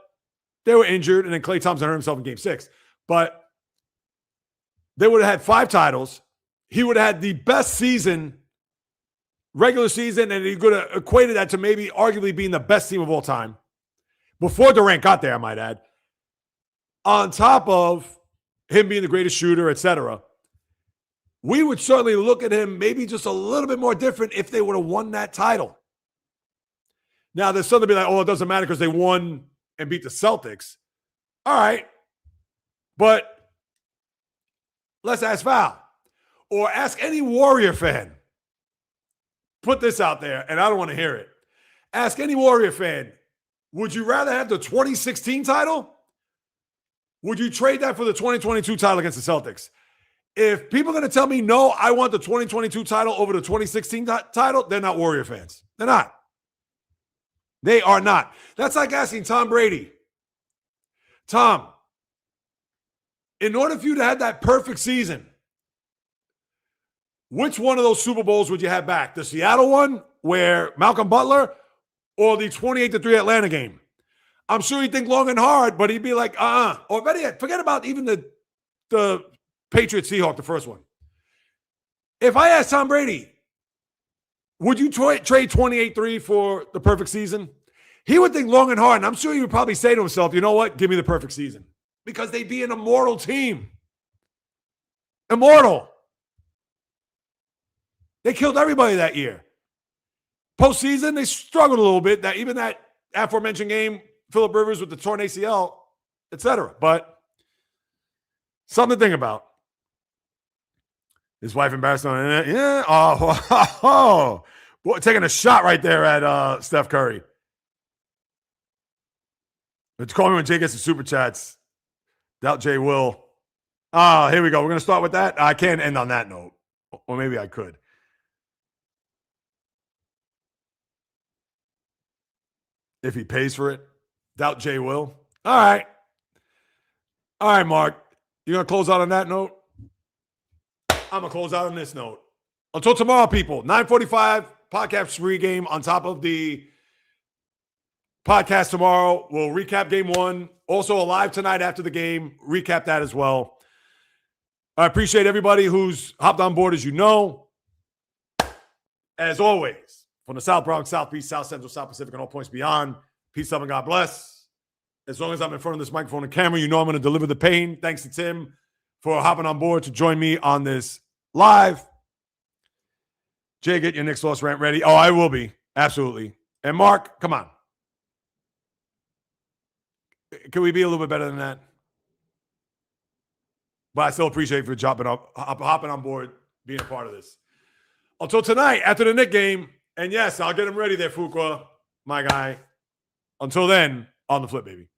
they were injured, and then Klay Thompson hurt himself in Game 6. But they would have had 5 titles. He would have had the best season, regular season, and he could have equated that to maybe arguably being the best team of all time. Before Durant got there, I might add. On top of him being the greatest shooter, etc., we would certainly look at him maybe just a little bit more different if they would have won that title. Now, there's something to be like, it doesn't matter because they won and beat the Celtics. All right. But let's ask Val, or ask any Warrior fan. Put this out there, and I don't want to hear it. Ask any Warrior fan, would you rather have the 2016 title? Would you trade that for the 2022 title against the Celtics? If people are going to tell me, no, I want the 2022 title over the 2016 title, they're not Warrior fans. They're not. They are not. That's like asking Tom Brady. Tom, in order for you to have that perfect season, which one of those Super Bowls would you have back? The Seattle one where Malcolm Butler, or the 28-3 Atlanta game? I'm sure he'd think long and hard, but he'd be like, Or better yet, forget about even the Patriots Seahawks, the first one. If I asked Tom Brady, would you trade 28-3 for the perfect season? He would think long and hard, and I'm sure he would probably say to himself, you know what? Give me the perfect season. Because they'd be an immortal team. Immortal. They killed everybody that year. Postseason, they struggled a little bit. Even that aforementioned game, Phillip Rivers with the torn ACL, etc. But something to think about. His wife embarrassed on it. Yeah. Oh. Boy, taking a shot right there at Steph Curry. But call me when Jay gets the super chats. Doubt Jay will. Here we go. We're going to start with that. I can't end on that note. Or maybe I could. If he pays for it. Doubt Jay will. All right. All right, Mark. You going to close out on that note? I'm going to close out on this note. Until tomorrow, people. 9:45 podcast pregame on top of the podcast tomorrow. We'll recap game 1. Also, a live tonight after the game. Recap that as well. I appreciate everybody who's hopped on board, as you know. As always, from the South Bronx, South Beach, South Central, South Pacific, and all points beyond, Peace up and God bless. As long as I'm in front of this microphone and camera, you know I'm going to deliver the pain. Thanks to Tim for hopping on board to join me on this live. Jay, get your Knicks loss rant ready. Oh, I will be. Absolutely. And Mark, come on. Can we be a little bit better than that? But I still appreciate you for hopping on board, being a part of this. Until tonight, after the Knicks game, and yes, I'll get him ready there, Fuqua, my guy. Until then, on the flip, baby.